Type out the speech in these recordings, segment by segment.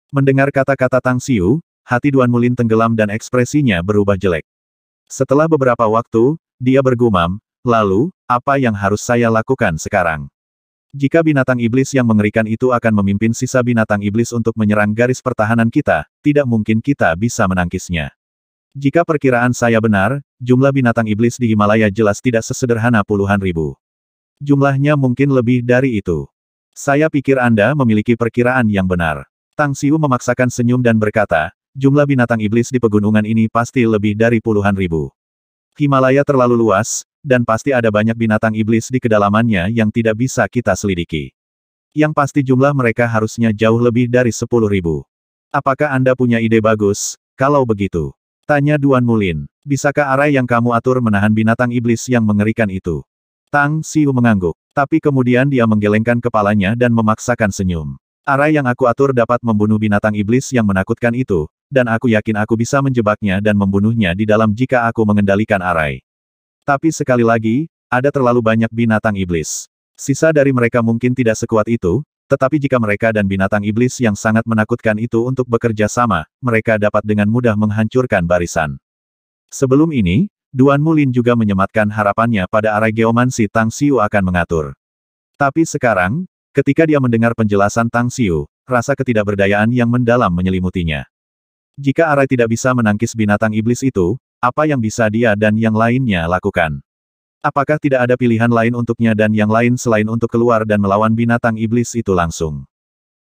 Mendengar kata-kata Tang Xiu, hati Duan Mulin tenggelam dan ekspresinya berubah jelek. Setelah beberapa waktu, dia bergumam, lalu, apa yang harus saya lakukan sekarang? Jika binatang iblis yang mengerikan itu akan memimpin sisa binatang iblis untuk menyerang garis pertahanan kita, tidak mungkin kita bisa menangkisnya. Jika perkiraan saya benar, jumlah binatang iblis di Himalaya jelas tidak sesederhana puluhan ribu. Jumlahnya mungkin lebih dari itu. Saya pikir Anda memiliki perkiraan yang benar. Tang Xiu memaksakan senyum dan berkata, jumlah binatang iblis di pegunungan ini pasti lebih dari puluhan ribu. Himalaya terlalu luas, dan pasti ada banyak binatang iblis di kedalamannya yang tidak bisa kita selidiki. Yang pasti jumlah mereka harusnya jauh lebih dari 10.000. Apakah Anda punya ide bagus, kalau begitu? Tanya Duan Mulin. Bisakah arai yang kamu atur menahan binatang iblis yang mengerikan itu? Tang Xiu mengangguk. Tapi kemudian dia menggelengkan kepalanya dan memaksakan senyum. Arai yang aku atur dapat membunuh binatang iblis yang menakutkan itu, dan aku yakin aku bisa menjebaknya dan membunuhnya di dalam jika aku mengendalikan arai. Tapi sekali lagi, ada terlalu banyak binatang iblis. Sisa dari mereka mungkin tidak sekuat itu, tetapi jika mereka dan binatang iblis yang sangat menakutkan itu untuk bekerja sama, mereka dapat dengan mudah menghancurkan barisan. Sebelum ini, Duan Mulin juga menyematkan harapannya pada arai geomansi Tang Xiu akan mengatur. Tapi sekarang, ketika dia mendengar penjelasan Tang Xiu, rasa ketidakberdayaan yang mendalam menyelimutinya. Jika arai tidak bisa menangkis binatang iblis itu, apa yang bisa dia dan yang lainnya lakukan? Apakah tidak ada pilihan lain untuknya dan yang lain selain untuk keluar dan melawan binatang iblis itu langsung?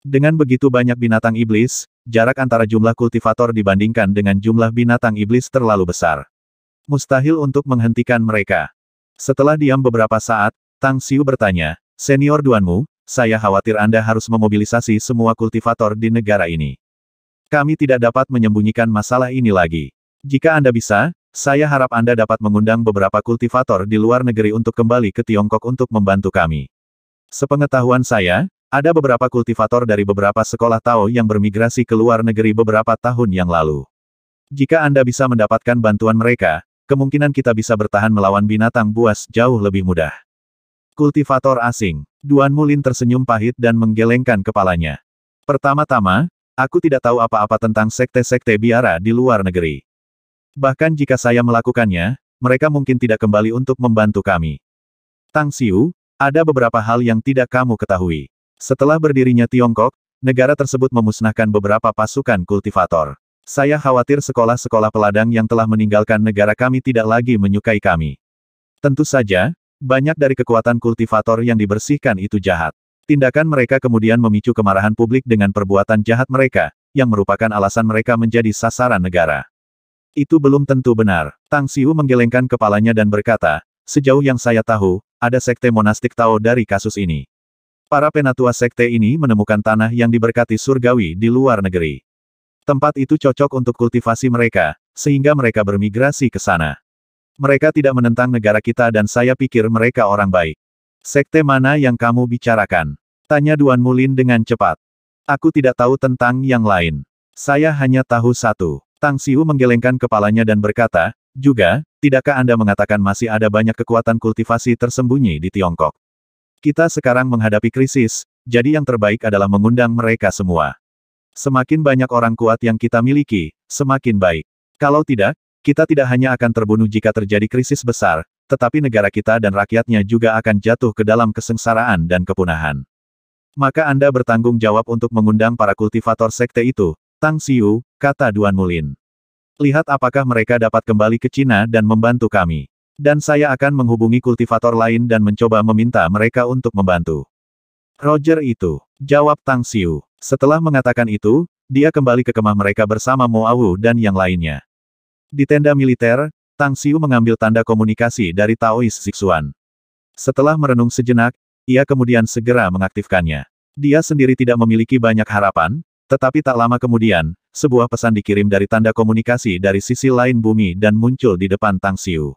Dengan begitu banyak binatang iblis, jarak antara jumlah kultivator dibandingkan dengan jumlah binatang iblis terlalu besar. Mustahil untuk menghentikan mereka. Setelah diam beberapa saat, Tang Xiu bertanya, Senior Duanmu, saya khawatir Anda harus memobilisasi semua kultivator di negara ini. Kami tidak dapat menyembunyikan masalah ini lagi. Jika Anda bisa, saya harap Anda dapat mengundang beberapa kultivator di luar negeri untuk kembali ke Tiongkok untuk membantu kami. Sepengetahuan saya, ada beberapa kultivator dari beberapa sekolah Tao yang bermigrasi ke luar negeri beberapa tahun yang lalu. Jika Anda bisa mendapatkan bantuan mereka, kemungkinan kita bisa bertahan melawan binatang buas jauh lebih mudah. Kultivator asing. Duan Mulin tersenyum pahit dan menggelengkan kepalanya. Pertama-tama, aku tidak tahu apa-apa tentang sekte-sekte biara di luar negeri. Bahkan jika saya melakukannya, mereka mungkin tidak kembali untuk membantu kami. Tang Xiu, ada beberapa hal yang tidak kamu ketahui. Setelah berdirinya Tiongkok, negara tersebut memusnahkan beberapa pasukan kultivator. Saya khawatir sekolah-sekolah peladang yang telah meninggalkan negara kami tidak lagi menyukai kami. Tentu saja, banyak dari kekuatan kultivator yang dibersihkan itu jahat. Tindakan mereka kemudian memicu kemarahan publik dengan perbuatan jahat mereka, yang merupakan alasan mereka menjadi sasaran negara. Itu belum tentu benar. Tang Xiu menggelengkan kepalanya dan berkata, sejauh yang saya tahu, ada sekte monastik Tao dari kasus ini. Para penatua sekte ini menemukan tanah yang diberkati surgawi di luar negeri. Tempat itu cocok untuk kultivasi mereka, sehingga mereka bermigrasi ke sana. Mereka tidak menentang negara kita dan saya pikir mereka orang baik. Sekte mana yang kamu bicarakan? Tanya Duan Mulin dengan cepat. Aku tidak tahu tentang yang lain. Saya hanya tahu satu. Tang Xiu menggelengkan kepalanya dan berkata, juga, tidakkah Anda mengatakan masih ada banyak kekuatan kultivasi tersembunyi di Tiongkok? Kita sekarang menghadapi krisis, jadi yang terbaik adalah mengundang mereka semua. Semakin banyak orang kuat yang kita miliki, semakin baik. Kalau tidak, kita tidak hanya akan terbunuh jika terjadi krisis besar, tetapi negara kita dan rakyatnya juga akan jatuh ke dalam kesengsaraan dan kepunahan. Maka Anda bertanggung jawab untuk mengundang para kultivator sekte itu, Tang Xiu, kata Duan Mulin. Lihat apakah mereka dapat kembali ke Cina dan membantu kami. Dan saya akan menghubungi kultivator lain dan mencoba meminta mereka untuk membantu. Roger itu, jawab Tang Xiu. Setelah mengatakan itu, dia kembali ke kemah mereka bersama Mo Awu dan yang lainnya. Di tenda militer, Tang Xiu mengambil tanda komunikasi dari Taois Zixuan. Setelah merenung sejenak, ia kemudian segera mengaktifkannya. Dia sendiri tidak memiliki banyak harapan, tetapi tak lama kemudian, sebuah pesan dikirim dari tanda komunikasi dari sisi lain bumi dan muncul di depan Tang Xiu.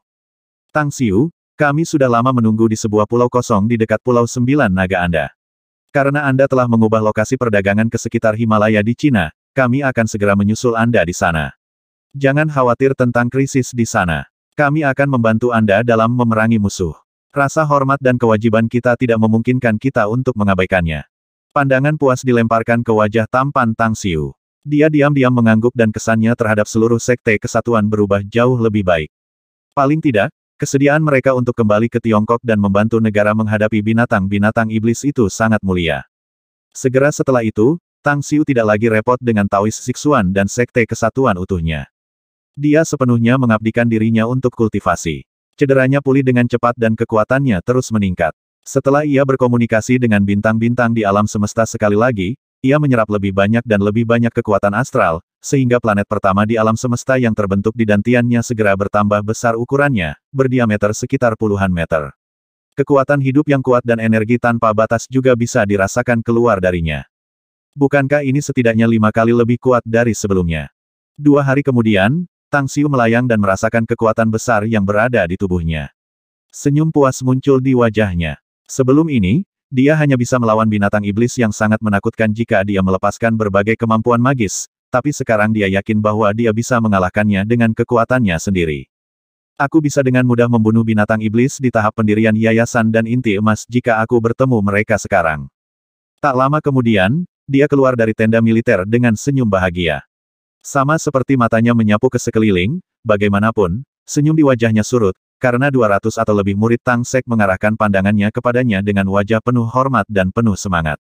Tang Xiu, kami sudah lama menunggu di sebuah pulau kosong di dekat Pulau Sembilan Naga Anda. Karena Anda telah mengubah lokasi perdagangan ke sekitar Himalaya di Cina, kami akan segera menyusul Anda di sana. Jangan khawatir tentang krisis di sana. Kami akan membantu Anda dalam memerangi musuh. Rasa hormat dan kewajiban kita tidak memungkinkan kita untuk mengabaikannya. Pandangan puas dilemparkan ke wajah tampan Tang Xiu. Dia diam-diam mengangguk dan kesannya terhadap seluruh sekte kesatuan berubah jauh lebih baik. Paling tidak, kesediaan mereka untuk kembali ke Tiongkok dan membantu negara menghadapi binatang-binatang iblis itu sangat mulia. Segera setelah itu, Tang Xiu tidak lagi repot dengan Taoist Sichuan dan sekte kesatuan utuhnya. Dia sepenuhnya mengabdikan dirinya untuk kultivasi. Cederanya pulih dengan cepat dan kekuatannya terus meningkat. Setelah ia berkomunikasi dengan bintang-bintang di alam semesta sekali lagi, ia menyerap lebih banyak dan lebih banyak kekuatan astral, sehingga planet pertama di alam semesta yang terbentuk di dantiannya segera bertambah besar ukurannya, berdiameter sekitar puluhan meter. Kekuatan hidup yang kuat dan energi tanpa batas juga bisa dirasakan keluar darinya. Bukankah ini setidaknya 5 kali lebih kuat dari sebelumnya? 2 hari kemudian, Tang Xiu melayang dan merasakan kekuatan besar yang berada di tubuhnya. Senyum puas muncul di wajahnya. Sebelum ini, dia hanya bisa melawan binatang iblis yang sangat menakutkan jika dia melepaskan berbagai kemampuan magis, tapi sekarang dia yakin bahwa dia bisa mengalahkannya dengan kekuatannya sendiri. Aku bisa dengan mudah membunuh binatang iblis di tahap pendirian yayasan dan inti emas jika aku bertemu mereka sekarang. Tak lama kemudian, dia keluar dari tenda militer dengan senyum bahagia. Sama seperti matanya menyapu ke sekeliling, bagaimanapun, senyum di wajahnya surut, karena 200 atau lebih murid Tang Sek mengarahkan pandangannya kepadanya dengan wajah penuh hormat dan penuh semangat.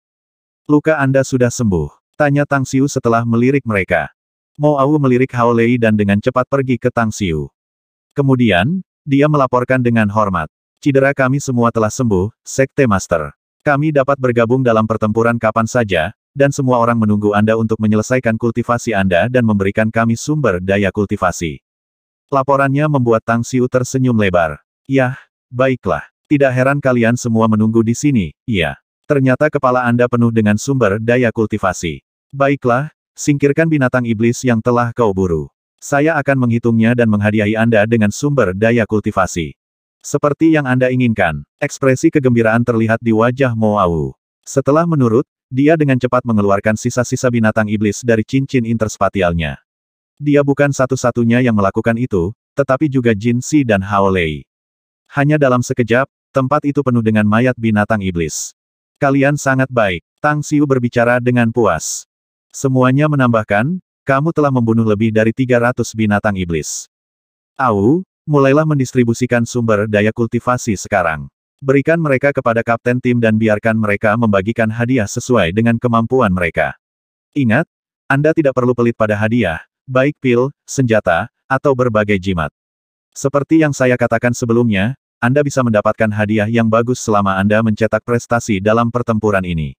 "Luka Anda sudah sembuh?" tanya Tang Xiu setelah melirik mereka. Mo Au melirik Hao Lei dan dengan cepat pergi ke Tang Xiu. Kemudian, dia melaporkan dengan hormat. "Cedera kami semua telah sembuh, Sekte Master. Kami dapat bergabung dalam pertempuran kapan saja, dan semua orang menunggu Anda untuk menyelesaikan kultivasi Anda dan memberikan kami sumber daya kultivasi." Laporannya membuat Tang Xiu tersenyum lebar. "Yah, baiklah. Tidak heran kalian semua menunggu di sini, iya. Ternyata kepala Anda penuh dengan sumber daya kultivasi. Baiklah, singkirkan binatang iblis yang telah kau buru. Saya akan menghitungnya dan menghadiahi Anda dengan sumber daya kultivasi. Seperti yang Anda inginkan." Ekspresi kegembiraan terlihat di wajah Mo Au. Setelah menurut, dia dengan cepat mengeluarkan sisa-sisa binatang iblis dari cincin interspatialnya. Dia bukan satu-satunya yang melakukan itu, tetapi juga Jin Si dan Hao Lei. Hanya dalam sekejap, tempat itu penuh dengan mayat binatang iblis. "Kalian sangat baik," Tang Xiu berbicara dengan puas. Semuanya menambahkan, "Kamu telah membunuh lebih dari 300 binatang iblis. Au, mulailah mendistribusikan sumber daya kultivasi sekarang. Berikan mereka kepada kapten tim dan biarkan mereka membagikan hadiah sesuai dengan kemampuan mereka. Ingat, Anda tidak perlu pelit pada hadiah, baik pil, senjata, atau berbagai jimat. Seperti yang saya katakan sebelumnya, Anda bisa mendapatkan hadiah yang bagus selama Anda mencetak prestasi dalam pertempuran ini.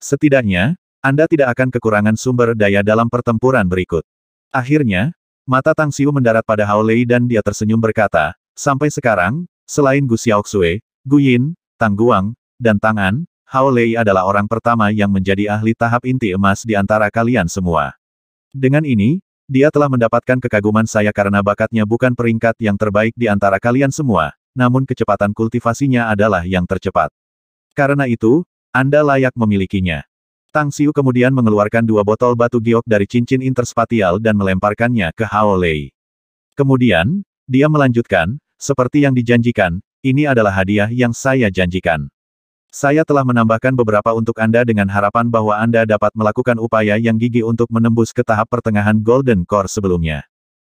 Setidaknya, Anda tidak akan kekurangan sumber daya dalam pertempuran berikut." Akhirnya, mata Tang Xiu mendarat pada Hao Lei dan dia tersenyum berkata, "Sampai sekarang, selain Gu Xiaoxue, Gu Yin, Tang Guang, dan Tang An, Hao Lei adalah orang pertama yang menjadi ahli tahap inti emas di antara kalian semua. Dengan ini, dia telah mendapatkan kekaguman saya karena bakatnya bukan peringkat yang terbaik di antara kalian semua, namun kecepatan kultivasinya adalah yang tercepat. Karena itu, Anda layak memilikinya." Tang Xiu kemudian mengeluarkan 2 botol batu giok dari cincin interspatial dan melemparkannya ke Hao Lei. Kemudian, dia melanjutkan, "Seperti yang dijanjikan, ini adalah hadiah yang saya janjikan. Saya telah menambahkan beberapa untuk Anda dengan harapan bahwa Anda dapat melakukan upaya yang gigih untuk menembus ke tahap pertengahan Golden Core sebelumnya.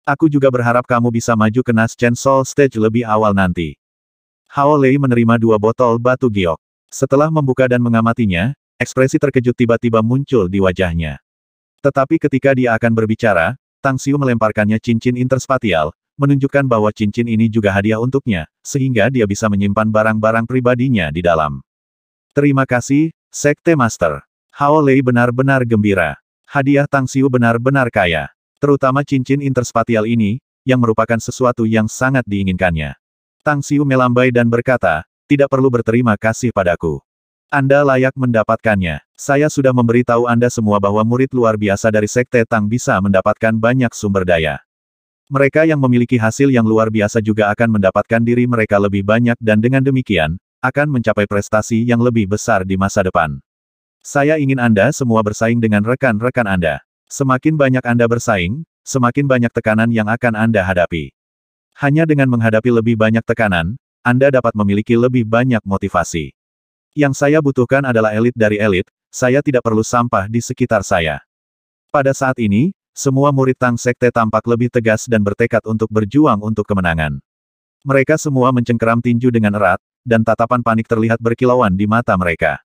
Aku juga berharap kamu bisa maju ke Naschen Soul Stage lebih awal nanti." Hao Lei menerima 2 botol batu giok. Setelah membuka dan mengamatinya, ekspresi terkejut tiba-tiba muncul di wajahnya. Tetapi ketika dia akan berbicara, Tang Xiu melemparkannya cincin interspatial, menunjukkan bahwa cincin ini juga hadiah untuknya, sehingga dia bisa menyimpan barang-barang pribadinya di dalam. "Terima kasih, Sekte Master." Hao Lei benar-benar gembira. Hadiah Tang Xiu benar-benar kaya. Terutama cincin interspatial ini, yang merupakan sesuatu yang sangat diinginkannya. Tang Xiu melambai dan berkata, "Tidak perlu berterima kasih padaku. Anda layak mendapatkannya. Saya sudah memberitahu Anda semua bahwa murid luar biasa dari Sekte Tang bisa mendapatkan banyak sumber daya. Mereka yang memiliki hasil yang luar biasa juga akan mendapatkan diri mereka lebih banyak dan dengan demikian, akan mencapai prestasi yang lebih besar di masa depan. Saya ingin Anda semua bersaing dengan rekan-rekan Anda. Semakin banyak Anda bersaing, semakin banyak tekanan yang akan Anda hadapi. Hanya dengan menghadapi lebih banyak tekanan, Anda dapat memiliki lebih banyak motivasi. Yang saya butuhkan adalah elit dari elit, saya tidak perlu sampah di sekitar saya. Pada saat ini, semua murid Tang Sekte tampak lebih tegas dan bertekad untuk berjuang untuk kemenangan. Mereka semua mencengkeram tinju dengan erat, dan tatapan panik terlihat berkilauan di mata mereka.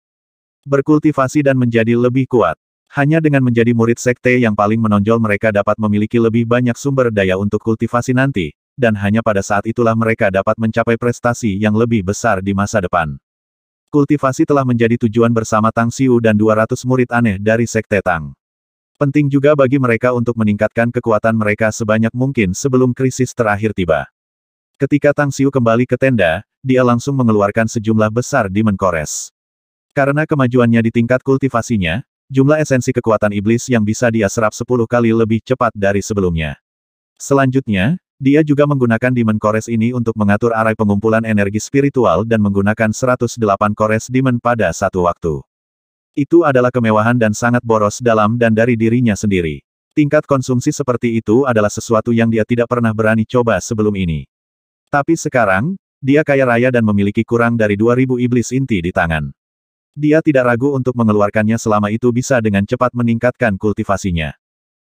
Berkultivasi dan menjadi lebih kuat. Hanya dengan menjadi murid sekte yang paling menonjol mereka dapat memiliki lebih banyak sumber daya untuk kultivasi nanti, dan hanya pada saat itulah mereka dapat mencapai prestasi yang lebih besar di masa depan. Kultivasi telah menjadi tujuan bersama Tang Xiu dan 200 murid aneh dari Sekte Tang. Penting juga bagi mereka untuk meningkatkan kekuatan mereka sebanyak mungkin sebelum krisis terakhir tiba. Ketika Tang Xiu kembali ke tenda, dia langsung mengeluarkan sejumlah besar Demon Cores. Karena kemajuannya di tingkat kultivasinya, jumlah esensi kekuatan iblis yang bisa dia serap 10 kali lebih cepat dari sebelumnya. Selanjutnya, dia juga menggunakan Demon Cores ini untuk mengatur arai pengumpulan energi spiritual dan menggunakan 108 Cores Demon pada satu waktu. Itu adalah kemewahan dan sangat boros dalam dan dari dirinya sendiri. Tingkat konsumsi seperti itu adalah sesuatu yang dia tidak pernah berani coba sebelum ini. Tapi sekarang, dia kaya raya dan memiliki kurang dari 2000 iblis inti di tangan. Dia tidak ragu untuk mengeluarkannya selama itu bisa dengan cepat meningkatkan kultivasinya.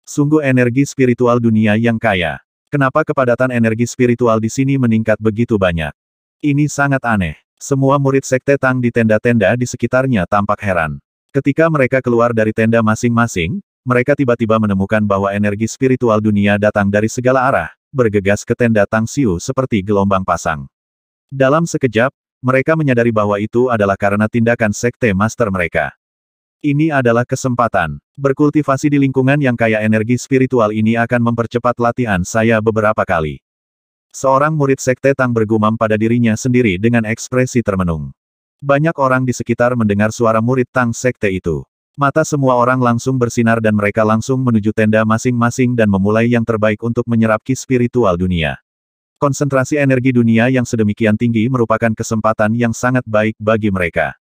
Sungguh energi spiritual dunia yang kaya. Kenapa kepadatan energi spiritual di sini meningkat begitu banyak? Ini sangat aneh. Semua murid Sekte Tang di tenda-tenda di sekitarnya tampak heran. Ketika mereka keluar dari tenda masing-masing, mereka tiba-tiba menemukan bahwa energi spiritual dunia datang dari segala arah, bergegas ke tenda Tang Xiu seperti gelombang pasang. Dalam sekejap, mereka menyadari bahwa itu adalah karena tindakan Sekte Master mereka. Ini adalah kesempatan. Berkultivasi di lingkungan yang kaya energi spiritual ini akan mempercepat latihan saya beberapa kali. Seorang murid Sekte Tang bergumam pada dirinya sendiri dengan ekspresi termenung. Banyak orang di sekitar mendengar suara murid Tang Sekte itu. Mata semua orang langsung bersinar dan mereka langsung menuju tenda masing-masing dan memulai yang terbaik untuk menyerap ki spiritual dunia. Konsentrasi energi dunia yang sedemikian tinggi merupakan kesempatan yang sangat baik bagi mereka.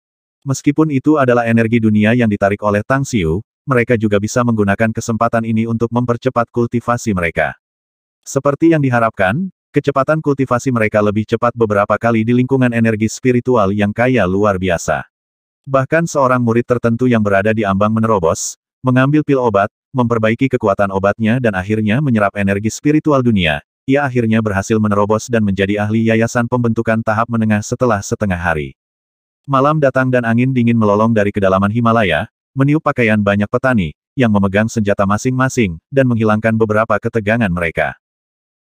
Meskipun itu adalah energi dunia yang ditarik oleh Tang Xiu, mereka juga bisa menggunakan kesempatan ini untuk mempercepat kultivasi mereka. Seperti yang diharapkan, kecepatan kultivasi mereka lebih cepat beberapa kali di lingkungan energi spiritual yang kaya luar biasa. Bahkan seorang murid tertentu yang berada di ambang menerobos, mengambil pil obat, memperbaiki kekuatan obatnya dan akhirnya menyerap energi spiritual dunia. Ia akhirnya berhasil menerobos dan menjadi ahli yayasan pembentukan tahap menengah setelah setengah hari. Malam datang dan angin dingin melolong dari kedalaman Himalaya, meniup pakaian banyak petani, yang memegang senjata masing-masing, dan menghilangkan beberapa ketegangan mereka.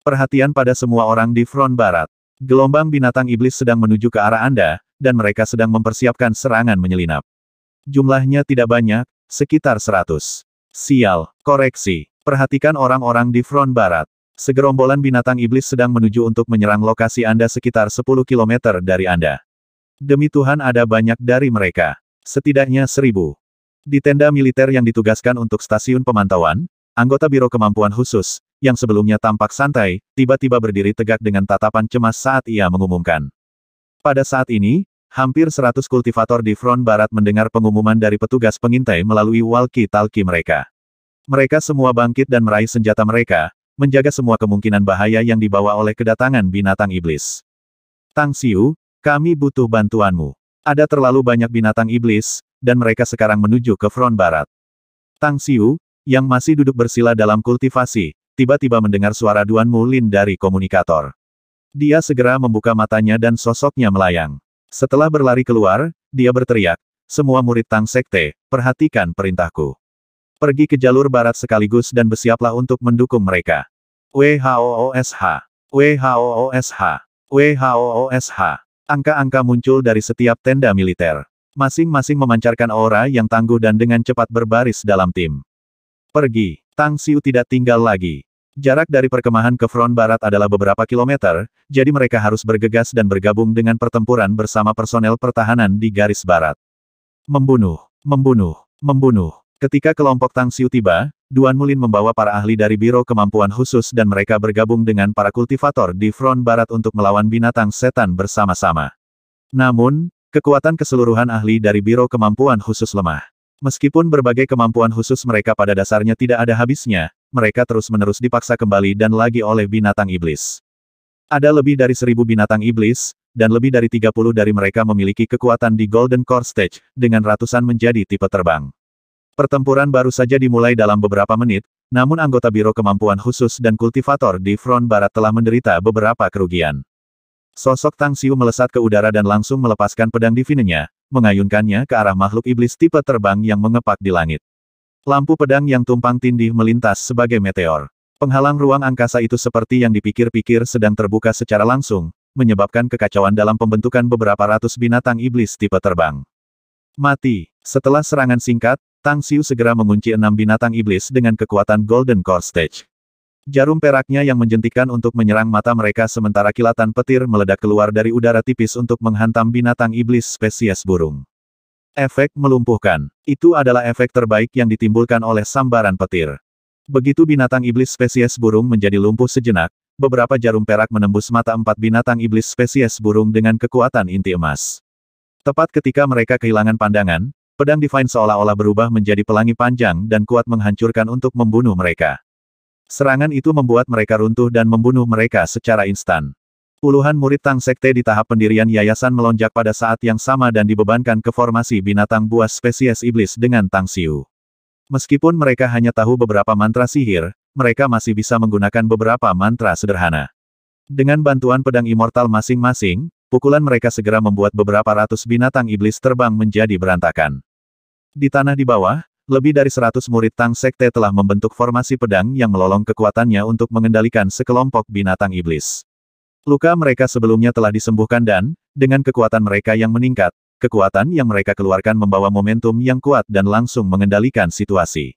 Perhatian pada semua orang di front barat. Gelombang binatang iblis sedang menuju ke arah Anda, dan mereka sedang mempersiapkan serangan menyelinap. Jumlahnya tidak banyak, sekitar 100. Sial, koreksi. Perhatikan orang-orang di front barat. Segerombolan binatang iblis sedang menuju untuk menyerang lokasi Anda sekitar 10 km dari Anda. Demi Tuhan ada banyak dari mereka. Setidaknya 1000. Di tenda militer yang ditugaskan untuk stasiun pemantauan, anggota Biro Kemampuan Khusus, yang sebelumnya tampak santai, tiba-tiba berdiri tegak dengan tatapan cemas saat ia mengumumkan. Pada saat ini, hampir 100 kultivator di front barat mendengar pengumuman dari petugas pengintai melalui walkie-talkie mereka. Mereka semua bangkit dan meraih senjata mereka, menjaga semua kemungkinan bahaya yang dibawa oleh kedatangan binatang iblis. Tang Xiu, kami butuh bantuanmu. Ada terlalu banyak binatang iblis, dan mereka sekarang menuju ke front barat. Tang Xiu, yang masih duduk bersila dalam kultivasi, tiba-tiba mendengar suara Duan Mulin dari komunikator. Dia segera membuka matanya dan sosoknya melayang. Setelah berlari keluar, dia berteriak, semua murid Tang Sekte, perhatikan perintahku. Pergi ke jalur barat sekaligus dan bersiaplah untuk mendukung mereka. WHOOSH. WHOOSH. WHOOSH. Angka-angka muncul dari setiap tenda militer. Masing-masing memancarkan aura yang tangguh dan dengan cepat berbaris dalam tim. Pergi. Tang Xiu tidak tinggal lagi. Jarak dari perkemahan ke front barat adalah beberapa kilometer, jadi mereka harus bergegas dan bergabung dengan pertempuran bersama personel pertahanan di garis barat. Membunuh, membunuh, membunuh. Ketika kelompok Tang Xiu tiba, Duan Mulin membawa para ahli dari Biro Kemampuan Khusus dan mereka bergabung dengan para kultivator di front barat untuk melawan binatang setan bersama-sama. Namun, kekuatan keseluruhan ahli dari Biro Kemampuan Khusus lemah. Meskipun berbagai kemampuan khusus mereka pada dasarnya tidak ada habisnya, mereka terus-menerus dipaksa kembali dan lagi oleh binatang iblis. Ada lebih dari 1000 binatang iblis, dan lebih dari 30 dari mereka memiliki kekuatan di Golden Core Stage, dengan ratusan menjadi tipe terbang. Pertempuran baru saja dimulai dalam beberapa menit, namun anggota Biro Kemampuan Khusus dan kultivator di front barat telah menderita beberapa kerugian. Sosok Tang Xiu melesat ke udara dan langsung melepaskan pedang divinenya, mengayunkannya ke arah makhluk iblis tipe terbang yang mengepak di langit. Lampu pedang yang tumpang tindih melintas sebagai meteor. Penghalang ruang angkasa itu seperti yang dipikir-pikir sedang terbuka secara langsung, menyebabkan kekacauan dalam pembentukan beberapa ratus binatang iblis tipe terbang. Mati. Setelah serangan singkat, Tang Xiu segera mengunci 6 binatang iblis dengan kekuatan Golden Core Stage. Jarum peraknya yang menjentikkan untuk menyerang mata mereka sementara kilatan petir meledak keluar dari udara tipis untuk menghantam binatang iblis spesies burung. Efek melumpuhkan. Itu adalah efek terbaik yang ditimbulkan oleh sambaran petir. Begitu binatang iblis spesies burung menjadi lumpuh sejenak, beberapa jarum perak menembus mata 4 binatang iblis spesies burung dengan kekuatan inti emas. Tepat ketika mereka kehilangan pandangan, pedang Divine seolah-olah berubah menjadi pelangi panjang dan kuat menghancurkan untuk membunuh mereka. Serangan itu membuat mereka runtuh dan membunuh mereka secara instan. Puluhan murid Tang Sekte di tahap pendirian yayasan melonjak pada saat yang sama dan dibebankan ke formasi binatang buas spesies iblis dengan Tang Xiu. Meskipun mereka hanya tahu beberapa mantra sihir, mereka masih bisa menggunakan beberapa mantra sederhana. Dengan bantuan pedang immortal masing-masing, pukulan mereka segera membuat beberapa ratus binatang iblis terbang menjadi berantakan. Di tanah di bawah, lebih dari 100 murid Tang Sekte telah membentuk formasi pedang yang melolong kekuatannya untuk mengendalikan sekelompok binatang iblis. Luka mereka sebelumnya telah disembuhkan dan, dengan kekuatan mereka yang meningkat, kekuatan yang mereka keluarkan membawa momentum yang kuat dan langsung mengendalikan situasi.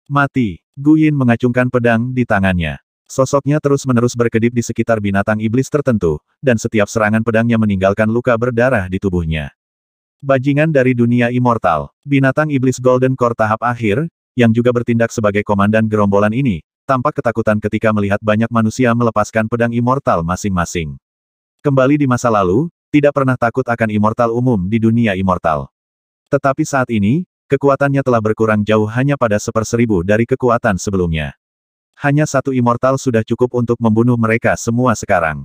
Mati. Gu Yin mengacungkan pedang di tangannya. Sosoknya terus-menerus berkedip di sekitar binatang iblis tertentu, dan setiap serangan pedangnya meninggalkan luka berdarah di tubuhnya. Bajingan dari dunia immortal, binatang iblis Golden Core tahap akhir, yang juga bertindak sebagai komandan gerombolan ini, tampak ketakutan ketika melihat banyak manusia melepaskan pedang immortal masing-masing. Kembali di masa lalu, tidak pernah takut akan immortal umum di dunia immortal. Tetapi saat ini, kekuatannya telah berkurang jauh hanya pada 1/1000 dari kekuatan sebelumnya. Hanya satu immortal sudah cukup untuk membunuh mereka semua sekarang.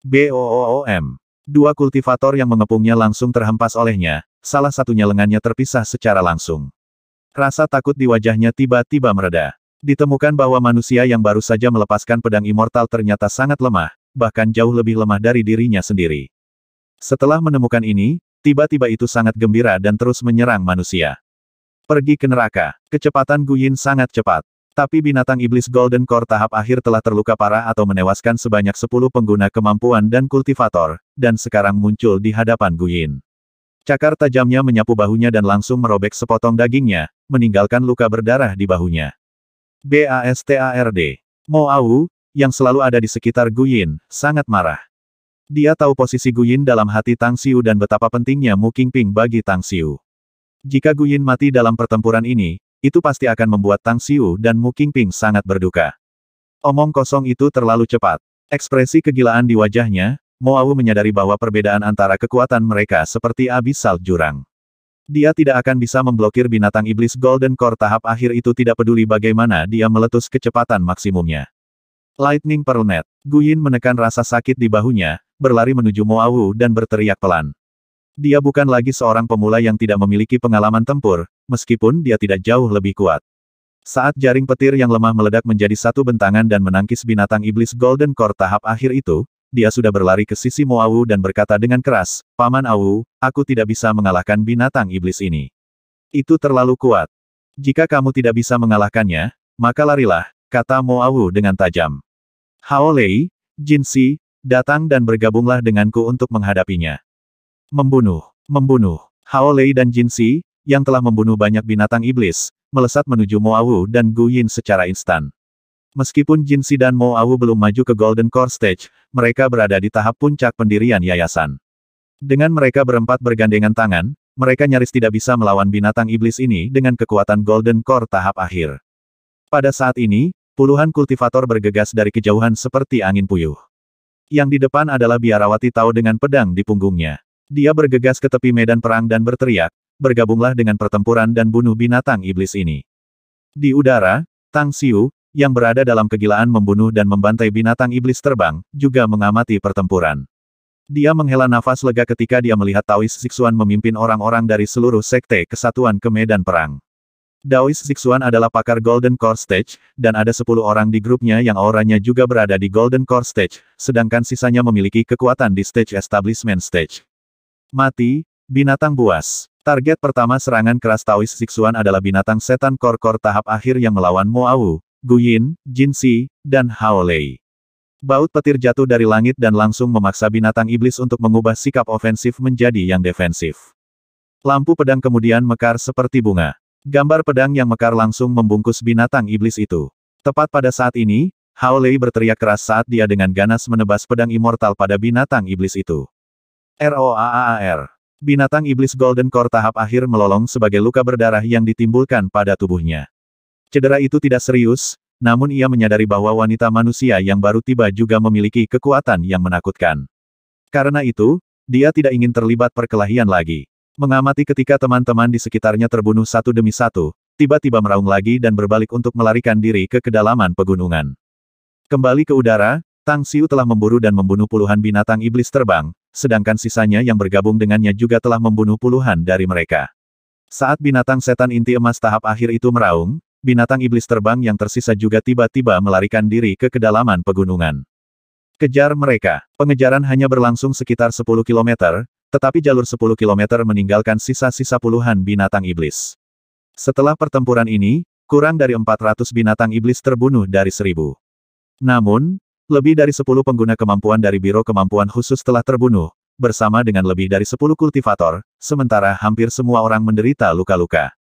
BOOM. Dua kultivator yang mengepungnya langsung terhempas olehnya, salah satunya lengannya terpisah secara langsung. Rasa takut di wajahnya tiba-tiba mereda. Ditemukan bahwa manusia yang baru saja melepaskan pedang immortal ternyata sangat lemah, bahkan jauh lebih lemah dari dirinya sendiri. Setelah menemukan ini, tiba-tiba itu sangat gembira dan terus menyerang manusia. Pergi ke neraka. Kecepatan Gu Yin sangat cepat. Tapi binatang iblis Golden Core tahap akhir telah terluka parah atau menewaskan sebanyak 10 pengguna kemampuan dan kultivator, dan sekarang muncul di hadapan Gu Yin. Cakar tajamnya menyapu bahunya dan langsung merobek sepotong dagingnya, meninggalkan luka berdarah di bahunya. BASTARD. Mo Au, yang selalu ada di sekitar Gu Yin, sangat marah. Dia tahu posisi Gu Yin dalam hati Tang Xiu dan betapa pentingnya Mu Qingping bagi Tang Xiu. Jika Gu Yin mati dalam pertempuran ini, itu pasti akan membuat Tang Xiu dan Mu Qingping sangat berduka. Omong kosong itu terlalu cepat. Ekspresi kegilaan di wajahnya, Mo Au menyadari bahwa perbedaan antara kekuatan mereka seperti abyssal jurang. Dia tidak akan bisa memblokir binatang iblis Golden Core tahap akhir itu tidak peduli bagaimana dia meletus kecepatan maksimumnya. Lightning Pearl Net. Gu Yin menekan rasa sakit di bahunya, berlari menuju Mo Au dan berteriak pelan. Dia bukan lagi seorang pemula yang tidak memiliki pengalaman tempur, meskipun dia tidak jauh lebih kuat. Saat jaring petir yang lemah meledak menjadi satu bentangan dan menangkis binatang iblis Golden Core tahap akhir itu, dia sudah berlari ke sisi Mo Au dan berkata dengan keras, "Paman Au, aku tidak bisa mengalahkan binatang iblis ini. Itu terlalu kuat. Jika kamu tidak bisa mengalahkannya, maka larilah," kata Mo Au dengan tajam. "Hao Lei, Jin Si, datang dan bergabunglah denganku untuk menghadapinya." Membunuh. Hao Lei dan Jin Si, yang telah membunuh banyak binatang iblis, melesat menuju Mo Au dan Gu Yin secara instan. Meskipun Jin Si dan Mo Au belum maju ke Golden Core Stage, mereka berada di tahap puncak pendirian yayasan. Dengan mereka berempat bergandengan tangan, mereka nyaris tidak bisa melawan binatang iblis ini dengan kekuatan Golden Core tahap akhir. Pada saat ini, puluhan kultivator bergegas dari kejauhan seperti angin puyuh. Yang di depan adalah biarawati Tao dengan pedang di punggungnya. Dia bergegas ke tepi medan perang dan berteriak, "Bergabunglah dengan pertempuran dan bunuh binatang iblis ini." Di udara, Tang Xiu, yang berada dalam kegilaan membunuh dan membantai binatang iblis terbang, juga mengamati pertempuran. Dia menghela nafas lega ketika dia melihat Taois Zixuan memimpin orang-orang dari seluruh sekte kesatuan ke medan perang. Daois Zixuan adalah pakar Golden Core Stage, dan ada 10 orang di grupnya yang auranya juga berada di Golden Core Stage, sedangkan sisanya memiliki kekuatan di Stage Establishment Stage. Mati, binatang buas. Target pertama serangan keras Taois Zixuan adalah binatang setan core tahap akhir yang melawan Moawu, Guyin, Jinxi, dan Hao Lei. Baut petir jatuh dari langit dan langsung memaksa binatang iblis untuk mengubah sikap ofensif menjadi yang defensif. Lampu pedang kemudian mekar seperti bunga. Gambar pedang yang mekar langsung membungkus binatang iblis itu. Tepat pada saat ini, Hao Lei berteriak keras saat dia dengan ganas menebas pedang immortal pada binatang iblis itu. ROAAR. Binatang iblis Golden Core tahap akhir melolong sebagai luka berdarah yang ditimbulkan pada tubuhnya. Cedera itu tidak serius, namun ia menyadari bahwa wanita manusia yang baru tiba juga memiliki kekuatan yang menakutkan. Karena itu, dia tidak ingin terlibat perkelahian lagi. Mengamati ketika teman-teman di sekitarnya terbunuh satu demi satu, tiba-tiba meraung lagi dan berbalik untuk melarikan diri ke kedalaman pegunungan. Kembali ke udara, Tang Xiu telah memburu dan membunuh puluhan binatang iblis terbang, sedangkan sisanya yang bergabung dengannya juga telah membunuh puluhan dari mereka. Saat binatang setan inti emas tahap akhir itu meraung, binatang iblis terbang yang tersisa juga tiba-tiba melarikan diri ke kedalaman pegunungan. Kejar mereka. Pengejaran hanya berlangsung sekitar 10 km, tetapi jalur 10 km meninggalkan sisa-sisa puluhan binatang iblis. Setelah pertempuran ini, kurang dari 400 binatang iblis terbunuh dari 1000. Namun, lebih dari 10 pengguna kemampuan dari Biro Kemampuan Khusus telah terbunuh, bersama dengan lebih dari 10 kultivator, sementara hampir semua orang menderita luka-luka.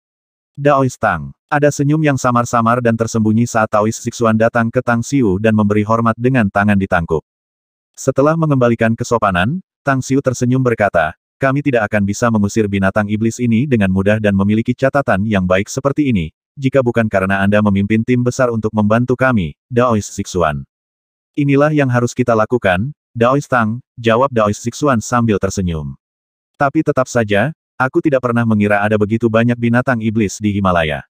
Daois Tang. Ada senyum yang samar-samar dan tersembunyi saat Taois Zixuan datang ke Tang Xiu dan memberi hormat dengan tangan ditangkup. Setelah mengembalikan kesopanan, Tang Xiu tersenyum berkata, kami tidak akan bisa mengusir binatang iblis ini dengan mudah dan memiliki catatan yang baik seperti ini, jika bukan karena Anda memimpin tim besar untuk membantu kami, Daois Zixuan. Inilah yang harus kita lakukan, Daois Tang, jawab Daois Zixuan sambil tersenyum. Tapi tetap saja, aku tidak pernah mengira ada begitu banyak binatang iblis di Himalaya.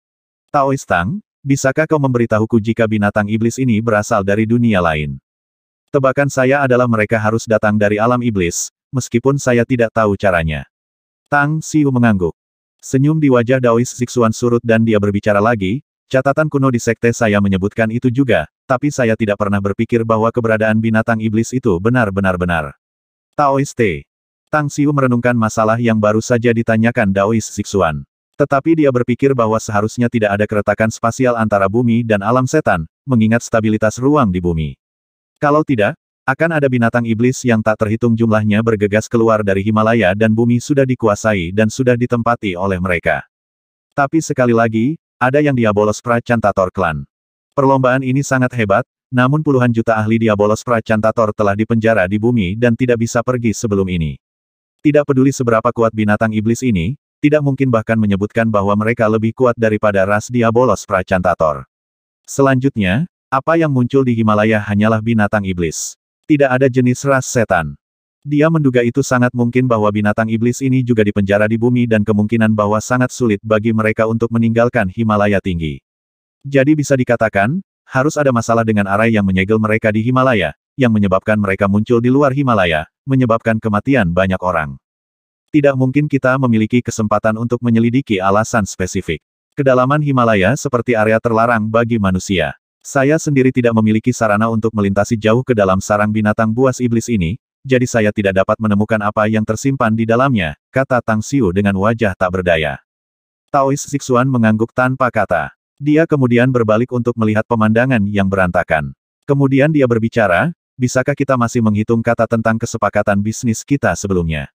Taois Tang, bisakah kau memberitahuku jika binatang iblis ini berasal dari dunia lain? Tebakan saya adalah mereka harus datang dari alam iblis, meskipun saya tidak tahu caranya. Tang Xiu mengangguk. Senyum di wajah Daois Zixuan surut dan dia berbicara lagi, catatan kuno di sekte saya menyebutkan itu juga, tapi saya tidak pernah berpikir bahwa keberadaan binatang iblis itu benar-benar benar. Taois T. Tang Xiu merenungkan masalah yang baru saja ditanyakan Daois Zixuan. Tetapi dia berpikir bahwa seharusnya tidak ada keretakan spasial antara bumi dan alam setan, mengingat stabilitas ruang di bumi. Kalau tidak, akan ada binatang iblis yang tak terhitung jumlahnya bergegas keluar dari Himalaya dan bumi sudah dikuasai dan sudah ditempati oleh mereka. Tapi sekali lagi, ada yang Diabolos Pracantator Clan. Perlombaan ini sangat hebat, namun puluhan juta ahli Diabolos Pracantator telah dipenjara di bumi dan tidak bisa pergi sebelum ini. Tidak peduli seberapa kuat binatang iblis ini, tidak mungkin bahkan menyebutkan bahwa mereka lebih kuat daripada ras Diabolos Pracantator. Selanjutnya, apa yang muncul di Himalaya hanyalah binatang iblis. Tidak ada jenis ras setan. Dia menduga itu sangat mungkin bahwa binatang iblis ini juga dipenjara di bumi dan kemungkinan bahwa sangat sulit bagi mereka untuk meninggalkan Himalaya tinggi. Jadi bisa dikatakan, harus ada masalah dengan arai yang menyegel mereka di Himalaya, yang menyebabkan mereka muncul di luar Himalaya, menyebabkan kematian banyak orang. Tidak mungkin kita memiliki kesempatan untuk menyelidiki alasan spesifik. Kedalaman Himalaya seperti area terlarang bagi manusia. Saya sendiri tidak memiliki sarana untuk melintasi jauh ke dalam sarang binatang buas iblis ini, jadi saya tidak dapat menemukan apa yang tersimpan di dalamnya, kata Tang Xiu dengan wajah tak berdaya. Taois Zixuan mengangguk tanpa kata. Dia kemudian berbalik untuk melihat pemandangan yang berantakan. Kemudian dia berbicara, bisakah kita masih menghitung kata tentang kesepakatan bisnis kita sebelumnya?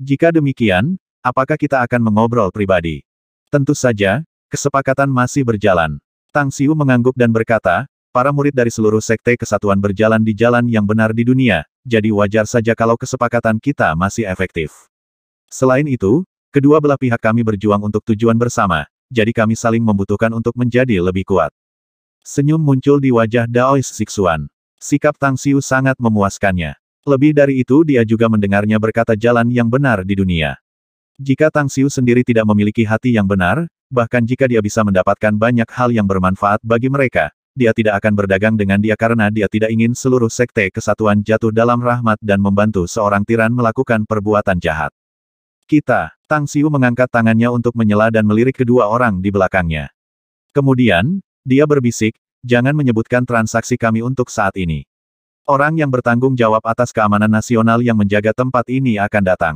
Jika demikian, apakah kita akan mengobrol pribadi? Tentu saja, kesepakatan masih berjalan. Tang Xiu mengangguk dan berkata, para murid dari seluruh sekte kesatuan berjalan di jalan yang benar di dunia, jadi wajar saja kalau kesepakatan kita masih efektif. Selain itu, kedua belah pihak kami berjuang untuk tujuan bersama, jadi kami saling membutuhkan untuk menjadi lebih kuat. Senyum muncul di wajah Daois Zixuan. Sikap Tang Xiu sangat memuaskannya. Lebih dari itu dia juga mendengarnya berkata jalan yang benar di dunia. Jika Tang Xiu sendiri tidak memiliki hati yang benar, bahkan jika dia bisa mendapatkan banyak hal yang bermanfaat bagi mereka, dia tidak akan berdagang dengan dia karena dia tidak ingin seluruh sekte kesatuan jatuh dalam rahmat dan membantu seorang tiran melakukan perbuatan jahat. Kita, Tang Xiu mengangkat tangannya untuk menyela dan melirik kedua orang di belakangnya. Kemudian, dia berbisik, jangan menyebutkan transaksi kami untuk saat ini. Orang yang bertanggung jawab atas keamanan nasional yang menjaga tempat ini akan datang.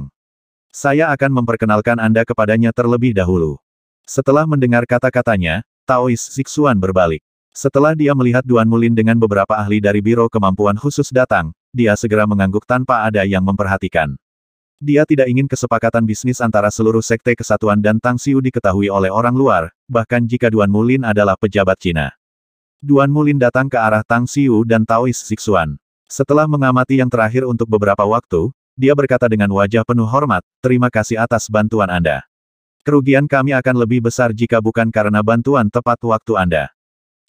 Saya akan memperkenalkan Anda kepadanya terlebih dahulu. Setelah mendengar kata-katanya, Taois Zixuan berbalik. Setelah dia melihat Duan Mulin dengan beberapa ahli dari Biro Kemampuan Khusus datang, dia segera mengangguk tanpa ada yang memperhatikan. Dia tidak ingin kesepakatan bisnis antara seluruh sekte kesatuan dan Tang Xiu diketahui oleh orang luar, bahkan jika Duan Mulin adalah pejabat Cina. Duan Mulin datang ke arah Tang Xiu dan Taois Zixuan. Setelah mengamati yang terakhir untuk beberapa waktu, dia berkata dengan wajah penuh hormat, terima kasih atas bantuan Anda. Kerugian kami akan lebih besar jika bukan karena bantuan tepat waktu Anda.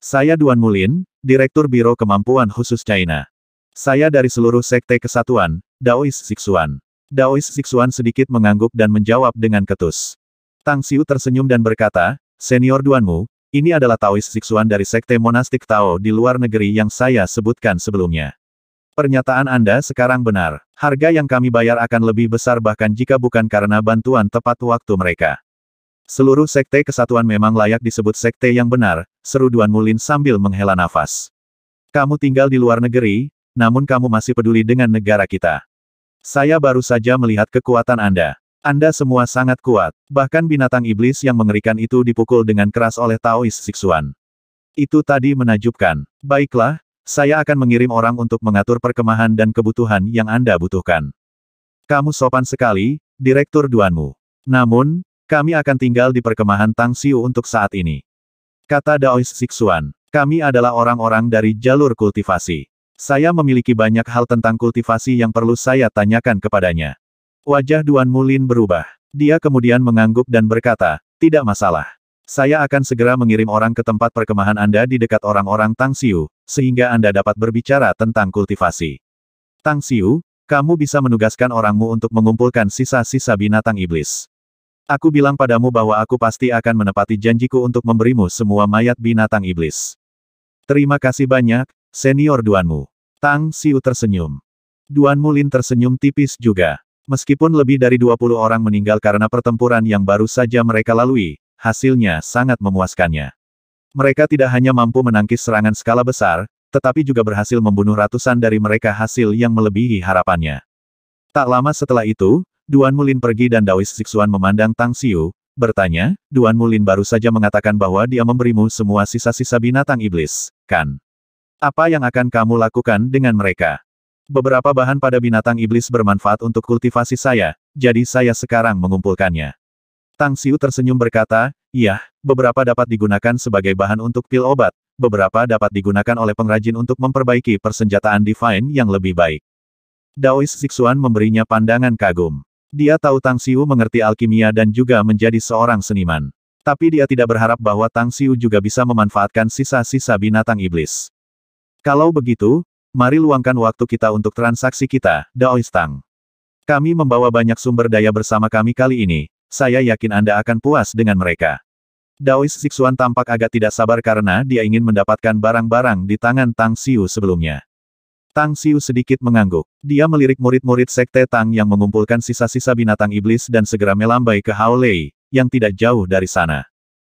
Saya Duan Mulin, Direktur Biro Kemampuan Khusus China. Saya dari seluruh sekte kesatuan, Daois Zixuan. Daois Zixuan sedikit mengangguk dan menjawab dengan ketus. Tang Xiu tersenyum dan berkata, Senior Duanmu, ini adalah Taois Zixuan dari sekte monastik Tao di luar negeri yang saya sebutkan sebelumnya. Pernyataan Anda sekarang benar. Harga yang kami bayar akan lebih besar bahkan jika bukan karena bantuan tepat waktu mereka. Seluruh sekte kesatuan memang layak disebut sekte yang benar, seru Duan Mulin sambil menghela nafas. Kamu tinggal di luar negeri, namun kamu masih peduli dengan negara kita. Saya baru saja melihat kekuatan Anda. Anda semua sangat kuat, bahkan binatang iblis yang mengerikan itu dipukul dengan keras oleh Taois Zixuan. Itu tadi menakjubkan. Baiklah, saya akan mengirim orang untuk mengatur perkemahan dan kebutuhan yang Anda butuhkan. Kamu sopan sekali, Direktur Duanmu. Namun, kami akan tinggal di perkemahan Tang Xiu untuk saat ini. Kata Daois Zixuan, kami adalah orang-orang dari jalur kultivasi. Saya memiliki banyak hal tentang kultivasi yang perlu saya tanyakan kepadanya. Wajah Duan Mulin berubah. Dia kemudian mengangguk dan berkata, tidak masalah. Saya akan segera mengirim orang ke tempat perkemahan Anda di dekat orang-orang Tang Xiu, sehingga Anda dapat berbicara tentang kultivasi. Tang Xiu, kamu bisa menugaskan orangmu untuk mengumpulkan sisa-sisa binatang iblis. Aku bilang padamu bahwa aku pasti akan menepati janjiku untuk memberimu semua mayat binatang iblis. Terima kasih banyak, Senior Duanmu. Tang Xiu tersenyum. Duan Mulin tersenyum tipis juga. Meskipun lebih dari 20 orang meninggal karena pertempuran yang baru saja mereka lalui, hasilnya sangat memuaskannya. Mereka tidak hanya mampu menangkis serangan skala besar, tetapi juga berhasil membunuh ratusan dari mereka, hasil yang melebihi harapannya. Tak lama setelah itu, Duan Mulin pergi dan Daois Zixuan memandang Tang Xiu, bertanya, Duan Mulin baru saja mengatakan bahwa dia memberimu semua sisa-sisa binatang iblis, kan? Apa yang akan kamu lakukan dengan mereka? Beberapa bahan pada binatang iblis bermanfaat untuk kultivasi saya, jadi saya sekarang mengumpulkannya. Tang Xiu tersenyum berkata, iya, beberapa dapat digunakan sebagai bahan untuk pil obat, beberapa dapat digunakan oleh pengrajin untuk memperbaiki persenjataan divine yang lebih baik. Daois Zixuan memberinya pandangan kagum. Dia tahu Tang Xiu mengerti alkimia dan juga menjadi seorang seniman. Tapi dia tidak berharap bahwa Tang Xiu juga bisa memanfaatkan sisa-sisa binatang iblis. Kalau begitu, mari luangkan waktu kita untuk transaksi kita, Daois Tang. Kami membawa banyak sumber daya bersama kami kali ini, saya yakin Anda akan puas dengan mereka. Daois Zixuan tampak agak tidak sabar karena dia ingin mendapatkan barang-barang di tangan Tang Xiu sebelumnya. Tang Xiu sedikit mengangguk. Dia melirik murid-murid sekte Tang yang mengumpulkan sisa-sisa binatang iblis dan segera melambai ke Hao Lei, yang tidak jauh dari sana.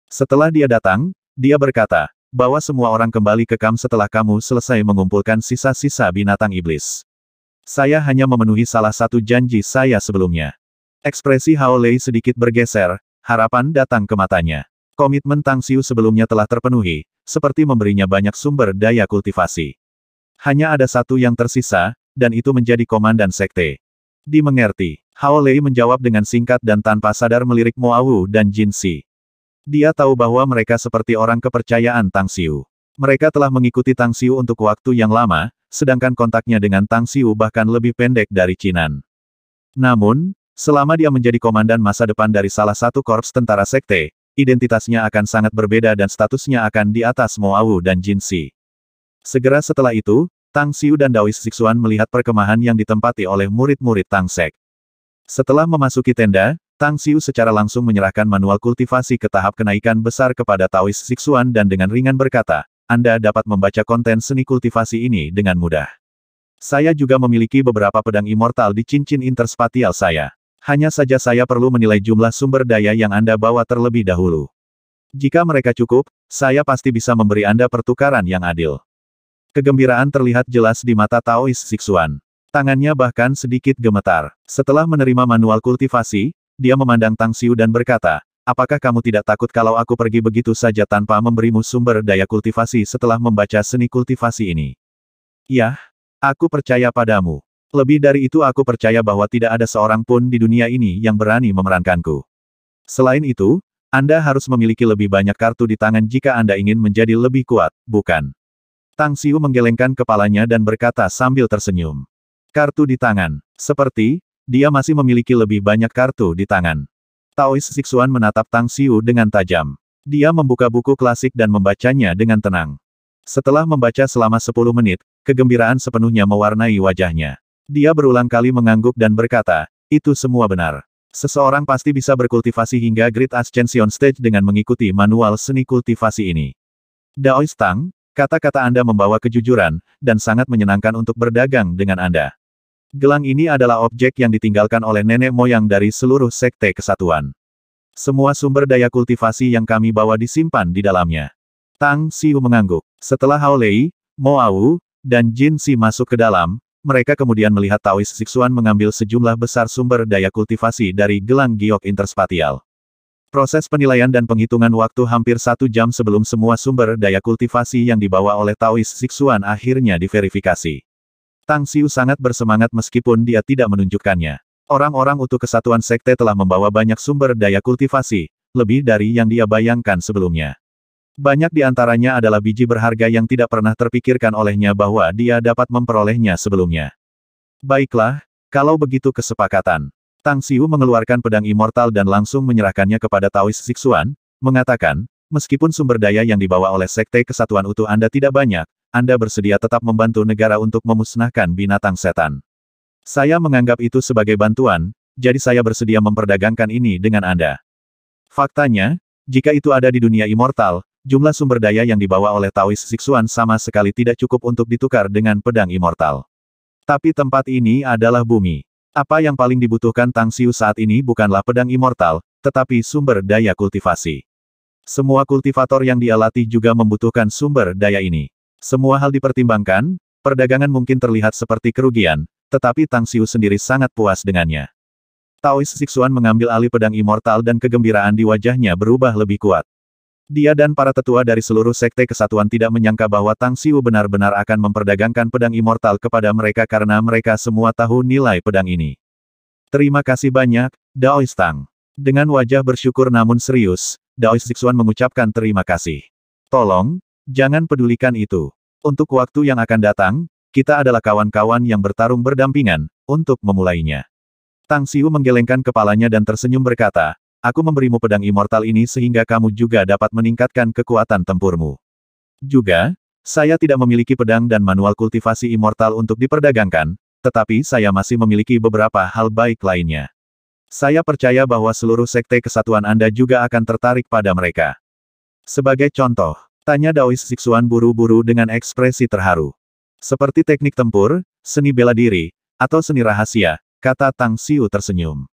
Setelah dia datang, dia berkata, bawa semua orang kembali ke kamp setelah kamu selesai mengumpulkan sisa-sisa binatang iblis. Saya hanya memenuhi salah satu janji saya sebelumnya. Ekspresi Hao Lei sedikit bergeser, harapan datang ke matanya. Komitmen Tang Xiu sebelumnya telah terpenuhi, seperti memberinya banyak sumber daya kultivasi. Hanya ada satu yang tersisa, dan itu menjadi komandan sekte. Dimengerti. Hao Lei menjawab dengan singkat dan tanpa sadar melirik Mo Wu dan Jin Si. Dia tahu bahwa mereka seperti orang kepercayaan Tang Xiu. Mereka telah mengikuti Tang Xiu untuk waktu yang lama, sedangkan kontaknya dengan Tang Xiu bahkan lebih pendek dari Cinan. Namun, selama dia menjadi komandan masa depan dari salah satu korps tentara sekte, identitasnya akan sangat berbeda dan statusnya akan di atas Mo Wu dan Jin Si. Segera setelah itu, Tang Xiu dan Daois Zixuan melihat perkemahan yang ditempati oleh murid-murid Tang Sek. Setelah memasuki tenda, Tang Xiu secara langsung menyerahkan manual kultivasi ke tahap kenaikan besar kepada Taois Zixuan dan dengan ringan berkata, Anda dapat membaca konten seni kultivasi ini dengan mudah. Saya juga memiliki beberapa pedang immortal di cincin interspatial saya. Hanya saja saya perlu menilai jumlah sumber daya yang Anda bawa terlebih dahulu. Jika mereka cukup, saya pasti bisa memberi Anda pertukaran yang adil. Kegembiraan terlihat jelas di mata Taois Sixuan. Tangannya bahkan sedikit gemetar. Setelah menerima manual kultivasi, dia memandang Tang Xiu dan berkata, apakah kamu tidak takut kalau aku pergi begitu saja tanpa memberimu sumber daya kultivasi setelah membaca seni kultivasi ini? Yah, aku percaya padamu. Lebih dari itu aku percaya bahwa tidak ada seorang pun di dunia ini yang berani memerankanku. Selain itu, Anda harus memiliki lebih banyak kartu di tangan jika Anda ingin menjadi lebih kuat, bukan? Tang Xiu menggelengkan kepalanya dan berkata sambil tersenyum. Kartu di tangan. Seperti, dia masih memiliki lebih banyak kartu di tangan. Taois Sixuan menatap Tang Xiu dengan tajam. Dia membuka buku klasik dan membacanya dengan tenang. Setelah membaca selama 10 menit, kegembiraan sepenuhnya mewarnai wajahnya. Dia berulang kali mengangguk dan berkata, itu semua benar. Seseorang pasti bisa berkultivasi hingga Great Ascension Stage dengan mengikuti manual seni kultivasi ini. Daois Tang, kata-kata Anda membawa kejujuran, dan sangat menyenangkan untuk berdagang dengan Anda. Gelang ini adalah objek yang ditinggalkan oleh nenek moyang dari seluruh sekte kesatuan. Semua sumber daya kultivasi yang kami bawa disimpan di dalamnya. Tang Xiu mengangguk. Setelah Hao Lei, Mo Au, dan Jin Si masuk ke dalam, mereka kemudian melihat Taois Sixuan mengambil sejumlah besar sumber daya kultivasi dari gelang giok interspatial. Proses penilaian dan penghitungan waktu hampir 1 jam sebelum semua sumber daya kultivasi yang dibawa oleh Taois Sixuan akhirnya diverifikasi. Tang Xiu sangat bersemangat meskipun dia tidak menunjukkannya. Orang-orang utuh kesatuan sekte telah membawa banyak sumber daya kultivasi, lebih dari yang dia bayangkan sebelumnya. Banyak di antaranya adalah biji berharga yang tidak pernah terpikirkan olehnya bahwa dia dapat memperolehnya sebelumnya. Baiklah, kalau begitu kesepakatan. Tang Xiu mengeluarkan pedang immortal dan langsung menyerahkannya kepada Taois Sixuan, mengatakan, meskipun sumber daya yang dibawa oleh sekte kesatuan utuh Anda tidak banyak, Anda bersedia tetap membantu negara untuk memusnahkan binatang setan. Saya menganggap itu sebagai bantuan, jadi saya bersedia memperdagangkan ini dengan Anda. Faktanya, jika itu ada di dunia immortal, jumlah sumber daya yang dibawa oleh Taois Sixuan sama sekali tidak cukup untuk ditukar dengan pedang immortal. Tapi tempat ini adalah bumi. Apa yang paling dibutuhkan Tang Xiu saat ini bukanlah pedang immortal, tetapi sumber daya kultivasi. Semua kultivator yang dia latih juga membutuhkan sumber daya ini. Semua hal dipertimbangkan, perdagangan mungkin terlihat seperti kerugian, tetapi Tang Xiu sendiri sangat puas dengannya. Taois Sixuan mengambil alih pedang immortal dan kegembiraan di wajahnya berubah lebih kuat. Dia dan para tetua dari seluruh sekte kesatuan tidak menyangka bahwa Tang Xiu benar-benar akan memperdagangkan pedang immortal kepada mereka karena mereka semua tahu nilai pedang ini. Terima kasih banyak, Daois Tang. Dengan wajah bersyukur namun serius, Daois Sixuan mengucapkan terima kasih. Tolong, jangan pedulikan itu. Untuk waktu yang akan datang, kita adalah kawan-kawan yang bertarung berdampingan, untuk memulainya. Tang Xiu menggelengkan kepalanya dan tersenyum berkata, aku memberimu pedang immortal ini sehingga kamu juga dapat meningkatkan kekuatan tempurmu. Juga, saya tidak memiliki pedang dan manual kultivasi immortal untuk diperdagangkan, tetapi saya masih memiliki beberapa hal baik lainnya. Saya percaya bahwa seluruh sekte kesatuan Anda juga akan tertarik pada mereka. Sebagai contoh, tanya Daois Sixuan buru-buru dengan ekspresi terharu. Seperti teknik tempur, seni bela diri, atau seni rahasia, kata Tang Xiu tersenyum.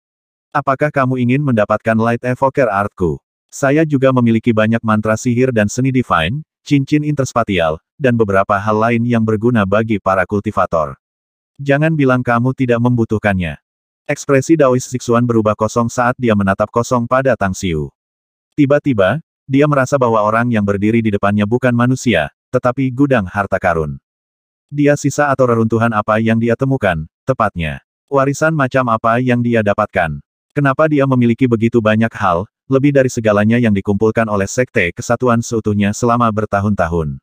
Apakah kamu ingin mendapatkan Light Evoker Artku? Saya juga memiliki banyak mantra sihir dan seni divine, cincin interspatial, dan beberapa hal lain yang berguna bagi para kultivator. Jangan bilang kamu tidak membutuhkannya. Ekspresi Daois Sixuan berubah kosong saat dia menatap kosong pada Tang Xiu. Tiba-tiba, dia merasa bahwa orang yang berdiri di depannya bukan manusia, tetapi gudang harta karun. Dia sisa atau reruntuhan apa yang dia temukan, tepatnya. Warisan macam apa yang dia dapatkan. Kenapa dia memiliki begitu banyak hal, lebih dari segalanya yang dikumpulkan oleh sekte kesatuan seutuhnya selama bertahun-tahun.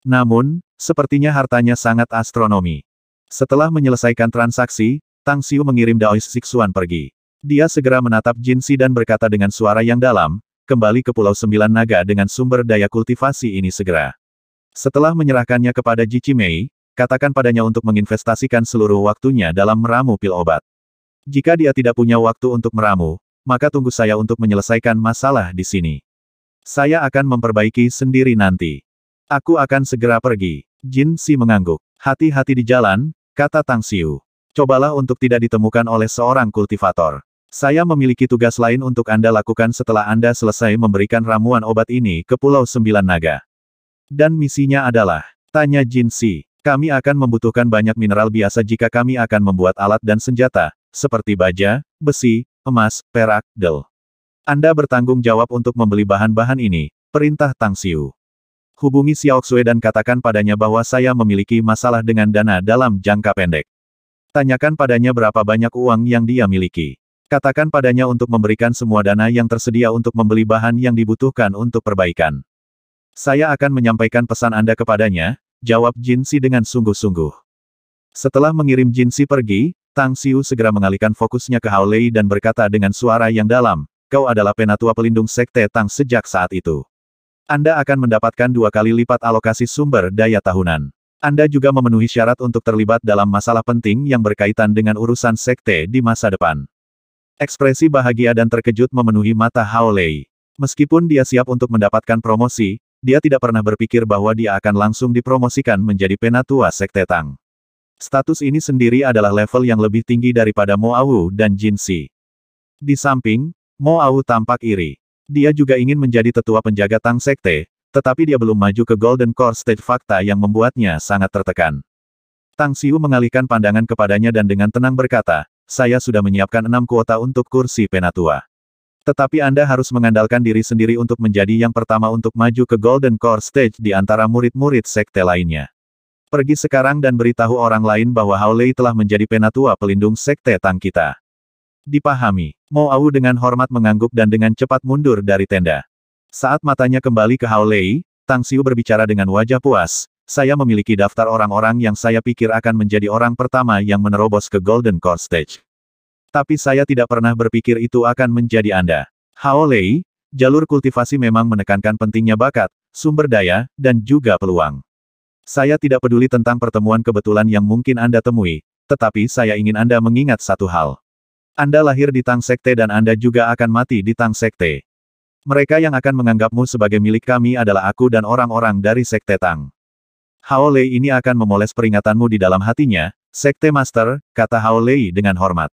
Namun, sepertinya hartanya sangat astronomi. Setelah menyelesaikan transaksi, Tang Xiu mengirim Daois Sixuan pergi. Dia segera menatap Jin Si dan berkata dengan suara yang dalam, kembali ke Pulau Sembilan Naga dengan sumber daya kultivasi ini segera. Setelah menyerahkannya kepada Ji Qimei, katakan padanya untuk menginvestasikan seluruh waktunya dalam meramu pil obat. Jika dia tidak punya waktu untuk meramu, maka tunggu saya untuk menyelesaikan masalah di sini. Saya akan memperbaiki sendiri nanti. Aku akan segera pergi. Jin Si mengangguk. Hati-hati di jalan, kata Tang Xiu. Cobalah untuk tidak ditemukan oleh seorang kultivator. Saya memiliki tugas lain untuk Anda lakukan setelah Anda selesai memberikan ramuan obat ini ke Pulau Sembilan Naga. Dan misinya adalah, tanya Jin Si. Kami akan membutuhkan banyak mineral biasa jika kami akan membuat alat dan senjata, seperti baja, besi, emas, perak, del. Anda bertanggung jawab untuk membeli bahan-bahan ini, perintah Tang Xiu. Hubungi Xiao Xue dan katakan padanya bahwa saya memiliki masalah dengan dana dalam jangka pendek. Tanyakan padanya berapa banyak uang yang dia miliki. Katakan padanya untuk memberikan semua dana yang tersedia untuk membeli bahan yang dibutuhkan untuk perbaikan. Saya akan menyampaikan pesan Anda kepadanya, jawab Jin Si dengan sungguh-sungguh. Setelah mengirim Jin Si pergi, Tang Xiu segera mengalihkan fokusnya ke Hao Lei dan berkata dengan suara yang dalam, kau adalah penatua pelindung Sekte Tang sejak saat itu. Anda akan mendapatkan 2 kali lipat alokasi sumber daya tahunan. Anda juga memenuhi syarat untuk terlibat dalam masalah penting yang berkaitan dengan urusan sekte di masa depan. Ekspresi bahagia dan terkejut memenuhi mata Hao Lei. Meskipun dia siap untuk mendapatkan promosi, dia tidak pernah berpikir bahwa dia akan langsung dipromosikan menjadi penatua Sekte Tang. Status ini sendiri adalah level yang lebih tinggi daripada Mo Au dan Jin Si. Di samping, Mo Au tampak iri. Dia juga ingin menjadi tetua penjaga Tang Sekte, tetapi dia belum maju ke Golden Core Stage, fakta yang membuatnya sangat tertekan. Tang Xiu mengalihkan pandangan kepadanya dan dengan tenang berkata, saya sudah menyiapkan 6 kuota untuk kursi penatua. Tetapi Anda harus mengandalkan diri sendiri untuk menjadi yang pertama untuk maju ke Golden Core Stage di antara murid-murid sekte lainnya. Pergi sekarang dan beritahu orang lain bahwa Hao Lei telah menjadi penatua pelindung Sekte Tang kita. Dipahami. Mo Au dengan hormat mengangguk dan dengan cepat mundur dari tenda. Saat matanya kembali ke Hao Lei, Tang Xiu berbicara dengan wajah puas, saya memiliki daftar orang-orang yang saya pikir akan menjadi orang pertama yang menerobos ke Golden Core Stage. Tapi saya tidak pernah berpikir itu akan menjadi Anda. Hao Lei, jalur kultivasi memang menekankan pentingnya bakat, sumber daya, dan juga peluang. Saya tidak peduli tentang pertemuan kebetulan yang mungkin Anda temui, tetapi saya ingin Anda mengingat satu hal. Anda lahir di Tang Sekte dan Anda juga akan mati di Tang Sekte. Mereka yang akan menganggapmu sebagai milik kami adalah aku dan orang-orang dari Sekte Tang. Hao Lei ini akan memoles peringatanmu di dalam hatinya, Sekte Master, kata Hao Lei dengan hormat.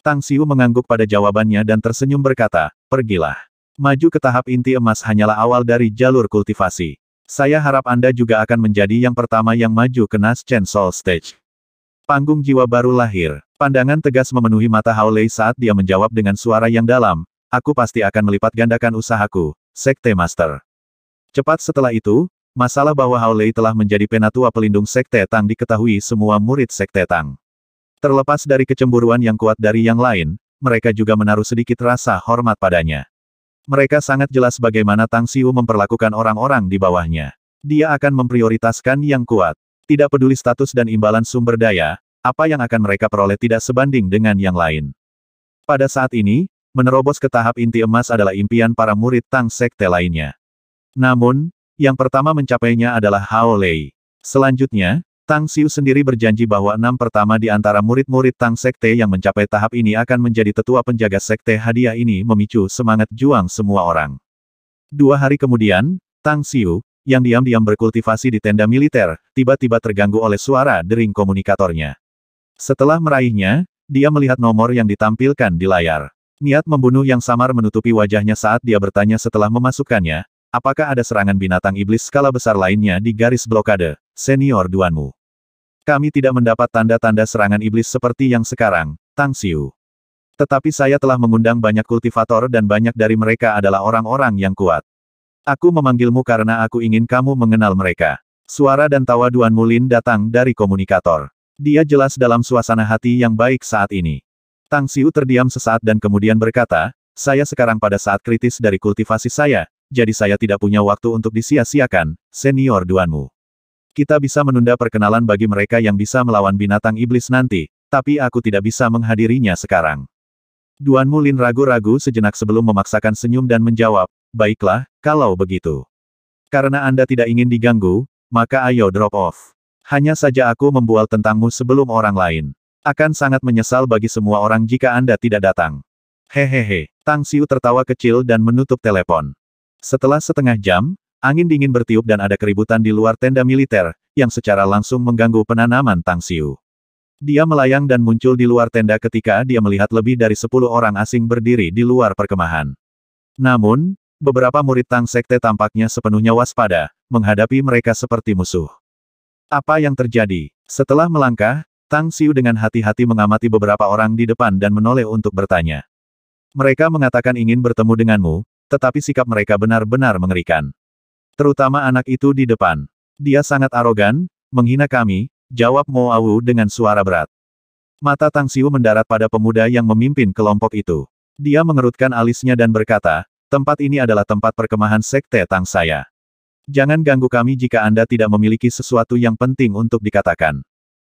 Tang Xiu mengangguk pada jawabannya dan tersenyum berkata, pergilah. Maju ke tahap inti emas hanyalah awal dari jalur kultivasi. Saya harap Anda juga akan menjadi yang pertama yang maju ke Naschen Soul Stage. Panggung jiwa baru lahir. Pandangan tegas memenuhi mata Hao Lei saat dia menjawab dengan suara yang dalam, aku pasti akan melipat gandakan usahaku, Sekte Master. Cepat setelah itu, masalah bahwa Hao Lei telah menjadi penatua pelindung Sekte Tang diketahui semua murid Sekte Tang. Terlepas dari kecemburuan yang kuat dari yang lain, mereka juga menaruh sedikit rasa hormat padanya. Mereka sangat jelas bagaimana Tang Xiu memperlakukan orang-orang di bawahnya. Dia akan memprioritaskan yang kuat. Tidak peduli status dan imbalan sumber daya, apa yang akan mereka peroleh tidak sebanding dengan yang lain. Pada saat ini, menerobos ke tahap inti emas adalah impian para murid Tang Sekte lainnya. Namun, yang pertama mencapainya adalah Hao Lei. Selanjutnya, Tang Xiu sendiri berjanji bahwa 6 pertama di antara murid-murid Tang Sekte yang mencapai tahap ini akan menjadi tetua penjaga Sekte. Hadiah ini memicu semangat juang semua orang. 2 hari kemudian, Tang Xiu, yang diam-diam berkultivasi di tenda militer, tiba-tiba terganggu oleh suara dering komunikatornya. Setelah meraihnya, dia melihat nomor yang ditampilkan di layar. Niat membunuh yang samar menutupi wajahnya saat dia bertanya setelah memasukkannya, apakah ada serangan binatang iblis skala besar lainnya di garis blokade, senior Duanmu? Kami tidak mendapat tanda-tanda serangan iblis seperti yang sekarang, Tang Xiu. Tetapi saya telah mengundang banyak kultivator dan banyak dari mereka adalah orang-orang yang kuat. Aku memanggilmu karena aku ingin kamu mengenal mereka. Suara dan tawa Duanmu Lin datang dari komunikator. Dia jelas dalam suasana hati yang baik saat ini. Tang Xiu terdiam sesaat dan kemudian berkata, saya sekarang pada saat kritis dari kultivasi saya, jadi saya tidak punya waktu untuk disia-siakan, senior Duanmu. Kita bisa menunda perkenalan bagi mereka yang bisa melawan binatang iblis nanti, tapi aku tidak bisa menghadirinya sekarang. Duanmu Lin ragu-ragu sejenak sebelum memaksakan senyum dan menjawab, baiklah, kalau begitu. Karena Anda tidak ingin diganggu, maka ayo drop off. Hanya saja aku membual tentangmu sebelum orang lain. Akan sangat menyesal bagi semua orang jika Anda tidak datang. Hehehe. Tang Xiu tertawa kecil dan menutup telepon. Setelah setengah jam, Angin dingin bertiup dan ada keributan di luar tenda militer, yang secara langsung mengganggu penanaman Tang Xiu. Dia melayang dan muncul di luar tenda ketika dia melihat lebih dari 10 orang asing berdiri di luar perkemahan. Namun, beberapa murid Tang Sekte tampaknya sepenuhnya waspada, menghadapi mereka seperti musuh. Apa yang terjadi? Setelah melangkah, Tang Xiu dengan hati-hati mengamati beberapa orang di depan dan menoleh untuk bertanya. Mereka mengatakan ingin bertemu denganmu, tetapi sikap mereka benar-benar mengerikan. Terutama anak itu di depan. Dia sangat arogan, menghina kami, jawab Mo Awu dengan suara berat. Mata Tang Xiu mendarat pada pemuda yang memimpin kelompok itu. Dia mengerutkan alisnya dan berkata, tempat ini adalah tempat perkemahan sekte Tang saya. Jangan ganggu kami jika Anda tidak memiliki sesuatu yang penting untuk dikatakan.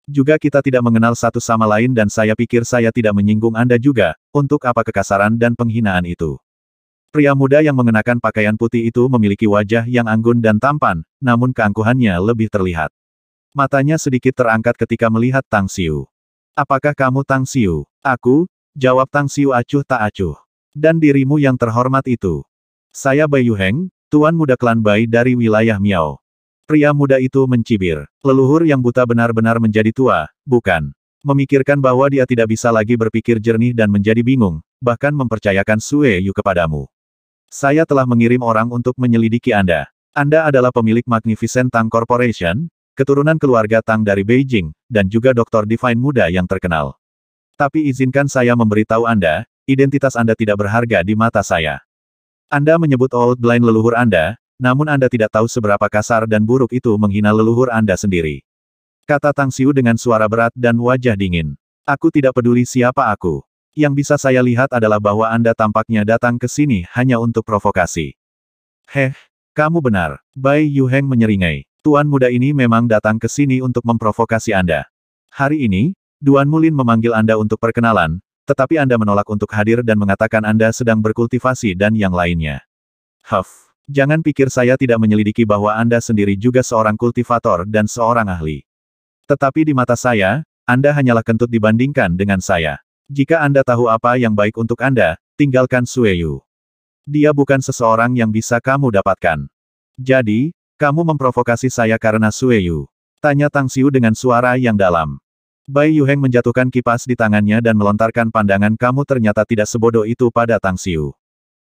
Juga kita tidak mengenal satu sama lain dan saya pikir saya tidak menyinggung Anda juga, untuk apa kekasaran dan penghinaan itu. Pria muda yang mengenakan pakaian putih itu memiliki wajah yang anggun dan tampan, namun keangkuhannya lebih terlihat. Matanya sedikit terangkat ketika melihat Tang Xiu. Apakah kamu Tang Xiu? Aku, jawab Tang Xiu acuh tak acuh. Dan dirimu yang terhormat itu? Saya Bai Yuheng, tuan muda klan Bai dari wilayah Miao. Pria muda itu mencibir. Leluhur yang buta benar-benar menjadi tua, bukan? Memikirkan bahwa dia tidak bisa lagi berpikir jernih dan menjadi bingung, bahkan mempercayakan Sue Yu kepadamu. Saya telah mengirim orang untuk menyelidiki Anda. Anda adalah pemilik Magnificent Tang Corporation, keturunan keluarga Tang dari Beijing, dan juga Dr. Divine muda yang terkenal. Tapi izinkan saya memberitahu Anda, identitas Anda tidak berharga di mata saya. Anda menyebut Old Blind leluhur Anda, namun Anda tidak tahu seberapa kasar dan buruk itu menghina leluhur Anda sendiri. Kata Tang Xiu dengan suara berat dan wajah dingin. Aku tidak peduli siapa aku. Yang bisa saya lihat adalah bahwa Anda tampaknya datang ke sini hanya untuk provokasi. Heh, kamu benar. Bai Yuheng menyeringai. Tuan muda ini memang datang ke sini untuk memprovokasi Anda. Hari ini, Duan Mulin memanggil Anda untuk perkenalan, tetapi Anda menolak untuk hadir dan mengatakan Anda sedang berkultivasi dan yang lainnya. Huff, jangan pikir saya tidak menyelidiki bahwa Anda sendiri juga seorang kultivator dan seorang ahli. Tetapi di mata saya, Anda hanyalah kentut dibandingkan dengan saya. Jika Anda tahu apa yang baik untuk Anda, tinggalkan Sue Yu. Dia bukan seseorang yang bisa kamu dapatkan. Jadi, kamu memprovokasi saya karena Sue Yu? Tanya Tang Xiu dengan suara yang dalam. Bai Yuheng menjatuhkan kipas di tangannya dan melontarkan pandangan kamu ternyata tidak sebodoh itu pada Tang Xiu.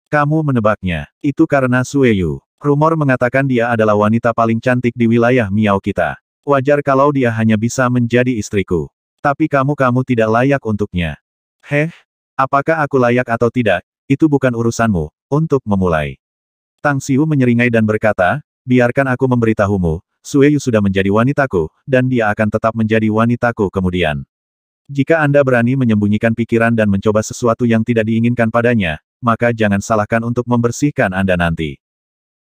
Kamu menebaknya. Itu karena Sue Yu. Rumor mengatakan dia adalah wanita paling cantik di wilayah Miao kita. Wajar kalau dia hanya bisa menjadi istriku. Tapi kamu tidak layak untuknya. Heh, apakah aku layak atau tidak, itu bukan urusanmu, untuk memulai. Tang Xiu menyeringai dan berkata, biarkan aku memberitahumu, Sue Yu sudah menjadi wanitaku, dan dia akan tetap menjadi wanitaku kemudian. Jika Anda berani menyembunyikan pikiran dan mencoba sesuatu yang tidak diinginkan padanya, maka jangan salahkan untuk membersihkan Anda nanti.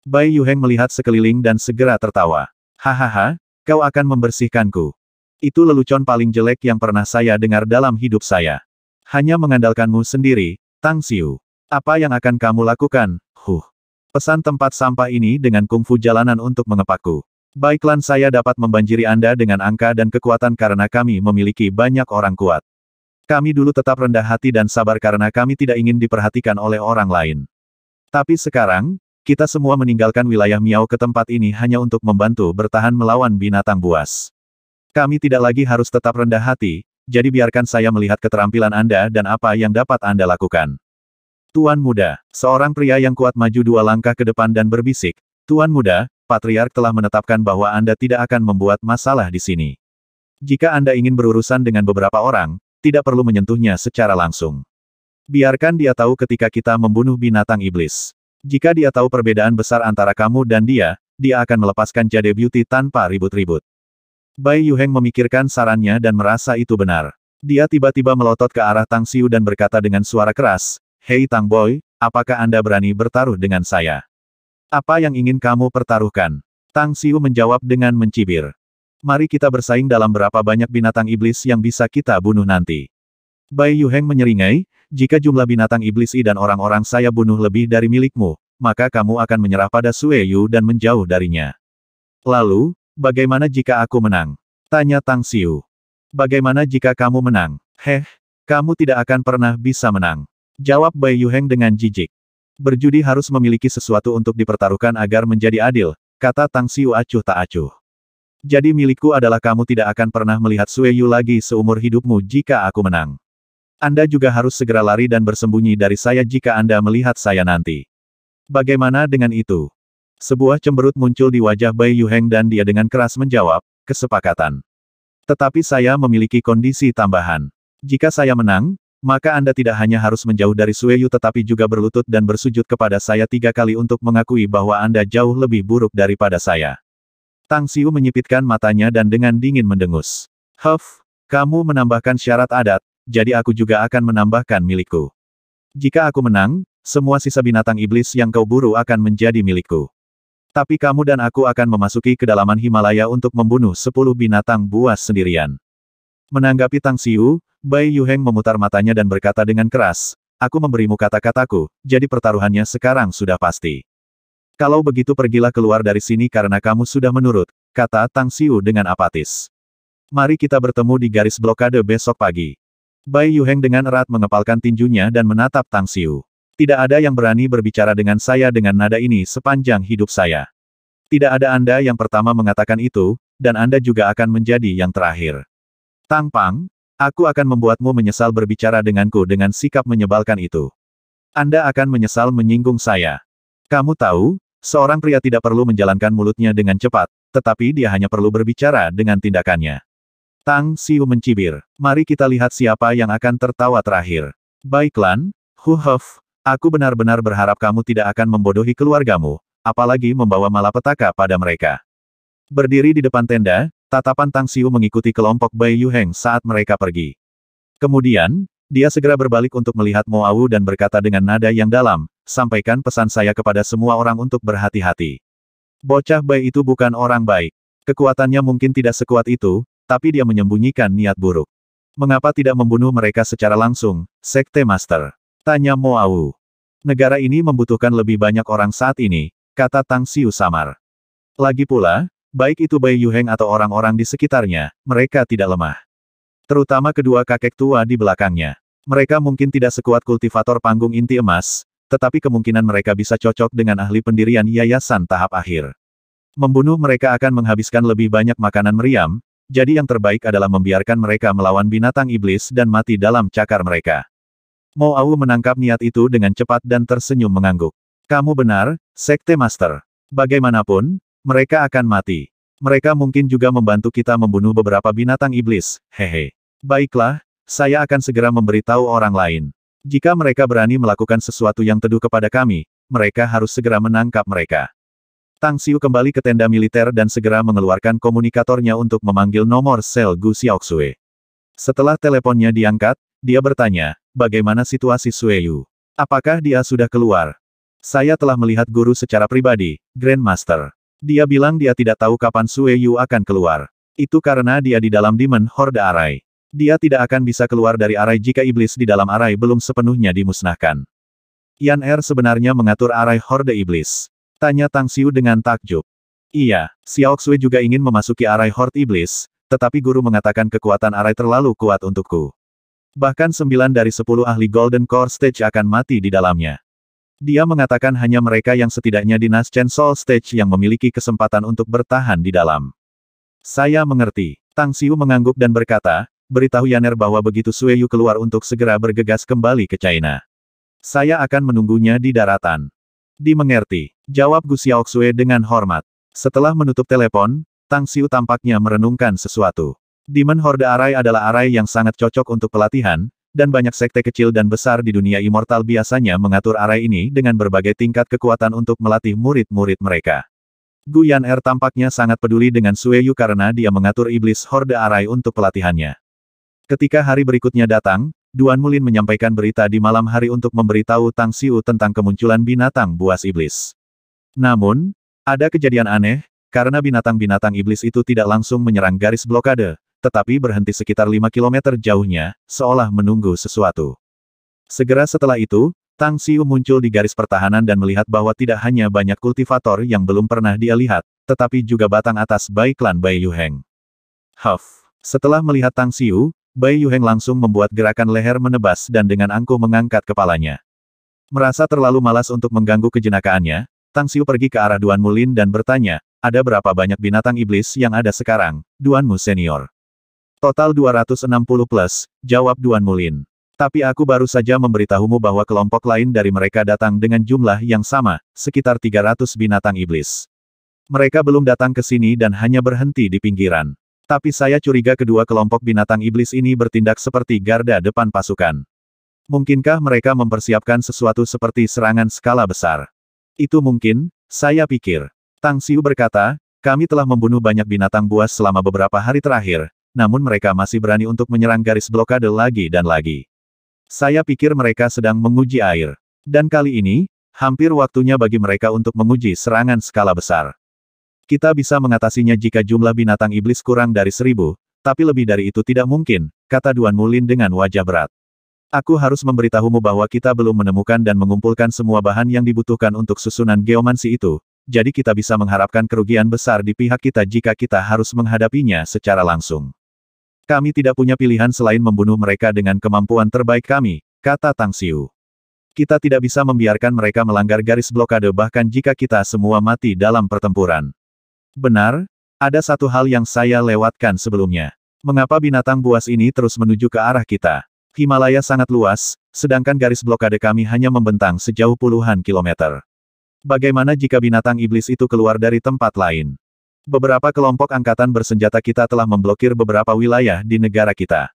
Bai Yuheng melihat sekeliling dan segera tertawa. Hahaha, kau akan membersihkanku. Itu lelucon paling jelek yang pernah saya dengar dalam hidup saya. Hanya mengandalkanmu sendiri, Tang Xiu. Apa yang akan kamu lakukan? Pesan tempat sampah ini dengan kungfu jalanan untuk mengepakku. Baiklah saya dapat membanjiri Anda dengan angka dan kekuatan karena kami memiliki banyak orang kuat. Kami dulu tetap rendah hati dan sabar karena kami tidak ingin diperhatikan oleh orang lain. Tapi sekarang, kita semua meninggalkan wilayah Miao ke tempat ini hanya untuk membantu bertahan melawan binatang buas. Kami tidak lagi harus tetap rendah hati, jadi biarkan saya melihat keterampilan Anda dan apa yang dapat Anda lakukan. Tuan muda, seorang pria yang kuat maju 2 langkah ke depan dan berbisik, Tuan muda, Patriark telah menetapkan bahwa Anda tidak akan membuat masalah di sini. Jika Anda ingin berurusan dengan beberapa orang, tidak perlu menyentuhnya secara langsung. Biarkan dia tahu ketika kita membunuh binatang iblis. Jika dia tahu perbedaan besar antara kamu dan dia akan melepaskan Jade Beauty tanpa ribut-ribut. Bai Yuheng memikirkan sarannya dan merasa itu benar. Dia tiba-tiba melotot ke arah Tang Xiu dan berkata dengan suara keras, Hei Tang Boy, apakah Anda berani bertaruh dengan saya? Apa yang ingin kamu pertaruhkan? Tang Xiu menjawab dengan mencibir. Mari kita bersaing dalam berapa banyak binatang iblis yang bisa kita bunuh nanti. Bai Yuheng menyeringai, jika jumlah binatang iblis dan orang-orang saya bunuh lebih dari milikmu, maka kamu akan menyerah pada Sue Yu dan menjauh darinya. Lalu, bagaimana jika aku menang? Tanya Tang Xiu. Bagaimana jika kamu menang? Heh, kamu tidak akan pernah bisa menang. Jawab Bai Yuheng dengan jijik. Berjudi harus memiliki sesuatu untuk dipertaruhkan agar menjadi adil, kata Tang Xiu acuh tak acuh. Jadi milikku adalah kamu tidak akan pernah melihat Sue Yu lagi seumur hidupmu jika aku menang. Anda juga harus segera lari dan bersembunyi dari saya jika Anda melihat saya nanti. Bagaimana dengan itu? Sebuah cemberut muncul di wajah Bai Yuheng dan dia dengan keras menjawab, kesepakatan. Tetapi saya memiliki kondisi tambahan. Jika saya menang, maka Anda tidak hanya harus menjauh dari Sue Yu tetapi juga berlutut dan bersujud kepada saya 3 kali untuk mengakui bahwa Anda jauh lebih buruk daripada saya. Tang Xiu menyipitkan matanya dan dengan dingin mendengus. Huff, kamu menambahkan syarat adat, jadi aku juga akan menambahkan milikku. Jika aku menang, semua sisa binatang iblis yang kau buru akan menjadi milikku. Tapi kamu dan aku akan memasuki kedalaman Himalaya untuk membunuh 10 binatang buas sendirian. Menanggapi Tang Xiu, Bai Yuheng memutar matanya dan berkata dengan keras, aku memberimu kata-kataku, jadi pertaruhannya sekarang sudah pasti. Kalau begitu pergilah keluar dari sini karena kamu sudah menurut, kata Tang Xiu dengan apatis. Mari kita bertemu di garis blokade besok pagi. Bai Yuheng dengan erat mengepalkan tinjunya dan menatap Tang Xiu. Tidak ada yang berani berbicara dengan saya dengan nada ini sepanjang hidup saya. Tidak ada Anda yang pertama mengatakan itu, dan Anda juga akan menjadi yang terakhir. Tang Pang, aku akan membuatmu menyesal berbicara denganku dengan sikap menyebalkan itu. Anda akan menyesal menyinggung saya. Kamu tahu, seorang pria tidak perlu menjalankan mulutnya dengan cepat, tetapi dia hanya perlu berbicara dengan tindakannya. Tang Xiu mencibir. Mari kita lihat siapa yang akan tertawa terakhir. Baiklah, Hu Huff, aku benar-benar berharap kamu tidak akan membodohi keluargamu, apalagi membawa malapetaka pada mereka. Berdiri di depan tenda, tatapan Tang Xiu mengikuti kelompok Bai Yuheng saat mereka pergi. Kemudian, dia segera berbalik untuk melihat Mo Au dan berkata dengan nada yang dalam, sampaikan pesan saya kepada semua orang untuk berhati-hati. Bocah Bai itu bukan orang baik. Kekuatannya mungkin tidak sekuat itu, tapi dia menyembunyikan niat buruk. Mengapa tidak membunuh mereka secara langsung, Sekte Master? Tanya Mo Au. Negara ini membutuhkan lebih banyak orang saat ini, kata Tang Xiu samar. Lagi pula, baik itu Bai Yuheng atau orang-orang di sekitarnya, mereka tidak lemah. Terutama kedua kakek tua di belakangnya. Mereka mungkin tidak sekuat kultivator panggung inti emas, tetapi kemungkinan mereka bisa cocok dengan ahli pendirian yayasan tahap akhir. Membunuh mereka akan menghabiskan lebih banyak makanan meriam, jadi yang terbaik adalah membiarkan mereka melawan binatang iblis dan mati dalam cakar mereka. Mo Au menangkap niat itu dengan cepat dan tersenyum mengangguk. Kamu benar, Sekte Master. Bagaimanapun, mereka akan mati. Mereka mungkin juga membantu kita membunuh beberapa binatang iblis, hehe. Baiklah, saya akan segera memberitahu orang lain. Jika mereka berani melakukan sesuatu yang teduh kepada kami, mereka harus segera menangkap mereka. Tang Xiu kembali ke tenda militer dan segera mengeluarkan komunikatornya untuk memanggil nomor sel Gu Xiaoxue. Setelah teleponnya diangkat, dia bertanya, bagaimana situasi Sue Yu? Apakah dia sudah keluar? Saya telah melihat guru secara pribadi, Grandmaster. Dia bilang dia tidak tahu kapan Sue Yu akan keluar. Itu karena dia di dalam Demon Horde Arai. Dia tidak akan bisa keluar dari Arai jika iblis di dalam Arai belum sepenuhnya dimusnahkan. Yan Er sebenarnya mengatur Arai Horde Iblis. Tanya Tang Xiu dengan takjub. Iya, Xiaoxue juga ingin memasuki Arai Horde Iblis, tetapi guru mengatakan kekuatan Arai terlalu kuat untukku. Bahkan 9 dari 10 ahli Golden Core Stage akan mati di dalamnya. Dia mengatakan hanya mereka yang setidaknya di Naschen Soul Stage yang memiliki kesempatan untuk bertahan di dalam. Saya mengerti. Tang Xiu mengangguk dan berkata, beritahu Yaner bahwa begitu Sue Yu keluar untuk segera bergegas kembali ke China. Saya akan menunggunya di daratan. Dimengerti, jawab Gu Xiaoxue dengan hormat. Setelah menutup telepon, Tang Xiu tampaknya merenungkan sesuatu. Demon Horde Arai adalah Arai yang sangat cocok untuk pelatihan, dan banyak sekte kecil dan besar di dunia immortal biasanya mengatur Arai ini dengan berbagai tingkat kekuatan untuk melatih murid-murid mereka. Gu Yaner tampaknya sangat peduli dengan Sue Yu karena dia mengatur iblis Horde Arai untuk pelatihannya. Ketika hari berikutnya datang, Duan Mulin menyampaikan berita di malam hari untuk memberitahu Tang Xiu tentang kemunculan binatang buas iblis. Namun, ada kejadian aneh, karena binatang-binatang iblis itu tidak langsung menyerang garis blokade, tetapi berhenti sekitar 5 km jauhnya, seolah menunggu sesuatu. Segera setelah itu, Tang Xiu muncul di garis pertahanan dan melihat bahwa tidak hanya banyak kultivator yang belum pernah dia lihat, tetapi juga batang atas Bai Klan Bai Yuheng. Huff. Setelah melihat Tang Xiu, Bai Yuheng langsung membuat gerakan leher menebas dan dengan angkuh mengangkat kepalanya. Merasa terlalu malas untuk mengganggu kejenakaannya, Tang Xiu pergi ke arah Duan Mulin dan bertanya, ada berapa banyak binatang iblis yang ada sekarang, Duanmu senior? Total 260 plus, jawab Duan Mulin. Tapi aku baru saja memberitahumu bahwa kelompok lain dari mereka datang dengan jumlah yang sama, sekitar 300 binatang iblis. Mereka belum datang ke sini dan hanya berhenti di pinggiran. Tapi saya curiga kedua kelompok binatang iblis ini bertindak seperti garda depan pasukan. Mungkinkah mereka mempersiapkan sesuatu seperti serangan skala besar? Itu mungkin, saya pikir. Tang Xiu berkata, kami telah membunuh banyak binatang buas selama beberapa hari terakhir, namun mereka masih berani untuk menyerang garis blokade lagi dan lagi. Saya pikir mereka sedang menguji air. Dan kali ini, hampir waktunya bagi mereka untuk menguji serangan skala besar. Kita bisa mengatasinya jika jumlah binatang iblis kurang dari 1000, tapi lebih dari itu tidak mungkin, kata Duan Mulin dengan wajah berat. Aku harus memberitahumu bahwa kita belum menemukan dan mengumpulkan semua bahan yang dibutuhkan untuk susunan geomansi itu, jadi kita bisa mengharapkan kerugian besar di pihak kita jika kita harus menghadapinya secara langsung. Kami tidak punya pilihan selain membunuh mereka dengan kemampuan terbaik kami, kata Tang Xiu. Kita tidak bisa membiarkan mereka melanggar garis blokade bahkan jika kita semua mati dalam pertempuran. Benar, ada satu hal yang saya lewatkan sebelumnya. Mengapa binatang buas ini terus menuju ke arah kita? Himalaya sangat luas, sedangkan garis blokade kami hanya membentang sejauh puluhan kilometer. Bagaimana jika binatang iblis itu keluar dari tempat lain? Beberapa kelompok angkatan bersenjata kita telah memblokir beberapa wilayah di negara kita.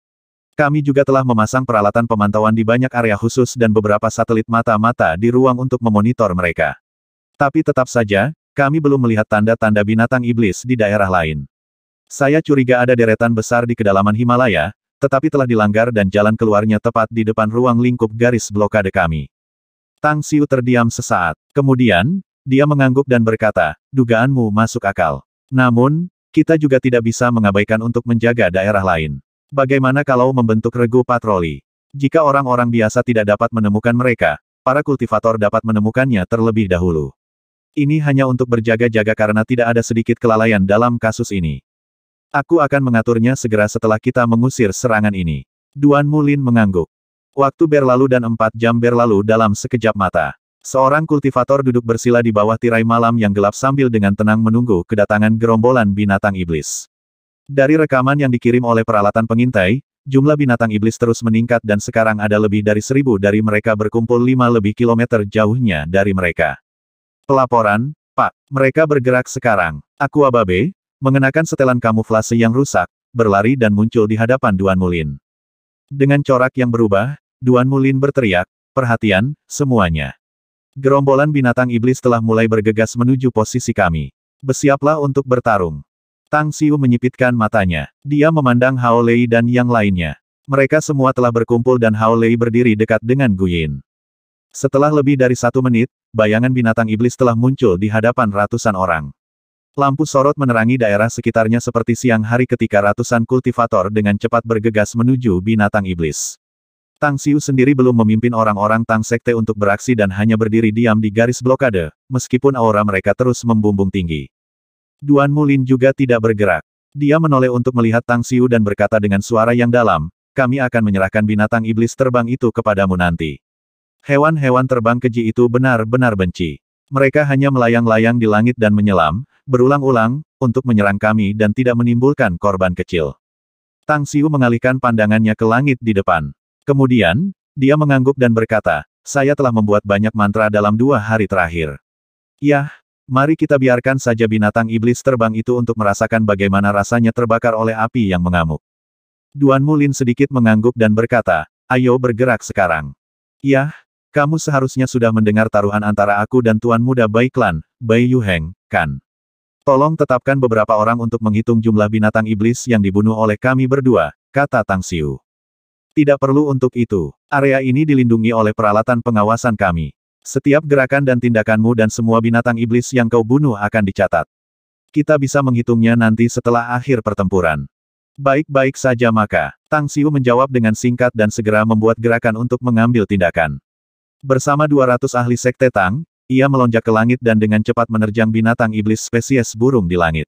Kami juga telah memasang peralatan pemantauan di banyak area khusus dan beberapa satelit mata-mata di ruang untuk memonitor mereka. Tapi tetap saja, kami belum melihat tanda-tanda binatang iblis di daerah lain. Saya curiga ada deretan besar di kedalaman Himalaya, tetapi telah dilanggar dan jalan keluarnya tepat di depan ruang lingkup garis blokade kami. Tang Xiu terdiam sesaat. Kemudian, dia mengangguk dan berkata, dugaanmu masuk akal. Namun, kita juga tidak bisa mengabaikan untuk menjaga daerah lain. Bagaimana kalau membentuk regu patroli? Jika orang-orang biasa tidak dapat menemukan mereka, para kultivator dapat menemukannya terlebih dahulu. Ini hanya untuk berjaga-jaga karena tidak ada sedikit kelalaian dalam kasus ini. Aku akan mengaturnya segera setelah kita mengusir serangan ini. Duan Mulin mengangguk. Waktu berlalu dan 4 jam berlalu dalam sekejap mata. Seorang kultivator duduk bersila di bawah tirai malam yang gelap sambil dengan tenang menunggu kedatangan gerombolan binatang iblis. Dari rekaman yang dikirim oleh peralatan pengintai, jumlah binatang iblis terus meningkat dan sekarang ada lebih dari 1000 dari mereka berkumpul 5 lebih kilometer jauhnya dari mereka. Pelaporan, Pak. Mereka bergerak sekarang. Aqua Babe, mengenakan setelan kamuflase yang rusak, berlari dan muncul di hadapan Duan Mulin. Dengan corak yang berubah, Duan Mulin berteriak, perhatian, semuanya. Gerombolan binatang iblis telah mulai bergegas menuju posisi kami. Bersiaplah untuk bertarung. Tang Xiu menyipitkan matanya. Dia memandang Hao Lei dan yang lainnya. Mereka semua telah berkumpul dan Hao Lei berdiri dekat dengan Gu Yin. Setelah lebih dari 1 menit, bayangan binatang iblis telah muncul di hadapan ratusan orang. Lampu sorot menerangi daerah sekitarnya seperti siang hari ketika ratusan kultivator dengan cepat bergegas menuju binatang iblis. Tang Xiu sendiri belum memimpin orang-orang Tang Sekte untuk beraksi dan hanya berdiri diam di garis blokade, meskipun aura mereka terus membumbung tinggi. Duan Mulin juga tidak bergerak. Dia menoleh untuk melihat Tang Xiu dan berkata dengan suara yang dalam, kami akan menyerahkan binatang iblis terbang itu kepadamu nanti. Hewan-hewan terbang keji itu benar-benar benci. Mereka hanya melayang-layang di langit dan menyelam, berulang-ulang, untuk menyerang kami dan tidak menimbulkan korban kecil. Tang Xiu mengalihkan pandangannya ke langit di depan. Kemudian, dia mengangguk dan berkata, saya telah membuat banyak mantra dalam 2 hari terakhir. Yah, mari kita biarkan saja binatang iblis terbang itu untuk merasakan bagaimana rasanya terbakar oleh api yang mengamuk. Duan Mulin sedikit mengangguk dan berkata, ayo bergerak sekarang. Yah, kamu seharusnya sudah mendengar taruhan antara aku dan Tuan Muda Bai Klan, Bai Yuheng, kan? Tolong tetapkan beberapa orang untuk menghitung jumlah binatang iblis yang dibunuh oleh kami berdua, kata Tang Xiu. Tidak perlu untuk itu. Area ini dilindungi oleh peralatan pengawasan kami. Setiap gerakan dan tindakanmu dan semua binatang iblis yang kau bunuh akan dicatat. Kita bisa menghitungnya nanti setelah akhir pertempuran. Baik-baik saja maka. Tang Xiu menjawab dengan singkat dan segera membuat gerakan untuk mengambil tindakan. Bersama 200 ahli Sekte Tang, ia melonjak ke langit dan dengan cepat menerjang binatang iblis spesies burung di langit.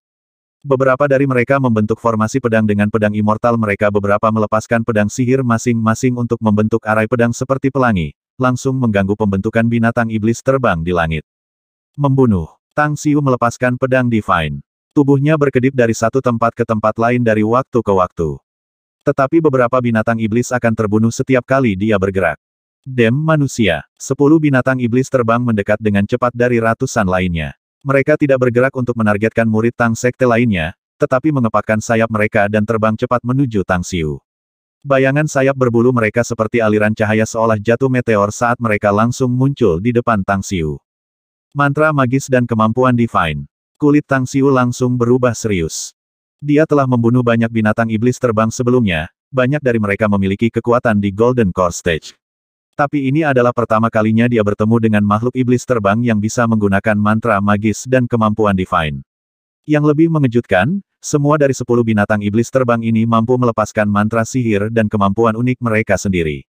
Beberapa dari mereka membentuk formasi pedang dengan pedang immortal mereka beberapa melepaskan pedang sihir masing-masing untuk membentuk arai pedang seperti pelangi, langsung mengganggu pembentukan binatang iblis terbang di langit. Membunuh. Tang Xiu melepaskan pedang Divine. Tubuhnya berkedip dari satu tempat ke tempat lain dari waktu ke waktu. Tetapi beberapa binatang iblis akan terbunuh setiap kali dia bergerak. Manusia. 10 binatang iblis terbang mendekat dengan cepat dari ratusan lainnya. Mereka tidak bergerak untuk menargetkan murid Tang Sekte lainnya, tetapi mengepakkan sayap mereka dan terbang cepat menuju Tang Xiu. Bayangan sayap berbulu mereka seperti aliran cahaya seolah jatuh meteor saat mereka langsung muncul di depan Tang Xiu. Mantra magis dan kemampuan Divine. Kulit Tang Xiu langsung berubah serius. Dia telah membunuh banyak binatang iblis terbang sebelumnya, banyak dari mereka memiliki kekuatan di Golden Core Stage. Tapi ini adalah pertama kalinya dia bertemu dengan makhluk iblis terbang yang bisa menggunakan mantra magis dan kemampuan Divine. Yang lebih mengejutkan, semua dari 10 binatang iblis terbang ini mampu melepaskan mantra sihir dan kemampuan unik mereka sendiri.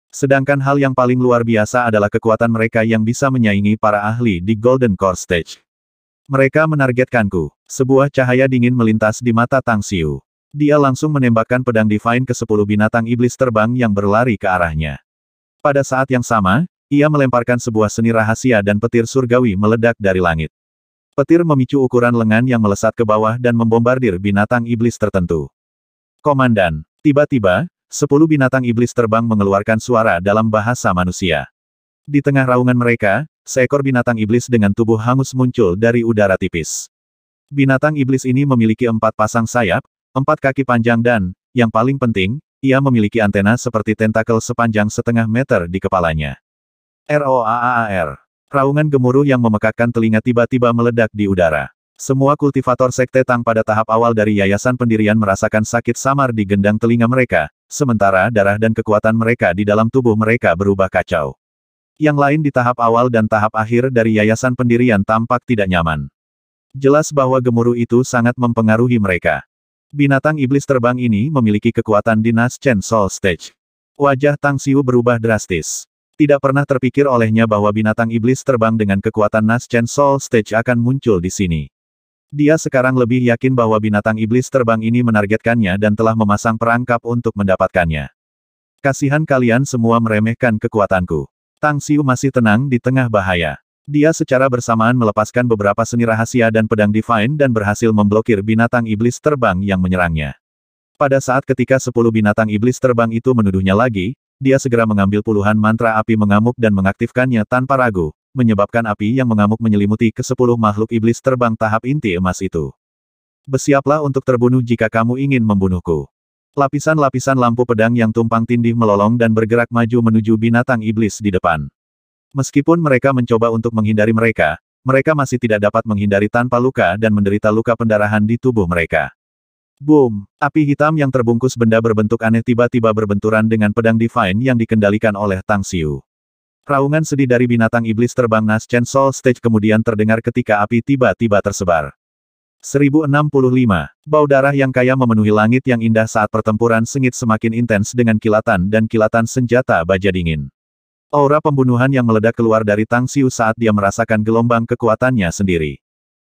Sedangkan hal yang paling luar biasa adalah kekuatan mereka yang bisa menyaingi para ahli di Golden Core Stage. Mereka menargetkanku. Sebuah cahaya dingin melintas di mata Tang Xiu. Dia langsung menembakkan pedang Divine ke 10 binatang iblis terbang yang berlari ke arahnya. Pada saat yang sama, ia melemparkan sebuah seni rahasia dan petir surgawi meledak dari langit. Petir memicu ukuran lengan yang melesat ke bawah dan membombardir binatang iblis tertentu. Komandan. Tiba-tiba, 10 binatang iblis terbang mengeluarkan suara dalam bahasa manusia. Di tengah raungan mereka, seekor binatang iblis dengan tubuh hangus muncul dari udara tipis. Binatang iblis ini memiliki 4 pasang sayap, 4 kaki panjang dan, yang paling penting, ia memiliki antena seperti tentakel sepanjang setengah meter di kepalanya. Roaar. Raungan gemuruh yang memekakkan telinga tiba-tiba meledak di udara. Semua kultivator Sekte Tang pada tahap awal dari Yayasan Pendirian merasakan sakit samar di gendang telinga mereka, sementara darah dan kekuatan mereka di dalam tubuh mereka berubah kacau. Yang lain di tahap awal dan tahap akhir dari Yayasan Pendirian tampak tidak nyaman. Jelas bahwa gemuruh itu sangat mempengaruhi mereka. Binatang iblis terbang ini memiliki kekuatan di Naschen Soul Stage. Wajah Tang Xiu berubah drastis. Tidak pernah terpikir olehnya bahwa binatang iblis terbang dengan kekuatan Naschen Soul Stage akan muncul di sini. Dia sekarang lebih yakin bahwa binatang iblis terbang ini menargetkannya dan telah memasang perangkap untuk mendapatkannya. Kasihan kalian semua meremehkan kekuatanku. Tang Xiu masih tenang di tengah bahaya. Dia secara bersamaan melepaskan beberapa seni rahasia dan pedang Divine dan berhasil memblokir binatang iblis terbang yang menyerangnya. Pada saat ketika 10 binatang iblis terbang itu menuduhnya lagi, dia segera mengambil puluhan mantra api mengamuk dan mengaktifkannya tanpa ragu, menyebabkan api yang mengamuk menyelimuti ke-10 makhluk iblis terbang tahap inti emas itu. Bersiaplah untuk terbunuh jika kamu ingin membunuhku. Lapisan-lapisan lampu pedang yang tumpang tindih melolong dan bergerak maju menuju binatang iblis di depan. Meskipun mereka mencoba untuk menghindari mereka, mereka masih tidak dapat menghindari tanpa luka dan menderita luka pendarahan di tubuh mereka. Boom! Api hitam yang terbungkus benda berbentuk aneh tiba-tiba berbenturan dengan pedang Divine yang dikendalikan oleh Tang Xiu. Raungan sedih dari binatang iblis terbang Naschen Soul Stage kemudian terdengar ketika api tiba-tiba tersebar. 1065. Bau darah yang kaya memenuhi langit yang indah saat pertempuran sengit semakin intens dengan kilatan dan kilatan senjata baja dingin. Aura pembunuhan yang meledak keluar dari Tang Xiu saat dia merasakan gelombang kekuatannya sendiri.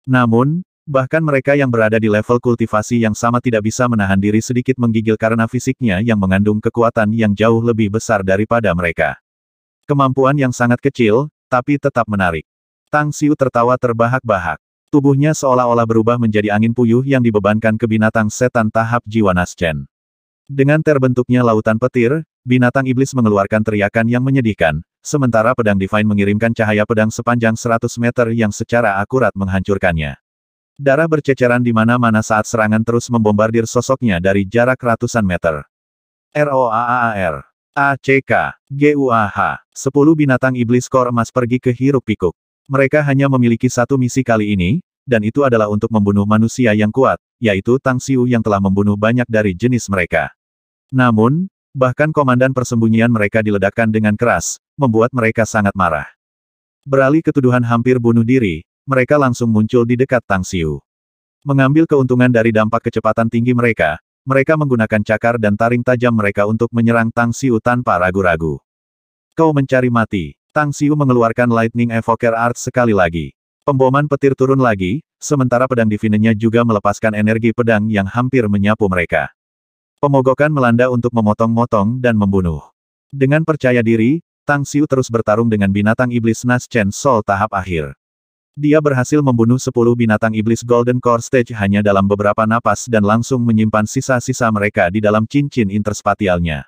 Namun, bahkan mereka yang berada di level kultivasi yang sama tidak bisa menahan diri sedikit menggigil karena fisiknya yang mengandung kekuatan yang jauh lebih besar daripada mereka. Kemampuan yang sangat kecil, tapi tetap menarik. Tang Xiu tertawa terbahak-bahak. Tubuhnya seolah-olah berubah menjadi angin puyuh yang dibebankan ke binatang setan tahap jiwa Naschen. Dengan terbentuknya lautan petir, binatang iblis mengeluarkan teriakan yang menyedihkan, sementara pedang Divine mengirimkan cahaya pedang sepanjang 100 meter yang secara akurat menghancurkannya. Darah berceceran di mana-mana saat serangan terus membombardir sosoknya dari jarak ratusan meter. ROAAR. ACK. GUAH. 10 binatang iblis kor emas pergi ke hiruk-pikuk. Mereka hanya memiliki satu misi kali ini, dan itu adalah untuk membunuh manusia yang kuat, yaitu Tang Xiu yang telah membunuh banyak dari jenis mereka. Namun, bahkan komandan persembunyian mereka diledakkan dengan keras, membuat mereka sangat marah. Beralih ke tuduhan hampir bunuh diri, mereka langsung muncul di dekat Tang Xiu. Mengambil keuntungan dari dampak kecepatan tinggi mereka, mereka menggunakan cakar dan taring tajam mereka untuk menyerang Tang Xiu tanpa ragu-ragu. Kau mencari mati. Tang Xiu mengeluarkan Lightning Evoker Art sekali lagi. Pemboman petir turun lagi, sementara pedang divinenya juga melepaskan energi pedang yang hampir menyapu mereka. Pemogokan melanda untuk memotong-motong dan membunuh. Dengan percaya diri, Tang Xiu terus bertarung dengan binatang iblis Nas Chen Sol tahap akhir. Dia berhasil membunuh 10 binatang iblis Golden Core Stage hanya dalam beberapa napas dan langsung menyimpan sisa-sisa mereka di dalam cincin interspatialnya.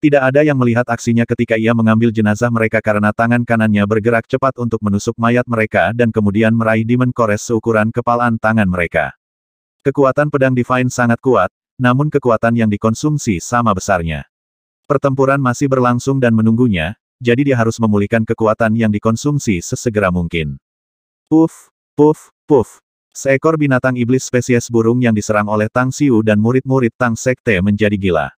Tidak ada yang melihat aksinya ketika ia mengambil jenazah mereka karena tangan kanannya bergerak cepat untuk menusuk mayat mereka dan kemudian meraih Demon Cores seukuran kepalan tangan mereka. Kekuatan pedang Divine sangat kuat, namun kekuatan yang dikonsumsi sama besarnya. Pertempuran masih berlangsung dan menunggunya, jadi dia harus memulihkan kekuatan yang dikonsumsi sesegera mungkin. Puff, puff, puff. Seekor binatang iblis spesies burung yang diserang oleh Tang Xiu dan murid-murid Tang Sekte menjadi gila.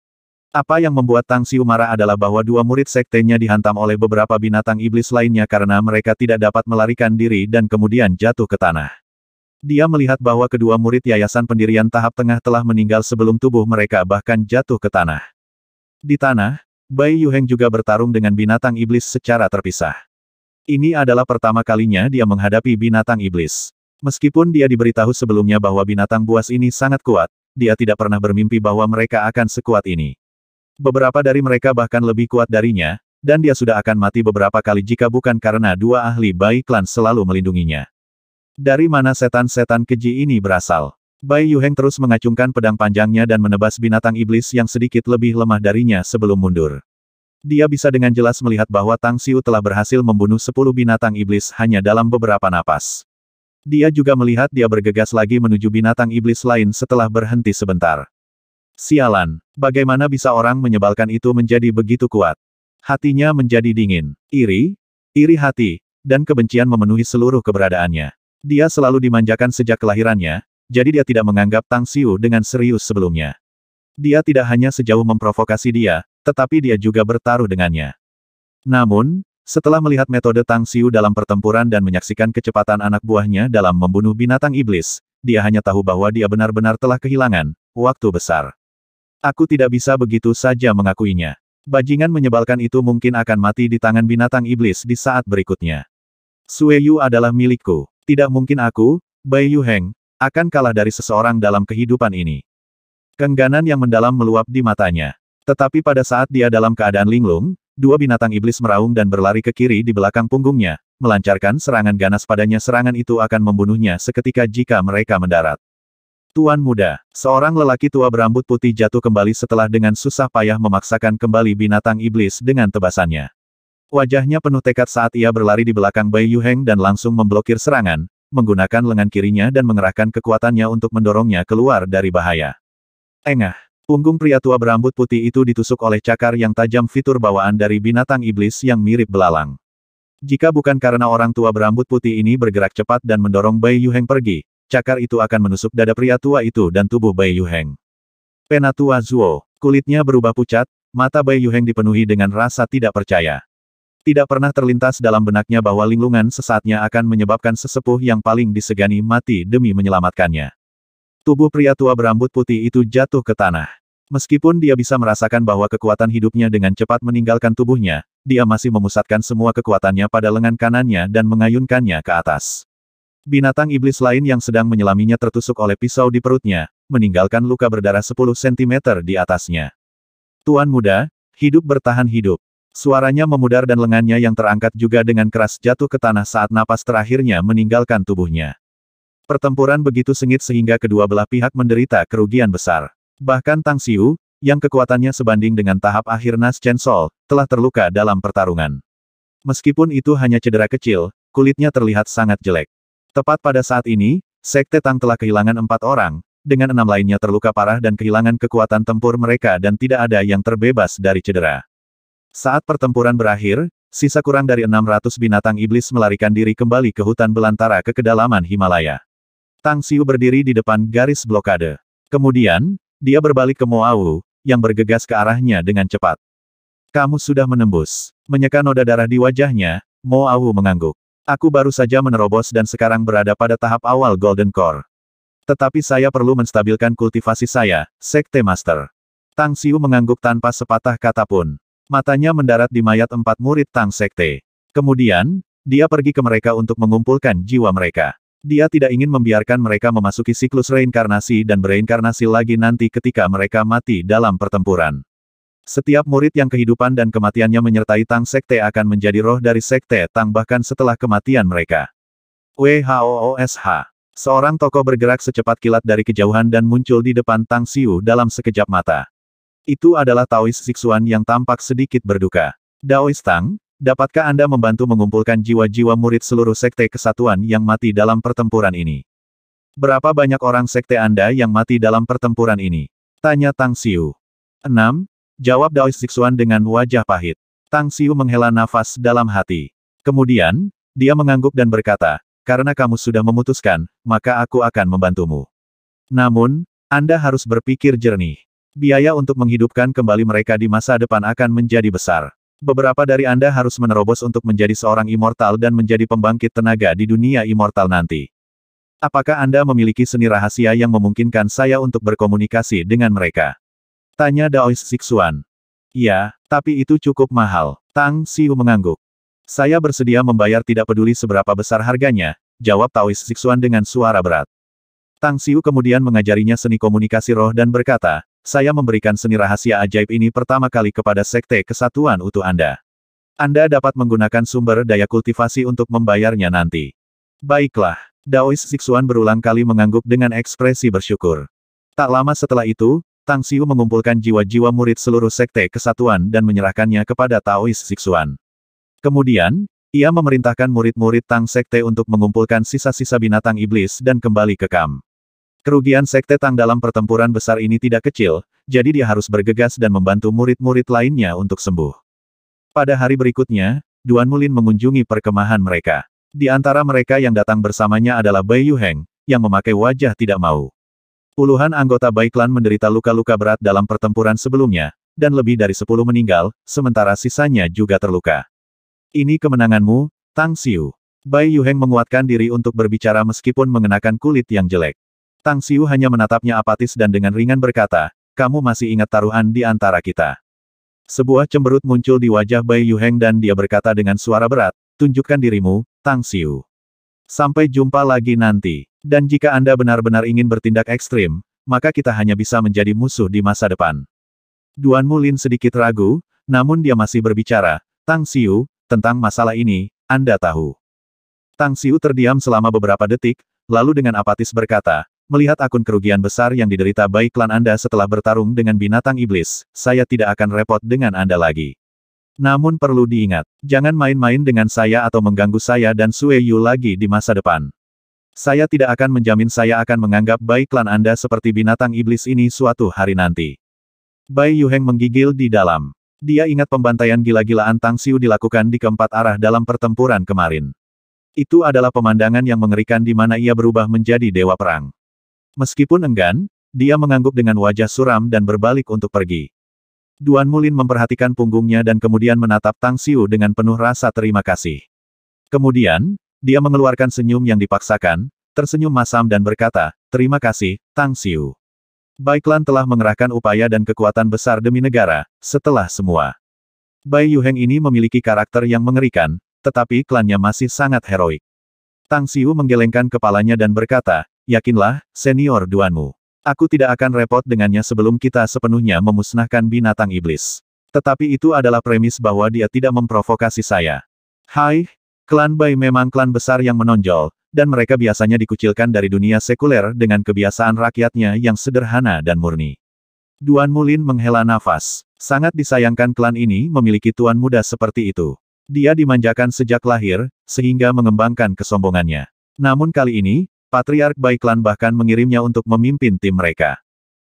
Apa yang membuat Tang Xiu marah adalah bahwa dua murid sektenya dihantam oleh beberapa binatang iblis lainnya karena mereka tidak dapat melarikan diri dan kemudian jatuh ke tanah. Dia melihat bahwa kedua murid Yayasan Pendirian tahap tengah telah meninggal sebelum tubuh mereka bahkan jatuh ke tanah. Di tanah, Bai Yuheng juga bertarung dengan binatang iblis secara terpisah. Ini adalah pertama kalinya dia menghadapi binatang iblis. Meskipun dia diberitahu sebelumnya bahwa binatang buas ini sangat kuat, dia tidak pernah bermimpi bahwa mereka akan sekuat ini. Beberapa dari mereka bahkan lebih kuat darinya, dan dia sudah akan mati beberapa kali jika bukan karena dua ahli Bai Klan selalu melindunginya. Dari mana setan-setan keji ini berasal? Bai Yuheng terus mengacungkan pedang panjangnya dan menebas binatang iblis yang sedikit lebih lemah darinya sebelum mundur. Dia bisa dengan jelas melihat bahwa Tang Xiu telah berhasil membunuh 10 binatang iblis hanya dalam beberapa napas. Dia juga melihat dia bergegas lagi menuju binatang iblis lain setelah berhenti sebentar. Sialan, bagaimana bisa orang menyebalkan itu menjadi begitu kuat? Hatinya menjadi dingin, iri hati, dan kebencian memenuhi seluruh keberadaannya. Dia selalu dimanjakan sejak kelahirannya, jadi dia tidak menganggap Tang Xiu dengan serius sebelumnya. Dia tidak hanya sejauh memprovokasi dia, tetapi dia juga bertaruh dengannya. Namun, setelah melihat metode Tang Xiu dalam pertempuran dan menyaksikan kecepatan anak buahnya dalam membunuh binatang iblis, dia hanya tahu bahwa dia benar-benar telah kehilangan waktu besar. Aku tidak bisa begitu saja mengakuinya. Bajingan menyebalkan itu mungkin akan mati di tangan binatang iblis di saat berikutnya. Sueyu adalah milikku. Tidak mungkin aku, Bai Yuheng, akan kalah dari seseorang dalam kehidupan ini. Kengganan yang mendalam meluap di matanya. Tetapi pada saat dia dalam keadaan linglung, dua binatang iblis meraung dan berlari ke kiri di belakang punggungnya, melancarkan serangan ganas padanya. Serangan itu akan membunuhnya seketika jika mereka mendarat. Tuan muda, seorang lelaki tua berambut putih jatuh kembali setelah dengan susah payah memaksakan kembali binatang iblis dengan tebasannya. Wajahnya penuh tekad saat ia berlari di belakang Bai Yuheng dan langsung memblokir serangan, menggunakan lengan kirinya dan mengerahkan kekuatannya untuk mendorongnya keluar dari bahaya. Engah. Punggung pria tua berambut putih itu ditusuk oleh cakar yang tajam fitur bawaan dari binatang iblis yang mirip belalang. Jika bukan karena orang tua berambut putih ini bergerak cepat dan mendorong Bai Yuheng pergi, cakar itu akan menusuk dada pria tua itu dan tubuh Bai Yuheng. Penatua Zuo. Kulitnya berubah pucat, mata Bai Yuheng dipenuhi dengan rasa tidak percaya. Tidak pernah terlintas dalam benaknya bahwa linglungan sesaatnya akan menyebabkan sesepuh yang paling disegani mati demi menyelamatkannya. Tubuh pria tua berambut putih itu jatuh ke tanah. Meskipun dia bisa merasakan bahwa kekuatan hidupnya dengan cepat meninggalkan tubuhnya, dia masih memusatkan semua kekuatannya pada lengan kanannya dan mengayunkannya ke atas. Binatang iblis lain yang sedang menyelaminya tertusuk oleh pisau di perutnya, meninggalkan luka berdarah 10 cm di atasnya. Tuan muda, hidup bertahan hidup. Suaranya memudar dan lengannya yang terangkat juga dengan keras jatuh ke tanah saat napas terakhirnya meninggalkan tubuhnya. Pertempuran begitu sengit sehingga kedua belah pihak menderita kerugian besar. Bahkan Tang Xiu, yang kekuatannya sebanding dengan tahap akhir Nas Chen Sol, telah terluka dalam pertarungan. Meskipun itu hanya cedera kecil, kulitnya terlihat sangat jelek. Tepat pada saat ini, Sekte Tang telah kehilangan 4 orang, dengan 6 lainnya terluka parah dan kehilangan kekuatan tempur mereka dan tidak ada yang terbebas dari cedera. Saat pertempuran berakhir, sisa kurang dari 600 binatang iblis melarikan diri kembali ke hutan belantara ke kedalaman Himalaya. Tang Xiu berdiri di depan garis blokade. Kemudian, dia berbalik ke Mo Au, yang bergegas ke arahnya dengan cepat. Kamu sudah menembus. Menyeka noda darah di wajahnya, Mo Au mengangguk. Aku baru saja menerobos dan sekarang berada pada tahap awal Golden Core. Tetapi saya perlu menstabilkan kultivasi saya, Sekte Master. Tang Xiu mengangguk tanpa sepatah kata pun. Matanya mendarat di mayat 4 murid Tang Sekte. Kemudian, dia pergi ke mereka untuk mengumpulkan jiwa mereka. Dia tidak ingin membiarkan mereka memasuki siklus reinkarnasi dan bereinkarnasi lagi nanti ketika mereka mati dalam pertempuran. Setiap murid yang kehidupan dan kematiannya menyertai Tang Sekte akan menjadi roh dari Sekte Tang bahkan setelah kematian mereka. WHOOSH. Seorang tokoh bergerak secepat kilat dari kejauhan dan muncul di depan Tang Xiu dalam sekejap mata. Itu adalah Taois Siksuan yang tampak sedikit berduka. Daois Tang, dapatkah Anda membantu mengumpulkan jiwa-jiwa murid seluruh Sekte Kesatuan yang mati dalam pertempuran ini? Berapa banyak orang Sekte Anda yang mati dalam pertempuran ini? Tanya Tang Xiu. 6. Jawab Daois Siksuan dengan wajah pahit. Tang Xiu menghela nafas dalam hati. Kemudian, dia mengangguk dan berkata, karena kamu sudah memutuskan, maka aku akan membantumu. Namun, Anda harus berpikir jernih. Biaya untuk menghidupkan kembali mereka di masa depan akan menjadi besar. Beberapa dari Anda harus menerobos untuk menjadi seorang immortal dan menjadi pembangkit tenaga di dunia immortal nanti. Apakah Anda memiliki seni rahasia yang memungkinkan saya untuk berkomunikasi dengan mereka? Tanya Daois Siksuan. Ya, tapi itu cukup mahal. Tang Xiu mengangguk. Saya bersedia membayar tidak peduli seberapa besar harganya, jawab Daois Siksuan dengan suara berat. Tang Xiu kemudian mengajarinya seni komunikasi roh dan berkata, saya memberikan seni rahasia ajaib ini pertama kali kepada Sekte Kesatuan Utuh Anda. Anda dapat menggunakan sumber daya kultivasi untuk membayarnya nanti. Baiklah, Daois Siksuan berulang kali mengangguk dengan ekspresi bersyukur. Tak lama setelah itu, Tang Xiu mengumpulkan jiwa-jiwa murid seluruh Sekte Kesatuan dan menyerahkannya kepada Taois Siksuan. Kemudian, ia memerintahkan murid-murid Tang Sekte untuk mengumpulkan sisa-sisa binatang iblis dan kembali ke kamp. Kerugian Sekte Tang dalam pertempuran besar ini tidak kecil, jadi dia harus bergegas dan membantu murid-murid lainnya untuk sembuh. Pada hari berikutnya, Duan Mulin mengunjungi perkemahan mereka. Di antara mereka yang datang bersamanya adalah Bai Yuheng, yang memakai wajah tidak mau. Puluhan anggota Bai Clan menderita luka-luka berat dalam pertempuran sebelumnya, dan lebih dari 10 meninggal, sementara sisanya juga terluka. Ini kemenanganmu, Tang Xiu. Bai Yuheng menguatkan diri untuk berbicara meskipun mengenakan kulit yang jelek. Tang Xiu hanya menatapnya apatis dan dengan ringan berkata, kamu masih ingat taruhan di antara kita. Sebuah cemberut muncul di wajah Bai Yuheng dan dia berkata dengan suara berat, tunjukkan dirimu, Tang Xiu. Sampai jumpa lagi nanti. Dan jika Anda benar-benar ingin bertindak ekstrim, maka kita hanya bisa menjadi musuh di masa depan. Duan Mulin sedikit ragu, namun dia masih berbicara, Tang Xiu, tentang masalah ini, Anda tahu. Tang Xiu terdiam selama beberapa detik, lalu dengan apatis berkata, melihat akun kerugian besar yang diderita Bai Clan Anda setelah bertarung dengan binatang iblis, saya tidak akan repot dengan Anda lagi. Namun perlu diingat, jangan main-main dengan saya atau mengganggu saya dan Sue Yu lagi di masa depan. Saya tidak akan menjamin saya akan menganggap Bai Clan Anda seperti binatang iblis ini suatu hari nanti. Bai Yuheng menggigil di dalam. Dia ingat pembantaian gila-gilaan Tang Xiu dilakukan di keempat arah dalam pertempuran kemarin. Itu adalah pemandangan yang mengerikan di mana ia berubah menjadi dewa perang. Meskipun enggan, dia mengangguk dengan wajah suram dan berbalik untuk pergi. Duan Mulin memperhatikan punggungnya dan kemudian menatap Tang Xiu dengan penuh rasa terima kasih. Kemudian, dia mengeluarkan senyum yang dipaksakan, tersenyum masam dan berkata, terima kasih, Tang Xiu. Bai Clan telah mengerahkan upaya dan kekuatan besar demi negara, setelah semua. Bai Yuheng ini memiliki karakter yang mengerikan, tetapi klannya masih sangat heroik. Tang Xiu menggelengkan kepalanya dan berkata, yakinlah, senior duanmu. Aku tidak akan repot dengannya sebelum kita sepenuhnya memusnahkan binatang iblis. Tetapi itu adalah premis bahwa dia tidak memprovokasi saya. Hai, klan Bai memang klan besar yang menonjol, dan mereka biasanya dikucilkan dari dunia sekuler dengan kebiasaan rakyatnya yang sederhana dan murni. Duan Mulin menghela nafas. Sangat disayangkan klan ini memiliki tuan muda seperti itu. Dia dimanjakan sejak lahir, sehingga mengembangkan kesombongannya. Namun kali ini, Patriark Bai Clan bahkan mengirimnya untuk memimpin tim mereka.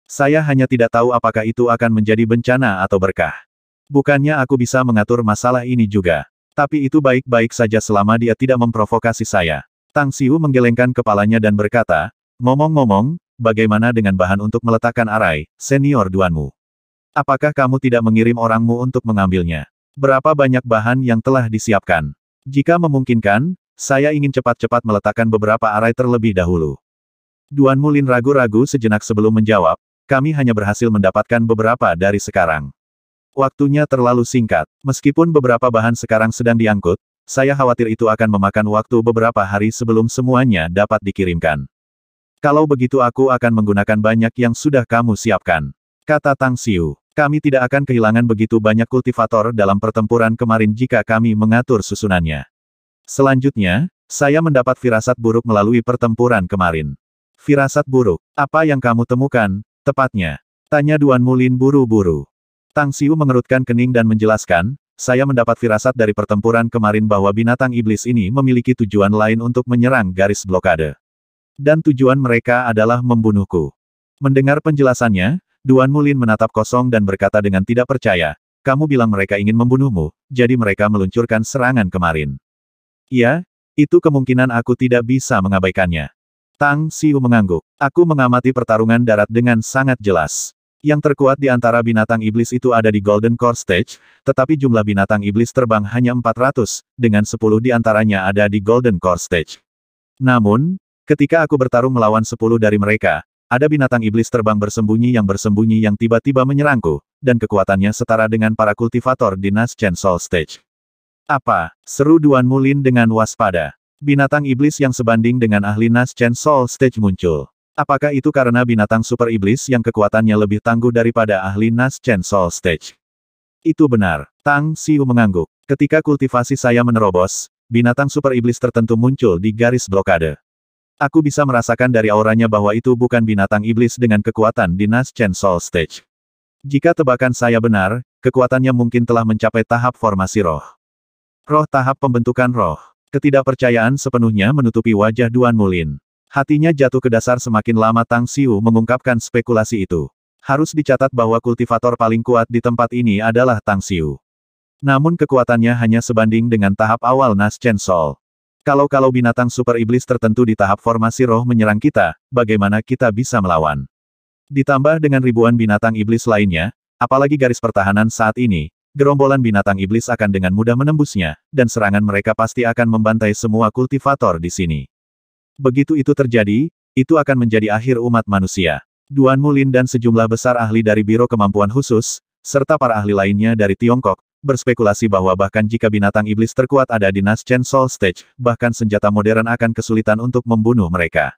Saya hanya tidak tahu apakah itu akan menjadi bencana atau berkah. Bukannya aku bisa mengatur masalah ini juga. Tapi itu baik-baik saja selama dia tidak memprovokasi saya. Tang Xiu menggelengkan kepalanya dan berkata, ngomong-ngomong, bagaimana dengan bahan untuk meletakkan arai, senior duanmu? Apakah kamu tidak mengirim orangmu untuk mengambilnya? Berapa banyak bahan yang telah disiapkan? Jika memungkinkan, saya ingin cepat-cepat meletakkan beberapa arai terlebih dahulu. Duan Mulin ragu-ragu sejenak sebelum menjawab, kami hanya berhasil mendapatkan beberapa dari sekarang. Waktunya terlalu singkat. Meskipun beberapa bahan sekarang sedang diangkut, saya khawatir itu akan memakan waktu beberapa hari sebelum semuanya dapat dikirimkan. Kalau begitu aku akan menggunakan banyak yang sudah kamu siapkan, kata Tang Xiu. Kami tidak akan kehilangan begitu banyak kultivator dalam pertempuran kemarin jika kami mengatur susunannya. Selanjutnya, saya mendapat firasat buruk melalui pertempuran kemarin. Firasat buruk, apa yang kamu temukan, tepatnya? Tanya Duan Mulin buru-buru. Tang Xiu mengerutkan kening dan menjelaskan, saya mendapat firasat dari pertempuran kemarin bahwa binatang iblis ini memiliki tujuan lain untuk menyerang garis blokade. Dan tujuan mereka adalah membunuhku. Mendengar penjelasannya, Duan Mulin menatap kosong dan berkata dengan tidak percaya, kamu bilang mereka ingin membunuhmu, jadi mereka meluncurkan serangan kemarin. Iya, itu kemungkinan aku tidak bisa mengabaikannya. Tang Xiu mengangguk. Aku mengamati pertarungan darat dengan sangat jelas. Yang terkuat di antara binatang iblis itu ada di Golden Core Stage, tetapi jumlah binatang iblis terbang hanya 400, dengan 10 di antaranya ada di Golden Core Stage. Namun, ketika aku bertarung melawan 10 dari mereka, ada binatang iblis terbang bersembunyi yang tiba-tiba menyerangku, dan kekuatannya setara dengan para kultivator di Naschen Soul Stage. Apa? Seru Duan Mulin dengan waspada. Binatang iblis yang sebanding dengan ahli Naschen Soul Stage muncul. Apakah itu karena binatang super iblis yang kekuatannya lebih tangguh daripada ahli Naschen Soul Stage? Itu benar. Tang Xiu mengangguk. Ketika kultivasi saya menerobos, binatang super iblis tertentu muncul di garis blokade. Aku bisa merasakan dari auranya bahwa itu bukan binatang iblis dengan kekuatan di Naschen Soul Stage. Jika tebakan saya benar, kekuatannya mungkin telah mencapai tahap formasi roh. Roh tahap pembentukan roh. Ketidakpercayaan sepenuhnya menutupi wajah Duan Mulin. Hatinya jatuh ke dasar semakin lama Tang Xiu mengungkapkan spekulasi itu. Harus dicatat bahwa kultivator paling kuat di tempat ini adalah Tang Xiu. Namun kekuatannya hanya sebanding dengan tahap awal Naschen Soul. Kalau binatang super iblis tertentu di tahap formasi roh menyerang kita, bagaimana kita bisa melawan? Ditambah dengan ribuan binatang iblis lainnya, apalagi garis pertahanan saat ini, gerombolan binatang iblis akan dengan mudah menembusnya, dan serangan mereka pasti akan membantai semua kultivator di sini. Begitu itu terjadi, itu akan menjadi akhir umat manusia. Duan Mulin dan sejumlah besar ahli dari Biro Kemampuan Khusus, serta para ahli lainnya dari Tiongkok, berspekulasi bahwa bahkan jika binatang iblis terkuat ada di Naschen Soul Stage, bahkan senjata modern akan kesulitan untuk membunuh mereka.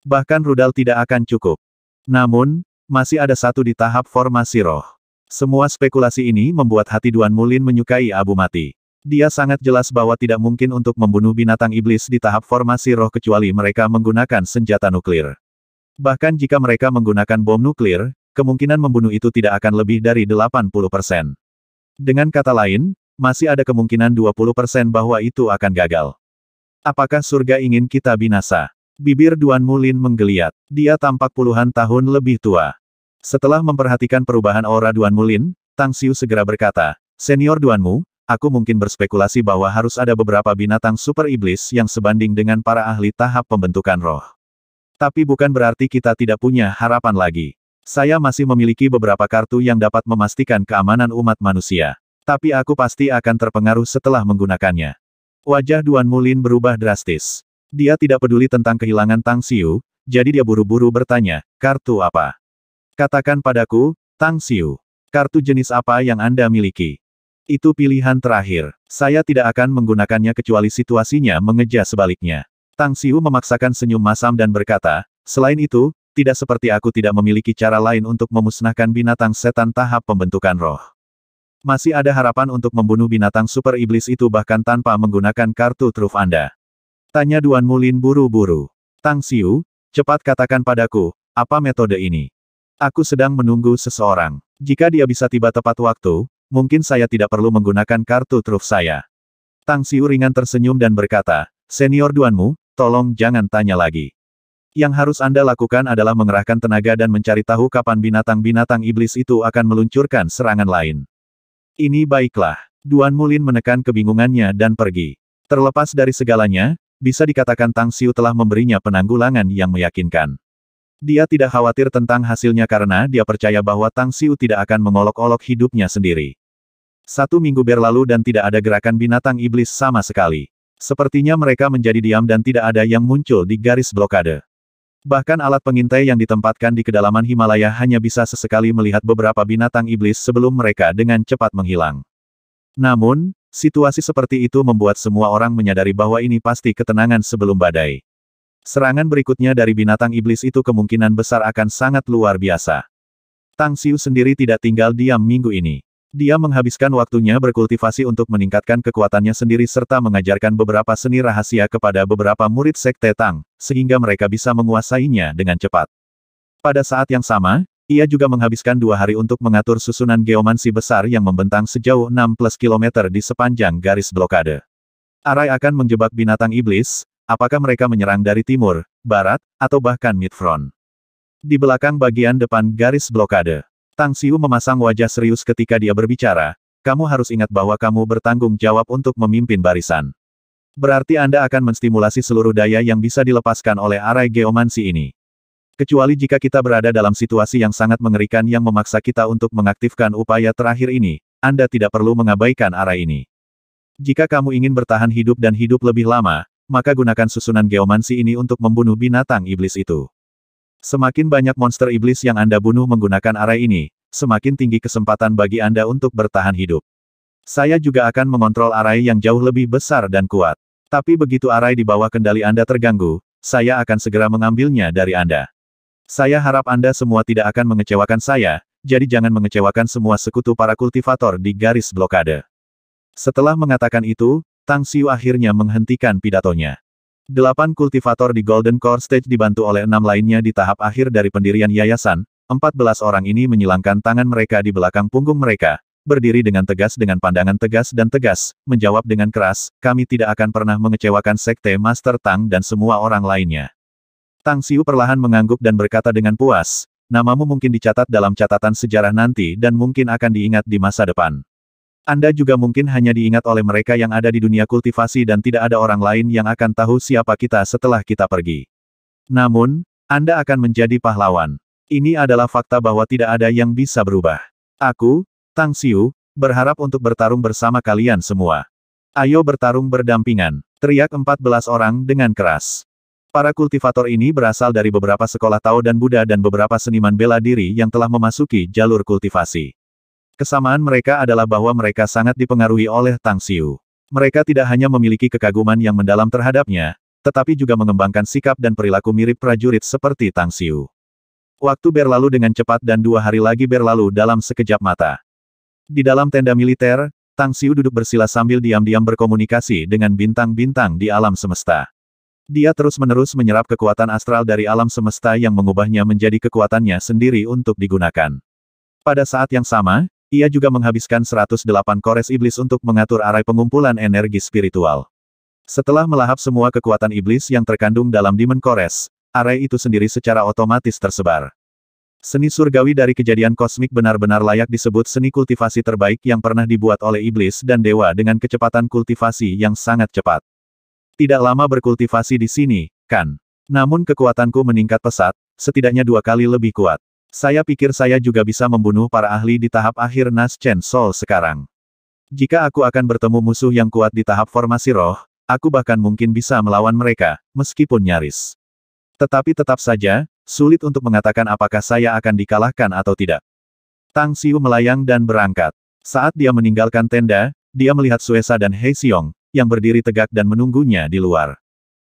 Bahkan rudal tidak akan cukup. Namun, masih ada satu di tahap formasi roh. Semua spekulasi ini membuat hati Duan Mulin menyukai abu mati. Dia sangat jelas bahwa tidak mungkin untuk membunuh binatang iblis di tahap formasi roh kecuali mereka menggunakan senjata nuklir. Bahkan jika mereka menggunakan bom nuklir, kemungkinan membunuh itu tidak akan lebih dari 80%. Dengan kata lain, masih ada kemungkinan 20% bahwa itu akan gagal. Apakah surga ingin kita binasa? Bibir Duan Mulin menggeliat. Dia tampak puluhan tahun lebih tua. Setelah memperhatikan perubahan aura Duan Mulin, Tang Xiu segera berkata, Senior Duanmu, aku mungkin berspekulasi bahwa harus ada beberapa binatang super iblis yang sebanding dengan para ahli tahap pembentukan roh. Tapi bukan berarti kita tidak punya harapan lagi. Saya masih memiliki beberapa kartu yang dapat memastikan keamanan umat manusia. Tapi aku pasti akan terpengaruh setelah menggunakannya. Wajah Duan Mulin berubah drastis. Dia tidak peduli tentang kehilangan Tang Xiu, jadi dia buru-buru bertanya, kartu apa? Katakan padaku, Tang Xiu. Kartu jenis apa yang Anda miliki? Itu pilihan terakhir. Saya tidak akan menggunakannya kecuali situasinya mengeja sebaliknya. Tang Xiu memaksakan senyum masam dan berkata, selain itu, tidak seperti aku tidak memiliki cara lain untuk memusnahkan binatang setan tahap pembentukan roh. Masih ada harapan untuk membunuh binatang super iblis itu bahkan tanpa menggunakan kartu truf Anda. Tanya Duan Mulin buru-buru. Tang Xiu, cepat katakan padaku, apa metode ini? Aku sedang menunggu seseorang. Jika dia bisa tiba tepat waktu, mungkin saya tidak perlu menggunakan kartu truf saya. Tang Xiu ringan tersenyum dan berkata, Senior Duanmu, tolong jangan tanya lagi. Yang harus Anda lakukan adalah mengerahkan tenaga dan mencari tahu kapan binatang-binatang iblis itu akan meluncurkan serangan lain. Ini baiklah. Duan Mulin menekan kebingungannya dan pergi. Terlepas dari segalanya, bisa dikatakan Tang Xiu telah memberinya penanggulangan yang meyakinkan. Dia tidak khawatir tentang hasilnya karena dia percaya bahwa Tang Xiu tidak akan mengolok-olok hidupnya sendiri. 1 minggu berlalu dan tidak ada gerakan binatang iblis sama sekali. Sepertinya mereka menjadi diam dan tidak ada yang muncul di garis blokade. Bahkan alat pengintai yang ditempatkan di kedalaman Himalaya hanya bisa sesekali melihat beberapa binatang iblis sebelum mereka dengan cepat menghilang. Namun, situasi seperti itu membuat semua orang menyadari bahwa ini pasti ketenangan sebelum badai. Serangan berikutnya dari binatang iblis itu kemungkinan besar akan sangat luar biasa. Tang Xiu sendiri tidak tinggal diam minggu ini. Dia menghabiskan waktunya berkultivasi untuk meningkatkan kekuatannya sendiri serta mengajarkan beberapa seni rahasia kepada beberapa murid Sekte Tang, sehingga mereka bisa menguasainya dengan cepat. Pada saat yang sama, ia juga menghabiskan 2 hari untuk mengatur susunan geomansi besar yang membentang sejauh 6+ kilometer di sepanjang garis blokade. Arai akan menjebak binatang iblis, apakah mereka menyerang dari timur, barat, atau bahkan mid-front. Di belakang bagian depan garis blokade, Tang Xiu memasang wajah serius ketika dia berbicara, kamu harus ingat bahwa kamu bertanggung jawab untuk memimpin barisan. Berarti Anda akan menstimulasi seluruh daya yang bisa dilepaskan oleh arai geomansi ini. Kecuali jika kita berada dalam situasi yang sangat mengerikan yang memaksa kita untuk mengaktifkan upaya terakhir ini, Anda tidak perlu mengabaikan arai ini. Jika kamu ingin bertahan hidup dan hidup lebih lama, maka gunakan susunan geomansi ini untuk membunuh binatang iblis itu. Semakin banyak monster iblis yang Anda bunuh menggunakan arai ini, semakin tinggi kesempatan bagi Anda untuk bertahan hidup. Saya juga akan mengontrol arai yang jauh lebih besar dan kuat. Tapi begitu arai di bawah kendali Anda terganggu, saya akan segera mengambilnya dari Anda. Saya harap Anda semua tidak akan mengecewakan saya, jadi jangan mengecewakan semua sekutu para kultivator di garis blokade. Setelah mengatakan itu, Tang Xiu akhirnya menghentikan pidatonya. 8 kultivator di Golden Core Stage dibantu oleh 6 lainnya di tahap akhir dari pendirian yayasan, 14 orang ini menyilangkan tangan mereka di belakang punggung mereka, berdiri dengan tegas dengan pandangan tegas dan tegas, menjawab dengan keras, kami tidak akan pernah mengecewakan Sekte Master Tang dan semua orang lainnya. Tang Xiu perlahan mengangguk dan berkata dengan puas, namamu mungkin dicatat dalam catatan sejarah nanti dan mungkin akan diingat di masa depan. Anda juga mungkin hanya diingat oleh mereka yang ada di dunia kultivasi dan tidak ada orang lain yang akan tahu siapa kita setelah kita pergi. Namun, Anda akan menjadi pahlawan. Ini adalah fakta bahwa tidak ada yang bisa berubah. Aku, Tang Xiu, berharap untuk bertarung bersama kalian semua. Ayo bertarung berdampingan, teriak 14 orang dengan keras. Para kultivator ini berasal dari beberapa sekolah Tao dan Buddha dan beberapa seniman bela diri yang telah memasuki jalur kultivasi. Kesamaan mereka adalah bahwa mereka sangat dipengaruhi oleh Tang Xiu. Mereka tidak hanya memiliki kekaguman yang mendalam terhadapnya, tetapi juga mengembangkan sikap dan perilaku mirip prajurit seperti Tang Xiu. Waktu berlalu dengan cepat dan 2 hari lagi berlalu dalam sekejap mata. Di dalam tenda militer, Tang Xiu duduk bersila sambil diam-diam berkomunikasi dengan bintang-bintang di alam semesta. Dia terus-menerus menyerap kekuatan astral dari alam semesta yang mengubahnya menjadi kekuatannya sendiri untuk digunakan. Pada saat yang sama, ia juga menghabiskan 108 kores iblis untuk mengatur arai pengumpulan energi spiritual. Setelah melahap semua kekuatan iblis yang terkandung dalam Demon Kores, arai itu sendiri secara otomatis tersebar. Seni surgawi dari kejadian kosmik benar-benar layak disebut seni kultivasi terbaik yang pernah dibuat oleh iblis dan dewa dengan kecepatan kultivasi yang sangat cepat. Tidak lama berkultivasi di sini, kan? Namun kekuatanku meningkat pesat, setidaknya 2 kali lebih kuat. Saya pikir saya juga bisa membunuh para ahli di tahap akhir Nas Chen Sol sekarang. Jika aku akan bertemu musuh yang kuat di tahap formasi roh, aku bahkan mungkin bisa melawan mereka, meskipun nyaris. Tetapi tetap saja, sulit untuk mengatakan apakah saya akan dikalahkan atau tidak. Tang Xiu melayang dan berangkat. Saat dia meninggalkan tenda, dia melihat Suesa dan Hei Xiong, yang berdiri tegak dan menunggunya di luar.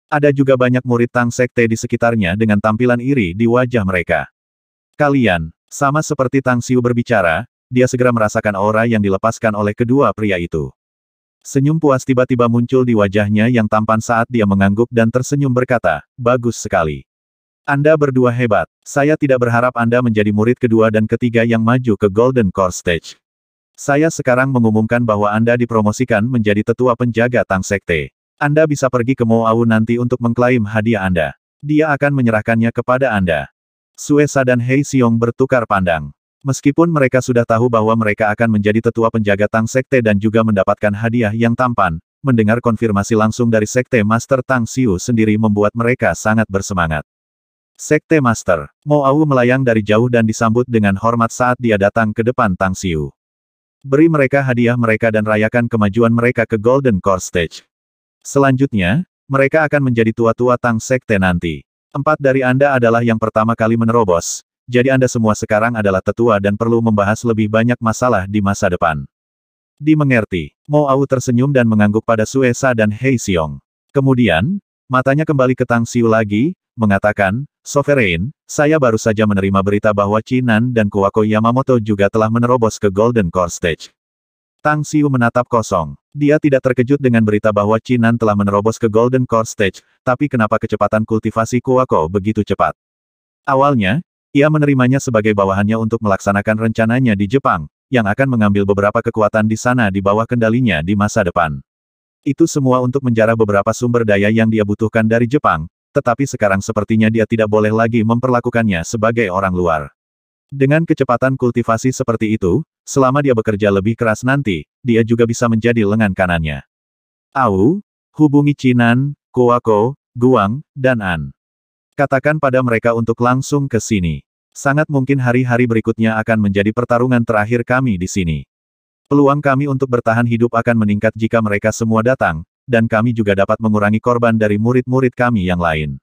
Ada juga banyak murid Tang Sekte di sekitarnya dengan tampilan iri di wajah mereka. Kalian, sama seperti Tang Xiu berbicara, dia segera merasakan aura yang dilepaskan oleh kedua pria itu. Senyum puas tiba-tiba muncul di wajahnya yang tampan saat dia mengangguk dan tersenyum berkata, bagus sekali. Anda berdua hebat. Saya tidak berharap Anda menjadi murid kedua dan ketiga yang maju ke Golden Core Stage. Saya sekarang mengumumkan bahwa Anda dipromosikan menjadi tetua penjaga Tang Sekte. Anda bisa pergi ke Mo Au nanti untuk mengklaim hadiah Anda. Dia akan menyerahkannya kepada Anda. Suesa dan Hei Xiong bertukar pandang. Meskipun mereka sudah tahu bahwa mereka akan menjadi tetua penjaga Tang Sekte dan juga mendapatkan hadiah yang tampan, mendengar konfirmasi langsung dari Sekte Master Tang Xiu sendiri membuat mereka sangat bersemangat. Sekte Master, Mo Au melayang dari jauh dan disambut dengan hormat saat dia datang ke depan Tang Xiu. Beri mereka hadiah mereka dan rayakan kemajuan mereka ke Golden Core Stage. Selanjutnya, mereka akan menjadi tua-tua Tang Sekte nanti. 4 dari Anda adalah yang pertama kali menerobos, jadi Anda semua sekarang adalah tetua dan perlu membahas lebih banyak masalah di masa depan. Dimengerti. Mo Au tersenyum dan mengangguk pada Suesa dan Hei Xiong. Kemudian, matanya kembali ke Tang Xiu lagi, mengatakan, "Sovereign, saya baru saja menerima berita bahwa Chinan dan Kuwako Yamamoto juga telah menerobos ke Golden Core Stage." Tang Xiu menatap kosong. Dia tidak terkejut dengan berita bahwa Chinan telah menerobos ke Golden Core Stage, tapi kenapa kecepatan kultivasi Kuwako begitu cepat? Awalnya, ia menerimanya sebagai bawahannya untuk melaksanakan rencananya di Jepang, yang akan mengambil beberapa kekuatan di sana di bawah kendalinya di masa depan. Itu semua untuk menjarah beberapa sumber daya yang dia butuhkan dari Jepang, tetapi sekarang sepertinya dia tidak boleh lagi memperlakukannya sebagai orang luar. Dengan kecepatan kultivasi seperti itu, selama dia bekerja lebih keras nanti, dia juga bisa menjadi lengan kanannya. Au, hubungi Chinan, Kuwako, Guang, dan An. Katakan pada mereka untuk langsung ke sini. Sangat mungkin hari-hari berikutnya akan menjadi pertarungan terakhir kami di sini. Peluang kami untuk bertahan hidup akan meningkat jika mereka semua datang, dan kami juga dapat mengurangi korban dari murid-murid kami yang lain.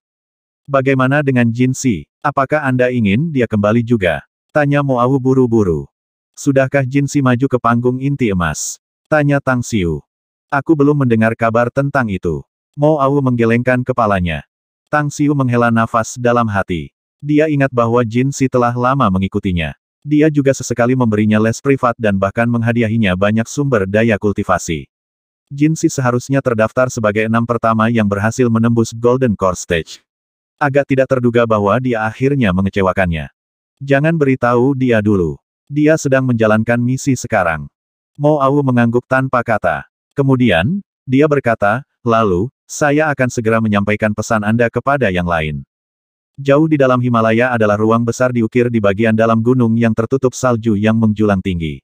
Bagaimana dengan Jin Si? Apakah Anda ingin dia kembali juga? Tanya Mo Au buru-buru. Sudahkah Jin Si maju ke panggung inti emas? Tanya Tang Xiu. Aku belum mendengar kabar tentang itu. Mo Au menggelengkan kepalanya. Tang Xiu menghela nafas dalam hati. Dia ingat bahwa Jin Si telah lama mengikutinya. Dia juga sesekali memberinya les privat dan bahkan menghadiahinya banyak sumber daya kultivasi. Jin Si seharusnya terdaftar sebagai 6 pertama yang berhasil menembus Golden Core Stage. Agak tidak terduga bahwa dia akhirnya mengecewakannya. Jangan beritahu dia dulu. Dia sedang menjalankan misi sekarang. Mo Au mengangguk tanpa kata. Kemudian, dia berkata, "Lalu, saya akan segera menyampaikan pesan Anda kepada yang lain." Jauh di dalam Himalaya adalah ruang besar diukir di bagian dalam gunung yang tertutup salju yang menjulang tinggi.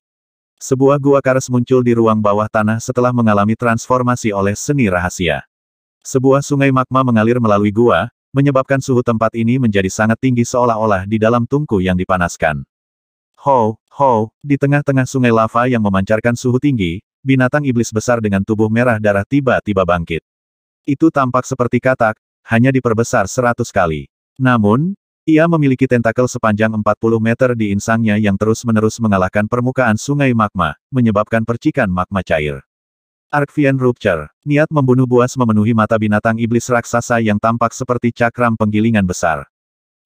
Sebuah gua Kares muncul di ruang bawah tanah setelah mengalami transformasi oleh seni rahasia. Sebuah sungai magma mengalir melalui gua, menyebabkan suhu tempat ini menjadi sangat tinggi seolah-olah di dalam tungku yang dipanaskan. Ho, ho, di tengah-tengah sungai lava yang memancarkan suhu tinggi, binatang iblis besar dengan tubuh merah darah tiba-tiba bangkit. Itu tampak seperti katak, hanya diperbesar 100 kali. Namun, ia memiliki tentakel sepanjang 40 meter di insangnya yang terus-menerus mengalahkan permukaan sungai magma, menyebabkan percikan magma cair. Arcvian Rupture, niat membunuh buas memenuhi mata binatang iblis raksasa yang tampak seperti cakram penggilingan besar.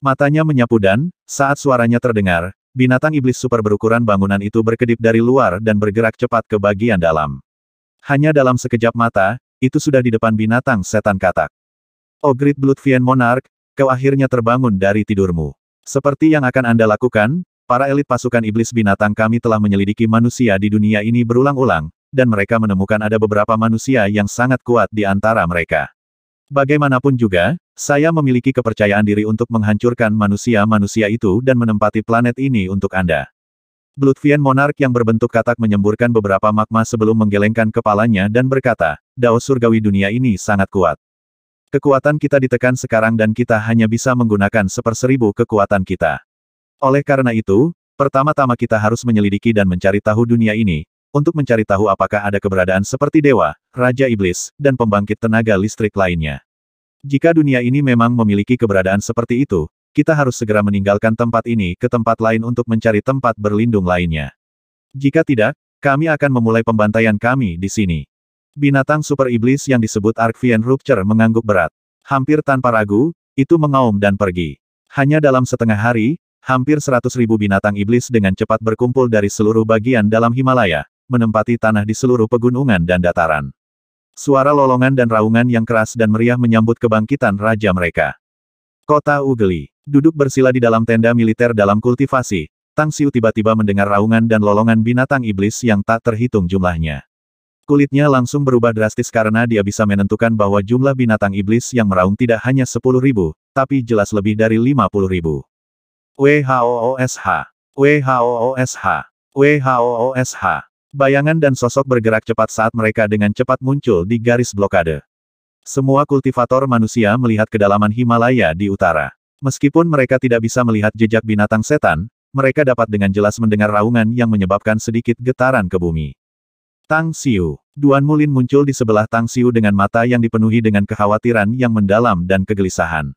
Matanya menyapu dan, saat suaranya terdengar, binatang iblis super berukuran bangunan itu berkedip dari luar dan bergerak cepat ke bagian dalam. Hanya dalam sekejap mata, itu sudah di depan binatang setan katak. Oh Great Bloodfiend Monarch, kau akhirnya terbangun dari tidurmu. Seperti yang akan Anda lakukan, para elit pasukan iblis binatang kami telah menyelidiki manusia di dunia ini berulang-ulang, dan mereka menemukan ada beberapa manusia yang sangat kuat di antara mereka. Bagaimanapun juga, saya memiliki kepercayaan diri untuk menghancurkan manusia-manusia itu dan menempati planet ini untuk Anda. Bloodfiend Monarch yang berbentuk katak menyemburkan beberapa magma sebelum menggelengkan kepalanya dan berkata, "Dao surgawi dunia ini sangat kuat. Kekuatan kita ditekan sekarang dan kita hanya bisa menggunakan 1/1000 kekuatan kita. Oleh karena itu, pertama-tama kita harus menyelidiki dan mencari tahu dunia ini, untuk mencari tahu apakah ada keberadaan seperti dewa, raja iblis, dan pembangkit tenaga listrik lainnya. Jika dunia ini memang memiliki keberadaan seperti itu, kita harus segera meninggalkan tempat ini ke tempat lain untuk mencari tempat berlindung lainnya. Jika tidak, kami akan memulai pembantaian kami di sini." Binatang super iblis yang disebut Arcvian Rupture mengangguk berat. Hampir tanpa ragu, itu mengaum dan pergi. Hanya dalam setengah hari, hampir 100.000 binatang iblis dengan cepat berkumpul dari seluruh bagian dalam Himalaya, menempati tanah di seluruh pegunungan dan dataran. Suara lolongan dan raungan yang keras dan meriah menyambut kebangkitan raja mereka. Kota Ugeli, duduk bersila di dalam tenda militer dalam kultivasi, Tang Xiu tiba-tiba mendengar raungan dan lolongan binatang iblis yang tak terhitung jumlahnya. Kulitnya langsung berubah drastis karena dia bisa menentukan bahwa jumlah binatang iblis yang meraung tidak hanya 10.000, tapi jelas lebih dari 50.000. WHOOSH. WHOOSH. WHOOSH. Bayangan dan sosok bergerak cepat saat mereka dengan cepat muncul di garis blokade. Semua kultivator manusia melihat kedalaman Himalaya di utara. Meskipun mereka tidak bisa melihat jejak binatang setan, mereka dapat dengan jelas mendengar raungan yang menyebabkan sedikit getaran ke bumi. Tang Xiu. Duan Mulin muncul di sebelah Tang Xiu dengan mata yang dipenuhi dengan kekhawatiran yang mendalam dan kegelisahan.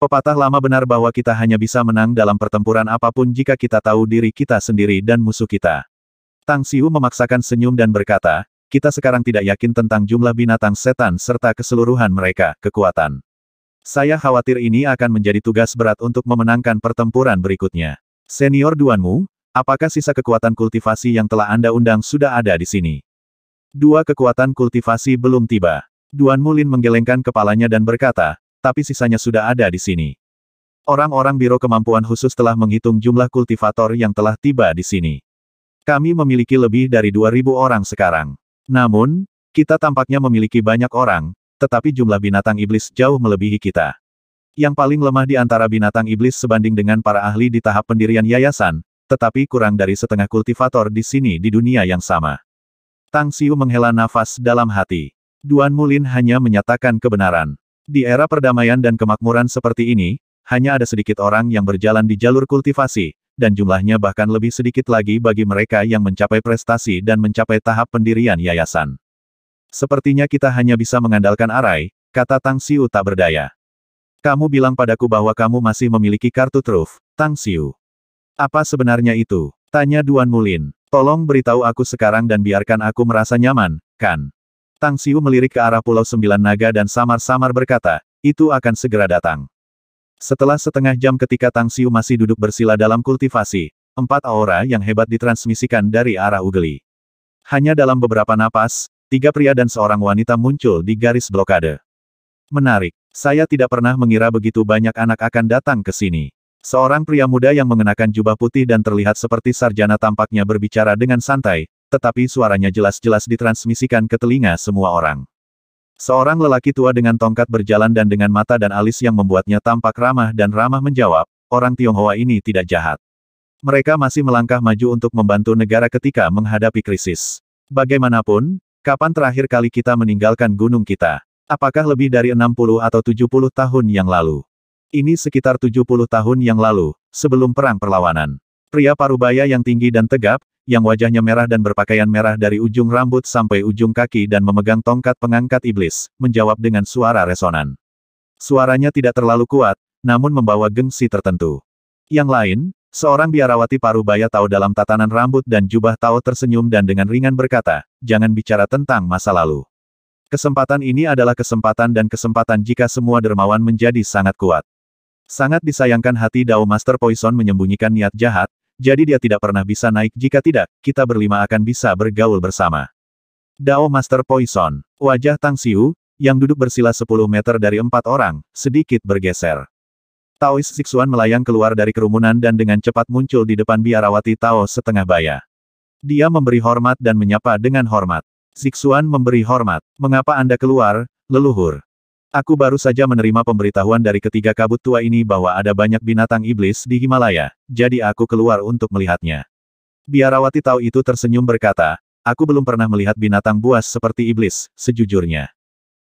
Pepatah lama benar bahwa kita hanya bisa menang dalam pertempuran apapun jika kita tahu diri kita sendiri dan musuh kita. Tang Xiu memaksakan senyum dan berkata, "Kita sekarang tidak yakin tentang jumlah binatang setan serta keseluruhan mereka, kekuatan. Saya khawatir ini akan menjadi tugas berat untuk memenangkan pertempuran berikutnya. Senior Duanmu, apakah sisa kekuatan kultivasi yang telah Anda undang sudah ada di sini? Dua kekuatan kultivasi belum tiba. Duan Mulin menggelengkan kepalanya dan berkata, tapi sisanya sudah ada di sini. Orang-orang Biro Kemampuan Khusus telah menghitung jumlah kultivator yang telah tiba di sini. Kami memiliki lebih dari 2.000 orang sekarang. Namun, kita tampaknya memiliki banyak orang, tetapi jumlah binatang iblis jauh melebihi kita. Yang paling lemah di antara binatang iblis sebanding dengan para ahli di tahap pendirian yayasan, tetapi kurang dari setengah kultivator di sini di dunia yang sama. Tang Xiu menghela nafas dalam hati. Duan Mulin hanya menyatakan kebenaran. Di era perdamaian dan kemakmuran seperti ini, hanya ada sedikit orang yang berjalan di jalur kultivasi, dan jumlahnya bahkan lebih sedikit lagi bagi mereka yang mencapai prestasi dan mencapai tahap pendirian yayasan. Sepertinya kita hanya bisa mengandalkan arai, kata Tang Xiu tak berdaya. Kamu bilang padaku bahwa kamu masih memiliki kartu truf, Tang Xiu. Apa sebenarnya itu? Tanya Duan Mulin. Tolong beritahu aku sekarang dan biarkan aku merasa nyaman, kan? Tang Xiu melirik ke arah Pulau Sembilan Naga dan samar-samar berkata, itu akan segera datang. Setelah setengah jam ketika Tang Xiu masih duduk bersila dalam kultivasi, 4 aura yang hebat ditransmisikan dari arah Ugeli. Hanya dalam beberapa napas, 3 pria dan seorang wanita muncul di garis blokade. Menarik. Saya tidak pernah mengira begitu banyak anak akan datang ke sini. Seorang pria muda yang mengenakan jubah putih dan terlihat seperti sarjana tampaknya berbicara dengan santai, tetapi suaranya jelas-jelas ditransmisikan ke telinga semua orang. Seorang lelaki tua dengan tongkat berjalan dan dengan mata dan alis yang membuatnya tampak ramah dan ramah menjawab, orang Tionghoa ini tidak jahat. Mereka masih melangkah maju untuk membantu negara ketika menghadapi krisis. Bagaimanapun, kapan terakhir kali kita meninggalkan gunung kita? Apakah lebih dari 60 atau 70 tahun yang lalu? Ini sekitar 70 tahun yang lalu, sebelum perang perlawanan. Pria parubaya yang tinggi dan tegap, yang wajahnya merah dan berpakaian merah dari ujung rambut sampai ujung kaki dan memegang tongkat pengangkat iblis, menjawab dengan suara resonan. Suaranya tidak terlalu kuat, namun membawa gengsi tertentu. Yang lain, seorang biarawati parubaya Tao dalam tatanan rambut dan jubah Tao tersenyum dan dengan ringan berkata, jangan bicara tentang masa lalu. Kesempatan ini adalah kesempatan dan kesempatan jika semua dermawan menjadi sangat kuat. Sangat disayangkan hati Dao Master Poison menyembunyikan niat jahat, jadi dia tidak pernah bisa naik jika tidak, kita berlima akan bisa bergaul bersama. Dao Master Poison. Wajah Tang Xiu, yang duduk bersila 10 meter dari 4 orang, sedikit bergeser. Taois Sixuan melayang keluar dari kerumunan dan dengan cepat muncul di depan biarawati Tao setengah baya. Dia memberi hormat dan menyapa dengan hormat. Sixuan memberi hormat. Mengapa Anda keluar, leluhur? Aku baru saja menerima pemberitahuan dari ketiga kabut tua ini bahwa ada banyak binatang iblis di Himalaya, jadi aku keluar untuk melihatnya. Biarawati Tao itu tersenyum berkata, aku belum pernah melihat binatang buas seperti iblis, sejujurnya.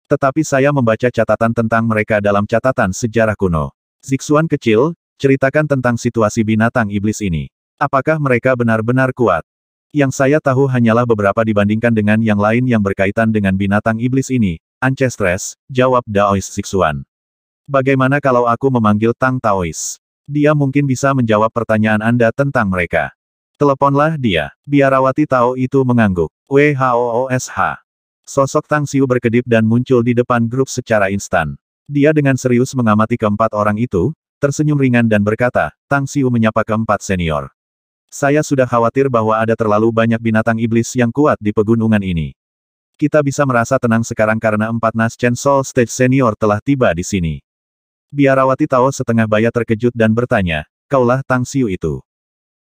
Tetapi saya membaca catatan tentang mereka dalam catatan sejarah kuno. Sixuan kecil, ceritakan tentang situasi binatang iblis ini. Apakah mereka benar-benar kuat? Yang saya tahu hanyalah beberapa dibandingkan dengan yang lain yang berkaitan dengan binatang iblis ini. Ancestres, jawab Daois Sixuan. Bagaimana kalau aku memanggil Tang Taois? Dia mungkin bisa menjawab pertanyaan Anda tentang mereka. Teleponlah dia. Biarawati Tao itu mengangguk. WHOOSH. Sosok Tang Xiu berkedip dan muncul di depan grup secara instan. Dia dengan serius mengamati keempat orang itu, tersenyum ringan dan berkata, Tang Xiu menyapa keempat senior. Saya sudah khawatir bahwa ada terlalu banyak binatang iblis yang kuat di pegunungan ini. Kita bisa merasa tenang sekarang karena 4 Naschen Soul Stage Senior telah tiba di sini. Biarawati Tao setengah baya terkejut dan bertanya, kaulah Tang Xiu itu?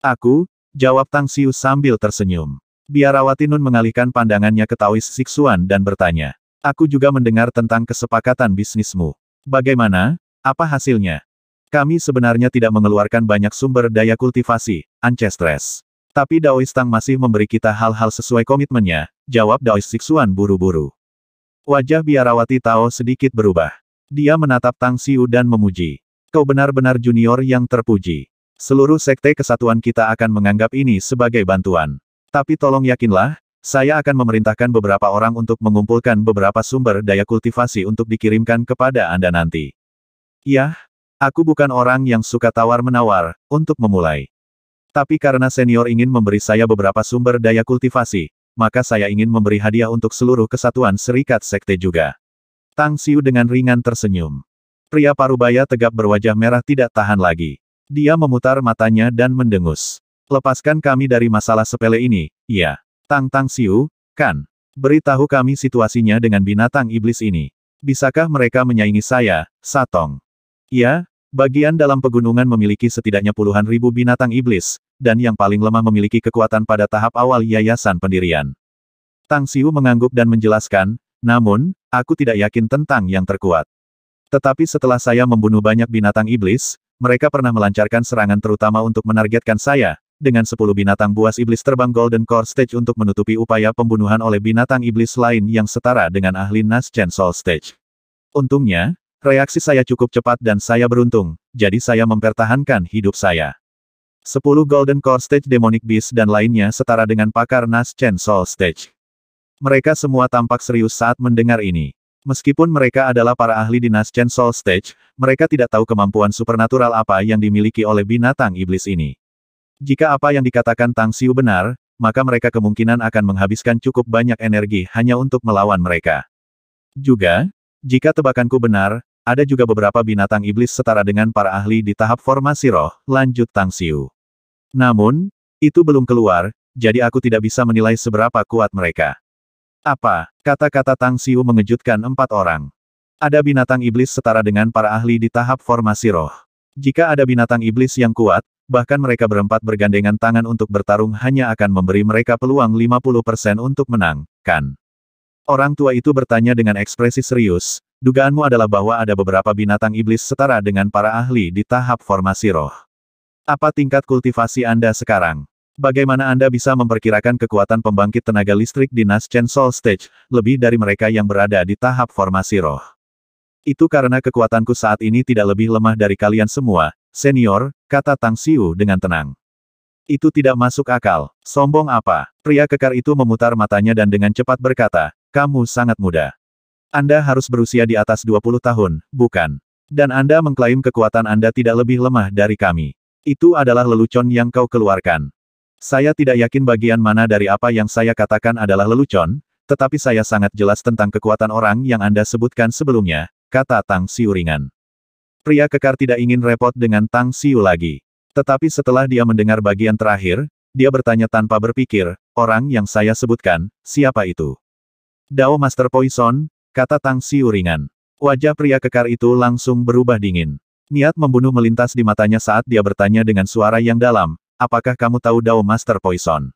Aku, jawab Tang Xiu sambil tersenyum. Biarawati Nun mengalihkan pandangannya ke Taois Sixuan dan bertanya, aku juga mendengar tentang kesepakatan bisnismu. Bagaimana? Apa hasilnya? Kami sebenarnya tidak mengeluarkan banyak sumber daya kultivasi, Ancestres. Tapi Daois Tang masih memberi kita hal-hal sesuai komitmennya, jawab Daois Sixuan buru-buru. Wajah biarawati Tao sedikit berubah. Dia menatap Tang Xiu dan memuji. Kau benar-benar junior yang terpuji. Seluruh sekte kesatuan kita akan menganggap ini sebagai bantuan. Tapi tolong yakinlah, saya akan memerintahkan beberapa orang untuk mengumpulkan beberapa sumber daya kultivasi untuk dikirimkan kepada Anda nanti. Yah, aku bukan orang yang suka tawar-menawar, untuk memulai. Tapi karena senior ingin memberi saya beberapa sumber daya kultivasi, maka saya ingin memberi hadiah untuk seluruh kesatuan serikat sekte juga. Tang Xiu dengan ringan tersenyum. Pria parubaya tegap berwajah merah tidak tahan lagi. Dia memutar matanya dan mendengus. Lepaskan kami dari masalah sepele ini, ya. Tang Xiu, kan? Beritahu kami situasinya dengan binatang iblis ini. Bisakah mereka menyaingi saya, Satong? Ya, bagian dalam pegunungan memiliki setidaknya puluhan ribu binatang iblis, dan yang paling lemah memiliki kekuatan pada tahap awal yayasan pendirian. Tang Xiu mengangguk dan menjelaskan, namun, aku tidak yakin tentang yang terkuat. Tetapi setelah saya membunuh banyak binatang iblis, mereka pernah melancarkan serangan terutama untuk menargetkan saya, dengan 10 binatang buas iblis terbang Golden Core Stage untuk menutupi upaya pembunuhan oleh binatang iblis lain yang setara dengan ahli Naschen Soul Stage. Untungnya, reaksi saya cukup cepat dan saya beruntung, jadi saya mempertahankan hidup saya. 10 Golden Core Stage Demonic Beast dan lainnya setara dengan pakar Naschen Soul Stage. Mereka semua tampak serius saat mendengar ini. Meskipun mereka adalah para ahli di Naschen Soul Stage, mereka tidak tahu kemampuan supernatural apa yang dimiliki oleh binatang iblis ini. Jika apa yang dikatakan Tang Xiu benar, maka mereka kemungkinan akan menghabiskan cukup banyak energi hanya untuk melawan mereka. Juga, jika tebakanku benar, ada juga beberapa binatang iblis setara dengan para ahli di tahap formasi roh, lanjut Tang Xiu. Namun, itu belum keluar, jadi aku tidak bisa menilai seberapa kuat mereka. Apa? Kata-kata Tang Xiu mengejutkan 4 orang. Ada binatang iblis setara dengan para ahli di tahap formasi roh. Jika ada binatang iblis yang kuat, bahkan mereka berempat bergandengan tangan untuk bertarung hanya akan memberi mereka peluang 50% untuk menang, kan? Orang tua itu bertanya dengan ekspresi serius, dugaanmu adalah bahwa ada beberapa binatang iblis setara dengan para ahli di tahap formasi roh. Apa tingkat kultivasi Anda sekarang? Bagaimana Anda bisa memperkirakan kekuatan pembangkit tenaga listrik di Naschen Soul Stage, lebih dari mereka yang berada di tahap formasi roh? Itu karena kekuatanku saat ini tidak lebih lemah dari kalian semua, senior, kata Tang Xiu dengan tenang. Itu tidak masuk akal. Sombong apa? Pria kekar itu memutar matanya dan dengan cepat berkata, kamu sangat muda. Anda harus berusia di atas 20 tahun, bukan? Dan Anda mengklaim kekuatan Anda tidak lebih lemah dari kami. Itu adalah lelucon yang kau keluarkan. Saya tidak yakin bagian mana dari apa yang saya katakan adalah lelucon, tetapi saya sangat jelas tentang kekuatan orang yang Anda sebutkan sebelumnya, kata Tang Xiu ringan. Pria kekar tidak ingin repot dengan Tang Xiu lagi. Tetapi setelah dia mendengar bagian terakhir, dia bertanya tanpa berpikir, orang yang saya sebutkan, siapa itu? Dao Master Poison, kata Tang Xiu ringan. Wajah pria kekar itu langsung berubah dingin. Niat membunuh melintas di matanya saat dia bertanya dengan suara yang dalam, apakah kamu tahu Dao Master Poison?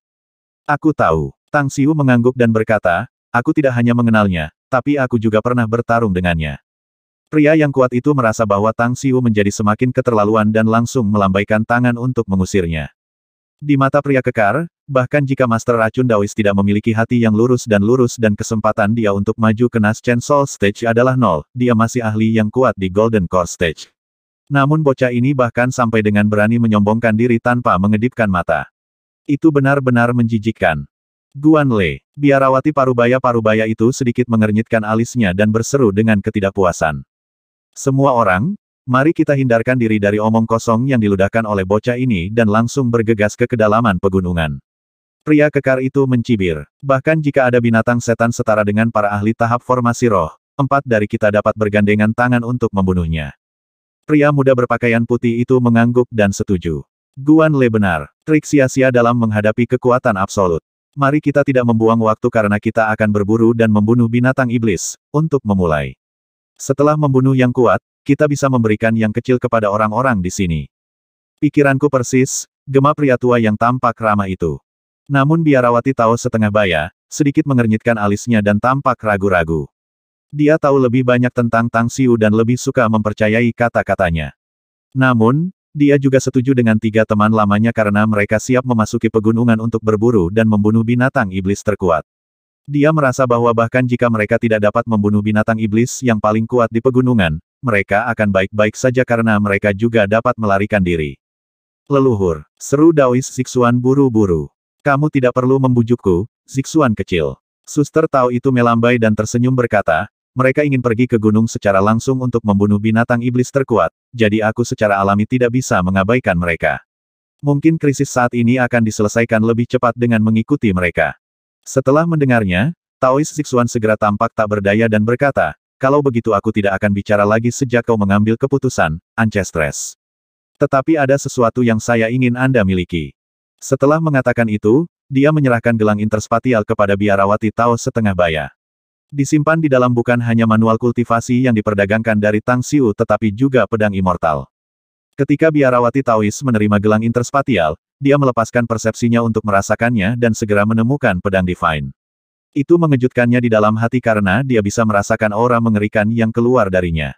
Aku tahu. Tang Xiu mengangguk dan berkata, aku tidak hanya mengenalnya, tapi aku juga pernah bertarung dengannya. Pria yang kuat itu merasa bahwa Tang Xiu menjadi semakin keterlaluan dan langsung melambaikan tangan untuk mengusirnya. Di mata pria kekar, bahkan jika Master Racun Daois tidak memiliki hati yang lurus dan kesempatan dia untuk maju ke Naschen Soul Stage adalah nol, dia masih ahli yang kuat di Golden Core Stage. Namun bocah ini bahkan sampai dengan berani menyombongkan diri tanpa mengedipkan mata. Itu benar-benar menjijikkan. Guan Lei, biarawati parubaya-parubaya itu sedikit mengernyitkan alisnya dan berseru dengan ketidakpuasan. Semua orang, mari kita hindarkan diri dari omong kosong yang diludahkan oleh bocah ini dan langsung bergegas ke kedalaman pegunungan. Pria kekar itu mencibir. Bahkan jika ada binatang setan setara dengan para ahli tahap formasi roh, 4 dari kita dapat bergandengan tangan untuk membunuhnya. Pria muda berpakaian putih itu mengangguk dan setuju. Guan Lei benar. Trik sia-sia dalam menghadapi kekuatan absolut. Mari kita tidak membuang waktu karena kita akan berburu dan membunuh binatang iblis, untuk memulai. Setelah membunuh yang kuat, kita bisa memberikan yang kecil kepada orang-orang di sini. Pikiranku persis, gema pria tua yang tampak ramah itu. Namun biarawati tahu setengah baya, sedikit mengernyitkan alisnya dan tampak ragu-ragu. Dia tahu lebih banyak tentang Tang Xiu dan lebih suka mempercayai kata-katanya. Namun, dia juga setuju dengan 3 teman lamanya karena mereka siap memasuki pegunungan untuk berburu dan membunuh binatang iblis terkuat. Dia merasa bahwa bahkan jika mereka tidak dapat membunuh binatang iblis yang paling kuat di pegunungan, mereka akan baik-baik saja karena mereka juga dapat melarikan diri. Leluhur, seru Daois Zixuan buru-buru. Kamu tidak perlu membujukku, Zixuan kecil. Suster Tao itu melambai dan tersenyum berkata, mereka ingin pergi ke gunung secara langsung untuk membunuh binatang iblis terkuat, jadi aku secara alami tidak bisa mengabaikan mereka. Mungkin krisis saat ini akan diselesaikan lebih cepat dengan mengikuti mereka. Setelah mendengarnya, Taois Zixuan segera tampak tak berdaya dan berkata, kalau begitu aku tidak akan bicara lagi sejak kau mengambil keputusan, Ancestresses. Tetapi ada sesuatu yang saya ingin Anda miliki. Setelah mengatakan itu, dia menyerahkan gelang interspatial kepada biarawati Tao setengah baya. Disimpan di dalam bukan hanya manual kultivasi yang diperdagangkan dari Tang Xiu tetapi juga pedang immortal. Ketika biarawati Taois menerima gelang interspatial, dia melepaskan persepsinya untuk merasakannya dan segera menemukan pedang divine. Itu mengejutkannya di dalam hati karena dia bisa merasakan aura mengerikan yang keluar darinya.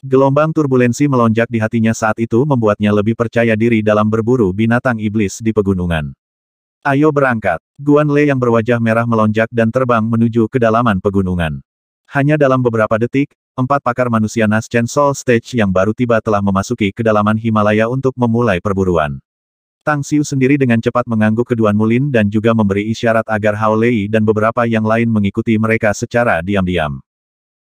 Gelombang turbulensi melonjak di hatinya saat itu membuatnya lebih percaya diri dalam berburu binatang iblis di pegunungan. Ayo berangkat. Guan Lei yang berwajah merah melonjak dan terbang menuju kedalaman pegunungan. Hanya dalam beberapa detik, 4 pakar manusia Naschen Soul Stage yang baru tiba telah memasuki kedalaman Himalaya untuk memulai perburuan. Tang Xiu sendiri dengan cepat mengangguk ke Duan Mulin dan juga memberi isyarat agar Hao Lei dan beberapa yang lain mengikuti mereka secara diam-diam.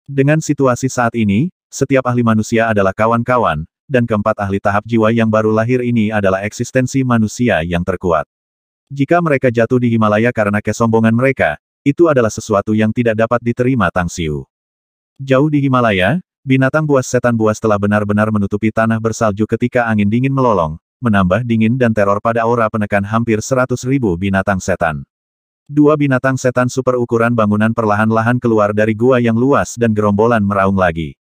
Dengan situasi saat ini, setiap ahli manusia adalah kawan-kawan, dan keempat ahli tahap jiwa yang baru lahir ini adalah eksistensi manusia yang terkuat. Jika mereka jatuh di Himalaya karena kesombongan mereka, itu adalah sesuatu yang tidak dapat diterima Tang Xiu. Jauh di Himalaya, binatang buas setan buas telah benar-benar menutupi tanah bersalju ketika angin dingin melolong, menambah dingin dan teror pada aura penekan hampir 100.000 binatang setan. 2 binatang setan super ukuran bangunan perlahan-lahan keluar dari gua yang luas dan gerombolan meraung lagi.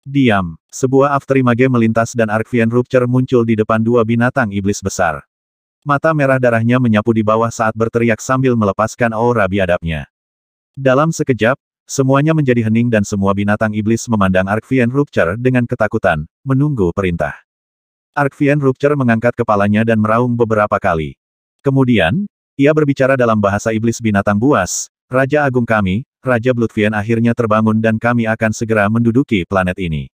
Diam. Sebuah afterimage melintas dan Arcvian Rupture muncul di depan 2 binatang iblis besar. Mata merah darahnya menyapu di bawah saat berteriak sambil melepaskan aura biadabnya. Dalam sekejap, semuanya menjadi hening dan semua binatang iblis memandang Arcvian Rupture dengan ketakutan, menunggu perintah. Arcvian Rupture mengangkat kepalanya dan meraung beberapa kali. Kemudian, ia berbicara dalam bahasa iblis binatang buas, Raja Agung kami, Raja Bloodvian akhirnya terbangun dan kami akan segera menduduki planet ini.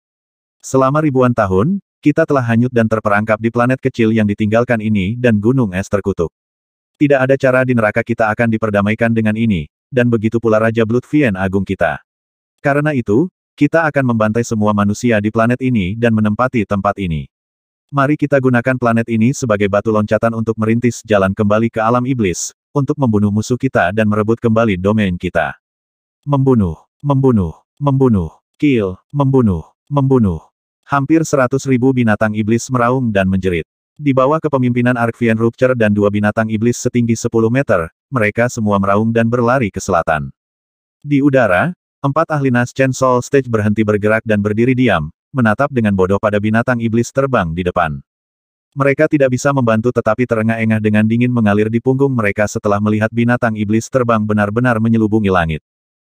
Selama ribuan tahun, kita telah hanyut dan terperangkap di planet kecil yang ditinggalkan ini dan gunung es terkutuk. Tidak ada cara di neraka kita akan diperdamaikan dengan ini, dan begitu pula Raja Bloodvian Agung kita. Karena itu, kita akan membantai semua manusia di planet ini dan menempati tempat ini. Mari kita gunakan planet ini sebagai batu loncatan untuk merintis jalan kembali ke alam iblis, untuk membunuh musuh kita dan merebut kembali domain kita. Membunuh, membunuh, membunuh, kill, membunuh, membunuh. Hampir 100.000 binatang iblis meraung dan menjerit. Di bawah kepemimpinan Arcvian Rupture dan 2 binatang iblis setinggi 10 meter, mereka semua meraung dan berlari ke selatan. Di udara, 4 ahli Naschen Soul Stage berhenti bergerak dan berdiri diam, menatap dengan bodoh pada binatang iblis terbang di depan. Mereka tidak bisa membantu tetapi terengah-engah dengan dingin mengalir di punggung mereka setelah melihat binatang iblis terbang benar-benar menyelubungi langit.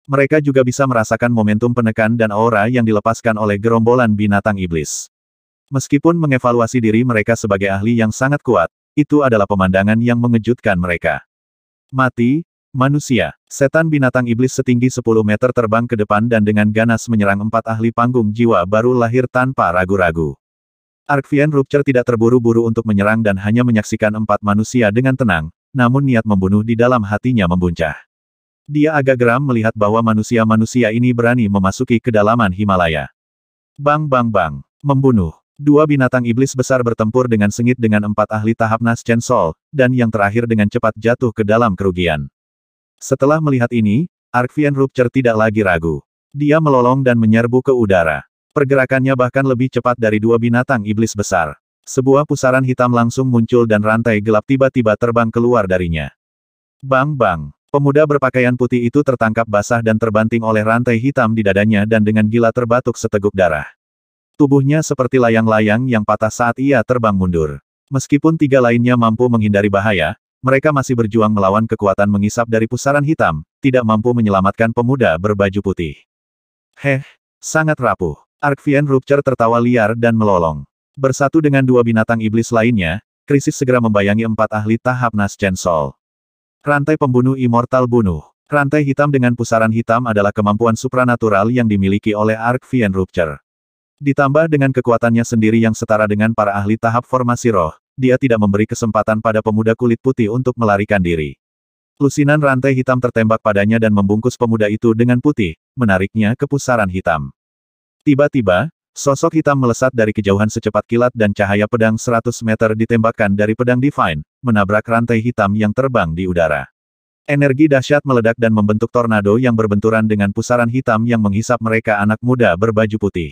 Mereka juga bisa merasakan momentum penekan dan aura yang dilepaskan oleh gerombolan binatang iblis. Meskipun mengevaluasi diri mereka sebagai ahli yang sangat kuat, itu adalah pemandangan yang mengejutkan mereka. Mati, manusia. Setan binatang iblis setinggi 10 meter terbang ke depan dan dengan ganas menyerang 4 ahli panggung jiwa baru lahir tanpa ragu-ragu. Arcvian Rupture tidak terburu-buru untuk menyerang dan hanya menyaksikan 4 manusia dengan tenang, namun niat membunuh di dalam hatinya membuncah. Dia agak geram melihat bahwa manusia-manusia ini berani memasuki kedalaman Himalaya. Bang bang bang. Membunuh. 2 binatang iblis besar bertempur dengan sengit dengan 4 ahli tahap Naschen Soul, dan yang terakhir dengan cepat jatuh ke dalam kerugian. Setelah melihat ini, Arcvian Rupture tidak lagi ragu. Dia melolong dan menyerbu ke udara. Pergerakannya bahkan lebih cepat dari 2 binatang iblis besar. Sebuah pusaran hitam langsung muncul dan rantai gelap tiba-tiba terbang keluar darinya. Bang bang. Pemuda berpakaian putih itu tertangkap basah dan terbanting oleh rantai hitam di dadanya dan dengan gila terbatuk seteguk darah. Tubuhnya seperti layang-layang yang patah saat ia terbang mundur. Meskipun 3 lainnya mampu menghindari bahaya, mereka masih berjuang melawan kekuatan mengisap dari pusaran hitam, tidak mampu menyelamatkan pemuda berbaju putih. Sangat rapuh. Arcvian Rupture tertawa liar dan melolong. Bersatu dengan 2 binatang iblis lainnya, krisis segera membayangi 4 ahli tahap Naschen Soul. Rantai pembunuh immortal bunuh. Rantai hitam dengan pusaran hitam adalah kemampuan supranatural yang dimiliki oleh Arcvian Rupture. Ditambah dengan kekuatannya sendiri yang setara dengan para ahli tahap formasi roh, dia tidak memberi kesempatan pada pemuda kulit putih untuk melarikan diri. Lusinan rantai hitam tertembak padanya dan membungkus pemuda itu dengan putih, menariknya ke pusaran hitam. Tiba-tiba, sosok hitam melesat dari kejauhan secepat kilat dan cahaya pedang 100 meter ditembakkan dari pedang Divine, menabrak rantai hitam yang terbang di udara. Energi dahsyat meledak dan membentuk tornado yang berbenturan dengan pusaran hitam yang menghisap mereka anak muda berbaju putih.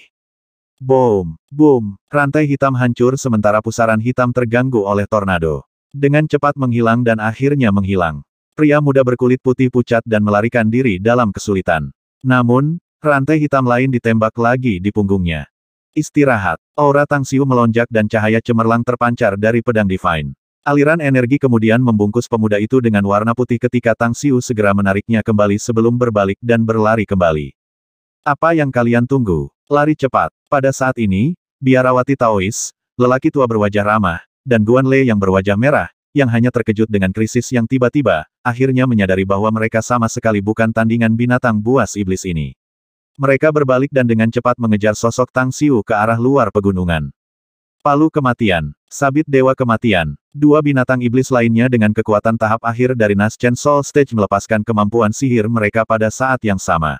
Boom! Boom! Rantai hitam hancur sementara pusaran hitam terganggu oleh tornado. Dengan cepat menghilang dan akhirnya menghilang. Pria muda berkulit putih pucat dan melarikan diri dalam kesulitan. Namun, rantai hitam lain ditembak lagi di punggungnya. Istirahat. Aura Tang Xiu melonjak dan cahaya cemerlang terpancar dari pedang Divine. Aliran energi kemudian membungkus pemuda itu dengan warna putih ketika Tang Xiu segera menariknya kembali sebelum berbalik dan berlari kembali. Apa yang kalian tunggu? Lari cepat. Pada saat ini, biarawati Taois, lelaki tua berwajah ramah, dan Guan Lei yang berwajah merah, yang hanya terkejut dengan krisis yang tiba-tiba, akhirnya menyadari bahwa mereka sama sekali bukan tandingan binatang buas iblis ini. Mereka berbalik dan dengan cepat mengejar sosok Tang Xiu ke arah luar pegunungan. Palu kematian, sabit dewa kematian. Dua binatang iblis lainnya dengan kekuatan tahap akhir dari Naschen Soul Stage melepaskan kemampuan sihir mereka pada saat yang sama.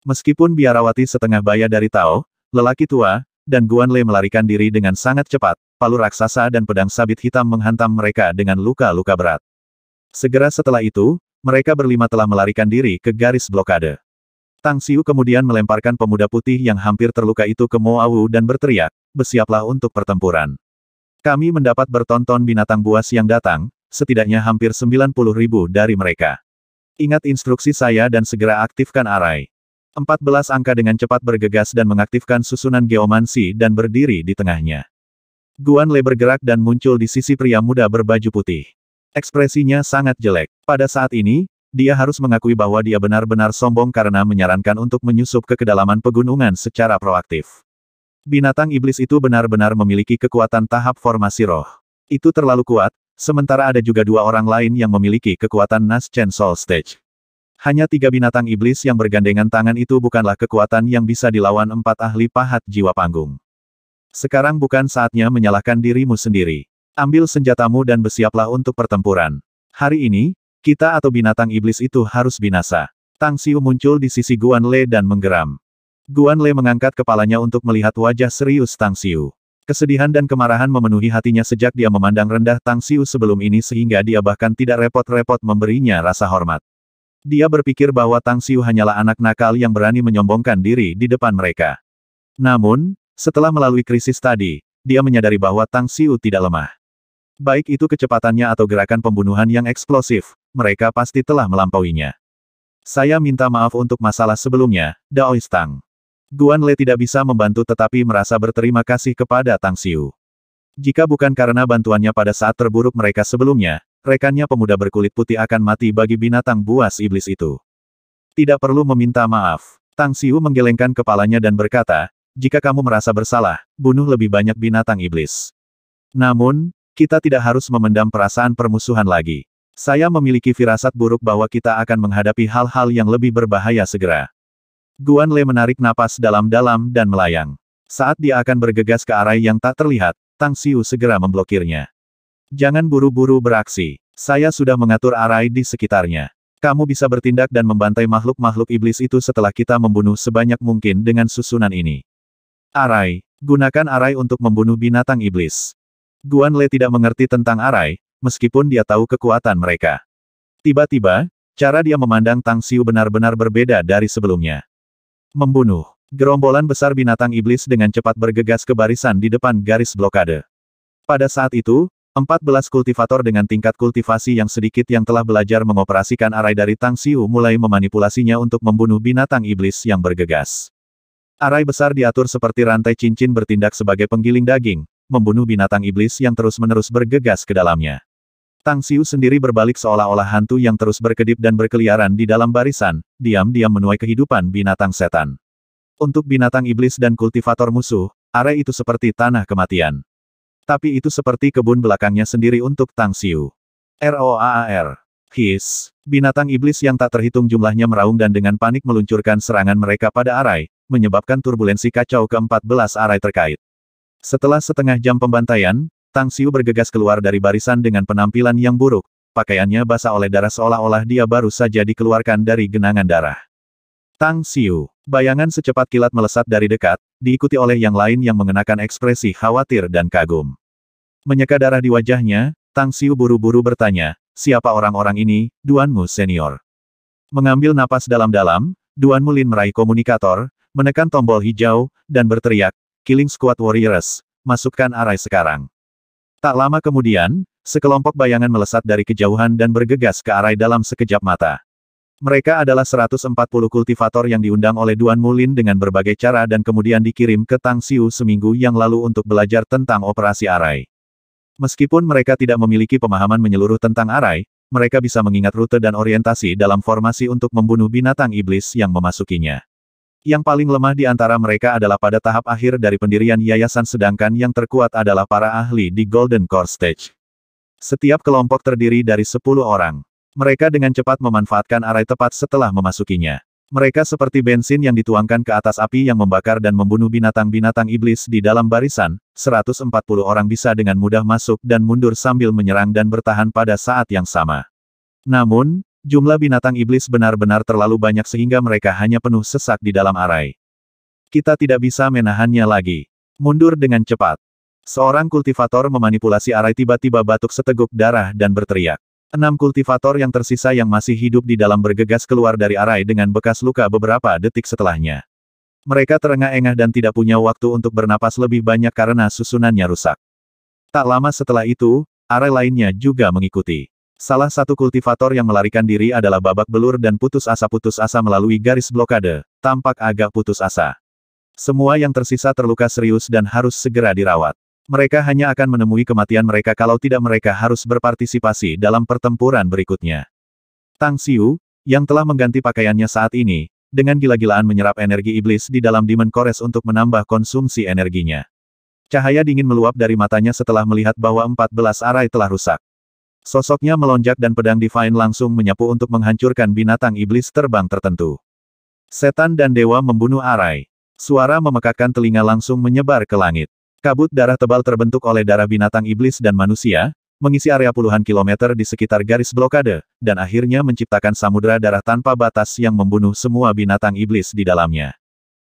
Meskipun biarawati setengah baya dari Tao, lelaki tua, dan Guan Lei melarikan diri dengan sangat cepat, palu raksasa dan pedang sabit hitam menghantam mereka dengan luka-luka berat. Segera setelah itu, mereka berlima telah melarikan diri ke garis blokade. Tang Xiu kemudian melemparkan pemuda putih yang hampir terluka itu ke Mo Wu dan berteriak, bersiaplah untuk pertempuran. Kami mendapat bertonton binatang buas yang datang, setidaknya hampir 90.000 dari mereka. Ingat instruksi saya dan segera aktifkan arai. 14 angka dengan cepat bergegas dan mengaktifkan susunan geomansi dan berdiri di tengahnya. Guan Lei bergerak dan muncul di sisi pria muda berbaju putih. Ekspresinya sangat jelek. Pada saat ini, dia harus mengakui bahwa dia benar-benar sombong karena menyarankan untuk menyusup ke kedalaman pegunungan secara proaktif. Binatang iblis itu benar-benar memiliki kekuatan tahap formasi roh. Itu terlalu kuat, sementara ada juga dua orang lain yang memiliki kekuatan Naschen Soul Stage. Hanya 3 binatang iblis yang bergandengan tangan itu bukanlah kekuatan yang bisa dilawan 4 ahli pahat jiwa panggung. Sekarang bukan saatnya menyalahkan dirimu sendiri. Ambil senjatamu dan bersiaplah untuk pertempuran. Hari ini, kita atau binatang iblis itu harus binasa. Tang Xiu muncul di sisi Guan Lei dan menggeram. Guan Lei mengangkat kepalanya untuk melihat wajah serius Tang Xiu. Kesedihan dan kemarahan memenuhi hatinya sejak dia memandang rendah Tang Xiu sebelum ini sehingga dia bahkan tidak repot-repot memberinya rasa hormat. Dia berpikir bahwa Tang Xiu hanyalah anak nakal yang berani menyombongkan diri di depan mereka. Namun, setelah melalui krisis tadi, dia menyadari bahwa Tang Xiu tidak lemah. Baik itu kecepatannya atau gerakan pembunuhan yang eksplosif, mereka pasti telah melampauinya. Saya minta maaf untuk masalah sebelumnya, Daois Tang. Guan Lei tidak bisa membantu tetapi merasa berterima kasih kepada Tang Xiu. Jika bukan karena bantuannya pada saat terburuk mereka sebelumnya, rekannya pemuda berkulit putih akan mati bagi binatang buas iblis itu. Tidak perlu meminta maaf. Tang Xiu menggelengkan kepalanya dan berkata, jika kamu merasa bersalah, bunuh lebih banyak binatang iblis. Namun, kita tidak harus memendam perasaan permusuhan lagi. Saya memiliki firasat buruk bahwa kita akan menghadapi hal-hal yang lebih berbahaya segera. Guan Lei menarik napas dalam-dalam dan melayang. Saat dia akan bergegas ke arah yang tak terlihat, Tang Xiu segera memblokirnya. Jangan buru-buru beraksi. Saya sudah mengatur arai di sekitarnya. Kamu bisa bertindak dan membantai makhluk-makhluk iblis itu setelah kita membunuh sebanyak mungkin dengan susunan ini. Arai. Gunakan arai untuk membunuh binatang iblis. Guan Lei tidak mengerti tentang arai, meskipun dia tahu kekuatan mereka. Tiba-tiba, cara dia memandang Tang Xiu benar-benar berbeda dari sebelumnya. Membunuh. Gerombolan besar binatang iblis dengan cepat bergegas ke barisan di depan garis blokade. Pada saat itu, 14 kultivator dengan tingkat kultivasi yang sedikit yang telah belajar mengoperasikan arai dari Tang Xiu mulai memanipulasinya untuk membunuh binatang iblis yang bergegas. Arai besar diatur seperti rantai cincin bertindak sebagai penggiling daging, membunuh binatang iblis yang terus-menerus bergegas ke dalamnya. Tang Xiu sendiri berbalik seolah-olah hantu yang terus berkedip dan berkeliaran di dalam barisan, diam-diam menuai kehidupan binatang setan. Untuk binatang iblis dan kultivator musuh, arai itu seperti tanah kematian. Tapi itu seperti kebun belakangnya sendiri untuk Tang Xiu. Roar. His. Binatang iblis yang tak terhitung jumlahnya meraung dan dengan panik meluncurkan serangan mereka pada arai, menyebabkan turbulensi kacau ke-14 arai terkait. Setelah setengah jam pembantaian, Tang Xiu bergegas keluar dari barisan dengan penampilan yang buruk, pakaiannya basah oleh darah seolah-olah dia baru saja dikeluarkan dari genangan darah. Tang Xiu. Bayangan secepat kilat melesat dari dekat, diikuti oleh yang lain yang mengenakan ekspresi khawatir dan kagum. Menyeka darah di wajahnya, Tang Xiu buru-buru bertanya, siapa orang-orang ini, Duanmu senior. Mengambil napas dalam-dalam, Duanmu Lin meraih komunikator, menekan tombol hijau, dan berteriak, Killing Squad Warriors, masukkan arai sekarang. Tak lama kemudian, sekelompok bayangan melesat dari kejauhan dan bergegas ke arai dalam sekejap mata. Mereka adalah 140 kultivator yang diundang oleh Duanmu Lin dengan berbagai cara dan kemudian dikirim ke Tang Xiu seminggu yang lalu untuk belajar tentang operasi arai. Meskipun mereka tidak memiliki pemahaman menyeluruh tentang arai, mereka bisa mengingat rute dan orientasi dalam formasi untuk membunuh binatang iblis yang memasukinya. Yang paling lemah di antara mereka adalah pada tahap akhir dari pendirian yayasan sedangkan yang terkuat adalah para ahli di Golden Core Stage. Setiap kelompok terdiri dari 10 orang. Mereka dengan cepat memanfaatkan arai tepat setelah memasukinya. Mereka seperti bensin yang dituangkan ke atas api yang membakar dan membunuh binatang-binatang iblis di dalam barisan. 140 orang bisa dengan mudah masuk dan mundur sambil menyerang dan bertahan pada saat yang sama. Namun, jumlah binatang iblis benar-benar terlalu banyak sehingga mereka hanya penuh sesak di dalam arai. Kita tidak bisa menahannya lagi. Mundur dengan cepat. Seorang kultivator memanipulasi arai tiba-tiba batuk seteguk darah dan berteriak. 6 kultivator yang tersisa yang masih hidup di dalam bergegas keluar dari arai dengan bekas luka beberapa detik setelahnya. Mereka terengah-engah dan tidak punya waktu untuk bernapas lebih banyak karena susunannya rusak. Tak lama setelah itu, arai lainnya juga mengikuti. Salah satu kultivator yang melarikan diri adalah babak belur dan putus asa melalui garis blokade, tampak agak putus asa. Semua yang tersisa terluka serius dan harus segera dirawat. Mereka hanya akan menemui kematian mereka kalau tidak mereka harus berpartisipasi dalam pertempuran berikutnya. Tang Xiu, yang telah mengganti pakaiannya saat ini, dengan gila-gilaan menyerap energi iblis di dalam Demon Cores untuk menambah konsumsi energinya. Cahaya dingin meluap dari matanya setelah melihat bahwa 14 arai telah rusak. Sosoknya melonjak dan pedang Divine langsung menyapu untuk menghancurkan binatang iblis terbang tertentu. Setan dan dewa membunuh arai. Suara memekakkan telinga langsung menyebar ke langit. Kabut darah tebal terbentuk oleh darah binatang iblis dan manusia, mengisi area puluhan kilometer di sekitar garis blokade, dan akhirnya menciptakan samudera darah tanpa batas yang membunuh semua binatang iblis di dalamnya.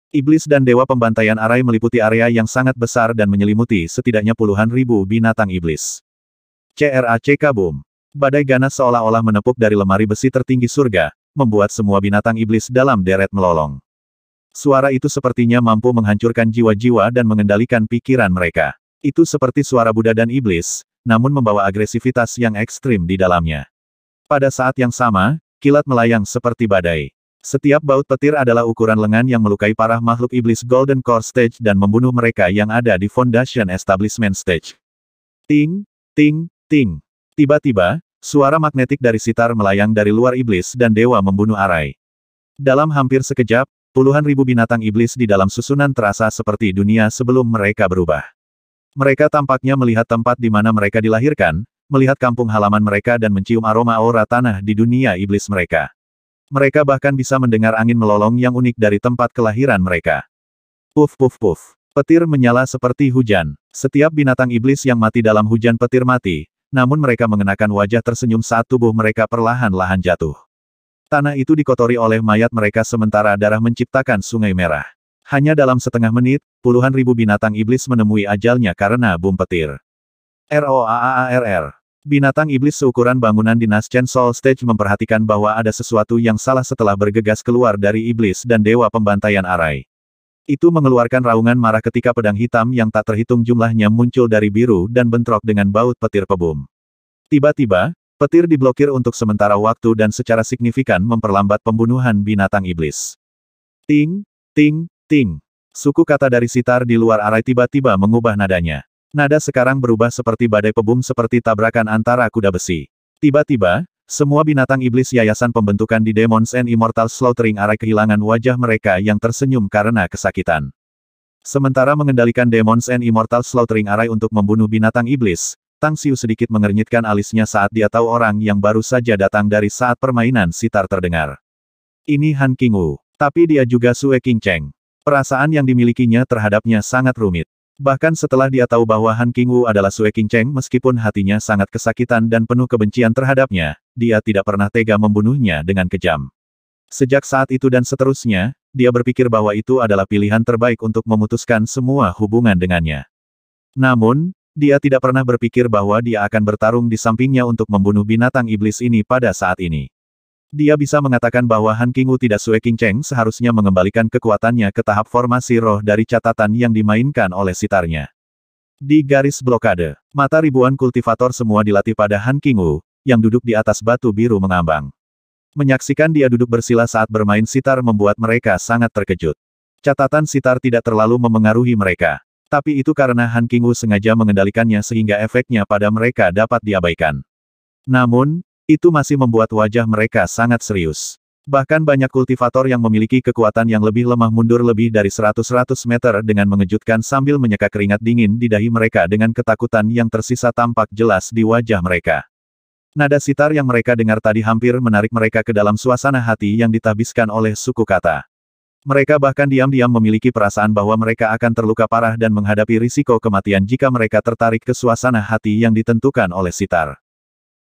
Iblis dan dewa pembantaian arai meliputi area yang sangat besar dan menyelimuti setidaknya puluhan ribu binatang iblis. CRACK Boom. Badai ganas seolah-olah menepuk dari lemari besi tertinggi surga, membuat semua binatang iblis dalam deret melolong. Suara itu sepertinya mampu menghancurkan jiwa-jiwa dan mengendalikan pikiran mereka. Itu seperti suara Buddha dan iblis, namun membawa agresivitas yang ekstrim di dalamnya. Pada saat yang sama, kilat melayang seperti badai. Setiap baut petir adalah ukuran lengan yang melukai parah makhluk iblis Golden Core Stage dan membunuh mereka yang ada di Foundation Establishment Stage. Ting, ting, ting. Tiba-tiba, suara magnetik dari sitar melayang dari luar iblis dan dewa membunuh arai. Dalam hampir sekejap, puluhan ribu binatang iblis di dalam susunan terasa seperti dunia sebelum mereka berubah. Mereka tampaknya melihat tempat di mana mereka dilahirkan, melihat kampung halaman mereka dan mencium aroma aura tanah di dunia iblis mereka. Mereka bahkan bisa mendengar angin melolong yang unik dari tempat kelahiran mereka. Puf puf puf. Petir menyala seperti hujan. Setiap binatang iblis yang mati dalam hujan petir mati, namun mereka mengenakan wajah tersenyum saat tubuh mereka perlahan-lahan jatuh. Tanah itu dikotori oleh mayat mereka sementara darah menciptakan sungai merah. Hanya dalam setengah menit, puluhan ribu binatang iblis menemui ajalnya karena bom petir. ROAARR. Binatang iblis seukuran bangunan di Naschen Soul Stage memperhatikan bahwa ada sesuatu yang salah setelah bergegas keluar dari iblis dan dewa pembantaian arai. Itu mengeluarkan raungan marah ketika pedang hitam yang tak terhitung jumlahnya muncul dari biru dan bentrok dengan baut petir pebum. Tiba-tiba, petir diblokir untuk sementara waktu dan secara signifikan memperlambat pembunuhan binatang iblis. Ting, ting, ting. Suku kata dari sitar di luar arai tiba-tiba mengubah nadanya. Nada sekarang berubah seperti badai pebum seperti tabrakan antara kuda besi. Tiba-tiba, semua binatang iblis yayasan pembentukan di Demons and Immortals Slaughtering Arai kehilangan wajah mereka yang tersenyum karena kesakitan. Sementara mengendalikan Demons and Immortals Slaughtering Arai untuk membunuh binatang iblis, Tang Xiu sedikit mengernyitkan alisnya saat dia tahu orang yang baru saja datang dari saat permainan sitar terdengar. Ini Han Qingwu, tapi dia juga Sue Qingcheng. Perasaan yang dimilikinya terhadapnya sangat rumit. Bahkan setelah dia tahu bahwa Han Qingwu adalah Sue Qingcheng meskipun hatinya sangat kesakitan dan penuh kebencian terhadapnya, dia tidak pernah tega membunuhnya dengan kejam. Sejak saat itu dan seterusnya, dia berpikir bahwa itu adalah pilihan terbaik untuk memutuskan semua hubungan dengannya. Namun, dia tidak pernah berpikir bahwa dia akan bertarung di sampingnya untuk membunuh binatang iblis ini pada saat ini. Dia bisa mengatakan bahwa Han Qingwu tidak Sui Qingcheng seharusnya mengembalikan kekuatannya ke tahap formasi roh dari catatan yang dimainkan oleh sitarnya. Di garis blokade, mata ribuan kultivator semua dilatih pada Han Qingwu, yang duduk di atas batu biru mengambang. Menyaksikan dia duduk bersila saat bermain sitar membuat mereka sangat terkejut. Catatan sitar tidak terlalu memengaruhi mereka. Tapi itu karena Han Qingwu sengaja mengendalikannya sehingga efeknya pada mereka dapat diabaikan. Namun, itu masih membuat wajah mereka sangat serius. Bahkan banyak kultivator yang memiliki kekuatan yang lebih lemah mundur lebih dari 100 meter dengan mengejutkan sambil menyeka keringat dingin di dahi mereka dengan ketakutan yang tersisa tampak jelas di wajah mereka. Nada sitar yang mereka dengar tadi hampir menarik mereka ke dalam suasana hati yang ditahbiskan oleh suku kata. Mereka bahkan diam-diam memiliki perasaan bahwa mereka akan terluka parah dan menghadapi risiko kematian jika mereka tertarik ke suasana hati yang ditentukan oleh sitar.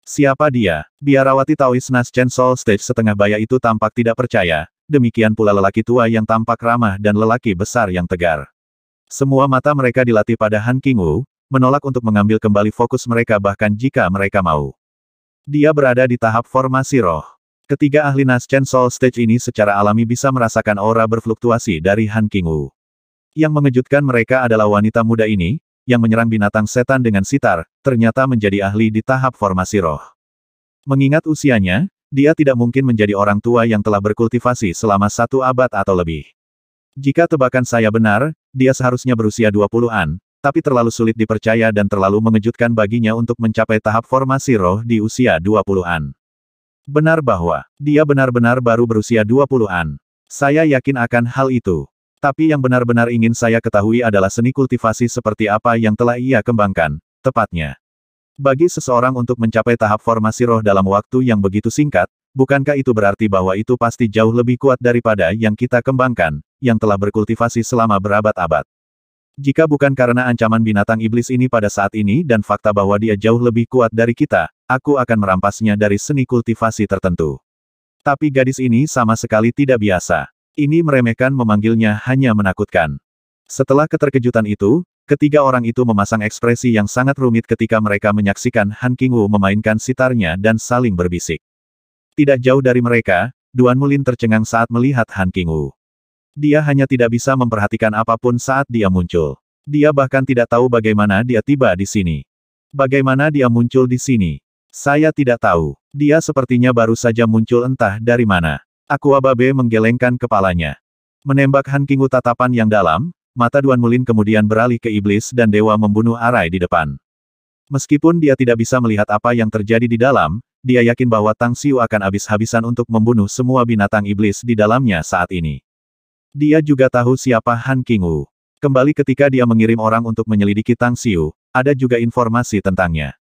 Siapa dia? Biarawati Taois Naschen Soul Stage setengah baya itu tampak tidak percaya, demikian pula lelaki tua yang tampak ramah dan lelaki besar yang tegar. Semua mata mereka dilatih pada Han Qingwu, menolak untuk mengambil kembali fokus mereka bahkan jika mereka mau. Dia berada di tahap formasi roh. Ketiga ahli Naschen Soul Stage ini secara alami bisa merasakan aura berfluktuasi dari Han Qingwu. Yang mengejutkan mereka adalah wanita muda ini, yang menyerang binatang setan dengan sitar, ternyata menjadi ahli di tahap formasi roh. Mengingat usianya, dia tidak mungkin menjadi orang tua yang telah berkultivasi selama 1 abad atau lebih. Jika tebakan saya benar, dia seharusnya berusia 20-an, tapi terlalu sulit dipercaya dan terlalu mengejutkan baginya untuk mencapai tahap formasi roh di usia 20-an. Benar bahwa dia benar-benar baru berusia 20-an. Saya yakin akan hal itu. Tapi yang benar-benar ingin saya ketahui adalah seni kultivasi seperti apa yang telah ia kembangkan, tepatnya. Bagi seseorang untuk mencapai tahap formasi roh dalam waktu yang begitu singkat, bukankah itu berarti bahwa itu pasti jauh lebih kuat daripada yang kita kembangkan, yang telah berkultivasi selama berabad-abad. Jika bukan karena ancaman binatang iblis ini pada saat ini dan fakta bahwa dia jauh lebih kuat dari kita, aku akan merampasnya dari seni kultivasi tertentu. Tapi gadis ini sama sekali tidak biasa. Ini meremehkan memanggilnya hanya menakutkan. Setelah keterkejutan itu, ketiga orang itu memasang ekspresi yang sangat rumit ketika mereka menyaksikan Han Qingwu memainkan sitarnya dan saling berbisik. Tidak jauh dari mereka, Duan Mulin tercengang saat melihat Han Qingwu. Dia hanya tidak bisa memperhatikan apapun saat dia muncul. Dia bahkan tidak tahu bagaimana dia tiba di sini. Bagaimana dia muncul di sini? Saya tidak tahu. Dia sepertinya baru saja muncul entah dari mana. Aqua Babe menggelengkan kepalanya. Menembak Han Qingwu tatapan yang dalam, mata Duan Mulin kemudian beralih ke iblis dan dewa membunuh arai di depan. Meskipun dia tidak bisa melihat apa yang terjadi di dalam, dia yakin bahwa Tang Xiu akan habis-habisan untuk membunuh semua binatang iblis di dalamnya saat ini. Dia juga tahu siapa Han Qingwu. Kembali ketika dia mengirim orang untuk menyelidiki Tang Xiu, ada juga informasi tentangnya.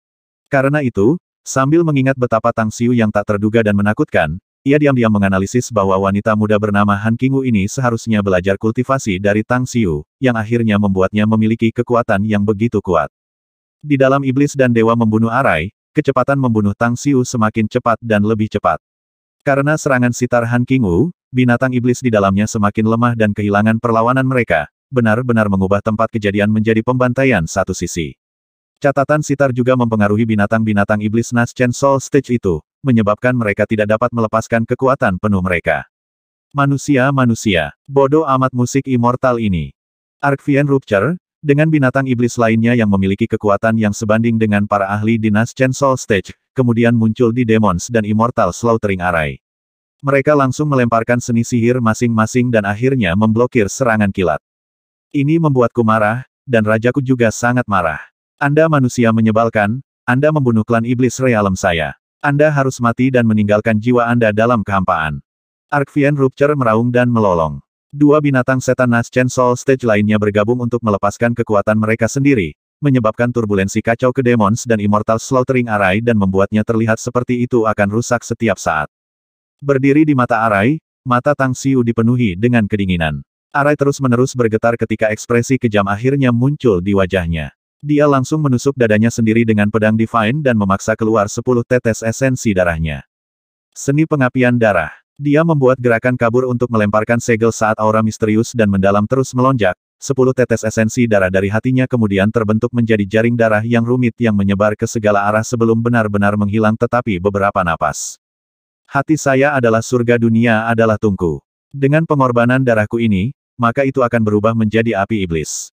Karena itu, sambil mengingat betapa Tang Xiu yang tak terduga dan menakutkan, ia diam-diam menganalisis bahwa wanita muda bernama Han Qingwu ini seharusnya belajar kultivasi dari Tang Xiu, yang akhirnya membuatnya memiliki kekuatan yang begitu kuat. Di dalam iblis dan dewa membunuh arai, kecepatan membunuh Tang Xiu semakin cepat dan lebih cepat. Karena serangan sitar Han Qingwu, binatang iblis di dalamnya semakin lemah dan kehilangan perlawanan mereka, benar-benar mengubah tempat kejadian menjadi pembantaian satu sisi. Catatan sitar juga mempengaruhi binatang-binatang iblis Naschen Soul Stage itu, menyebabkan mereka tidak dapat melepaskan kekuatan penuh mereka. Manusia-manusia, bodoh amat musik immortal ini. Arcvian Rupture, dengan binatang iblis lainnya yang memiliki kekuatan yang sebanding dengan para ahli di Naschen Soul Stage, kemudian muncul di Demons dan Immortal Slaughtering Array. Mereka langsung melemparkan seni sihir masing-masing dan akhirnya memblokir serangan kilat. Ini membuatku marah, dan rajaku juga sangat marah. Anda manusia menyebalkan, Anda membunuh klan iblis realem saya. Anda harus mati dan meninggalkan jiwa Anda dalam kehampaan. Arcvian Rupture meraung dan melolong. Dua binatang setan Naschen Soul Stage lainnya bergabung untuk melepaskan kekuatan mereka sendiri, menyebabkan turbulensi kacau ke Demons dan Immortal Slaughtering Array dan membuatnya terlihat seperti itu akan rusak setiap saat. Berdiri di mata Arai, mata Tang Xiu dipenuhi dengan kedinginan. Arai terus-menerus bergetar ketika ekspresi kejam akhirnya muncul di wajahnya. Dia langsung menusuk dadanya sendiri dengan pedang Divine dan memaksa keluar 10 tetes esensi darahnya. Seni pengapian darah. Dia membuat gerakan kabur untuk melemparkan segel saat aura misterius dan mendalam terus melonjak, 10 tetes esensi darah dari hatinya kemudian terbentuk menjadi jaring darah yang rumit yang menyebar ke segala arah sebelum benar-benar menghilang tetapi beberapa napas. Hati saya adalah surga, dunia adalah tungku. Dengan pengorbanan darahku ini, maka itu akan berubah menjadi api iblis.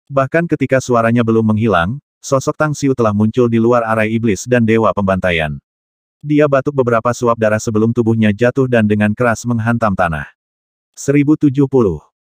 Bahkan ketika suaranya belum menghilang, sosok Tang Xiu telah muncul di luar arai iblis dan dewa pembantaian. Dia batuk beberapa suap darah sebelum tubuhnya jatuh dan dengan keras menghantam tanah. 1070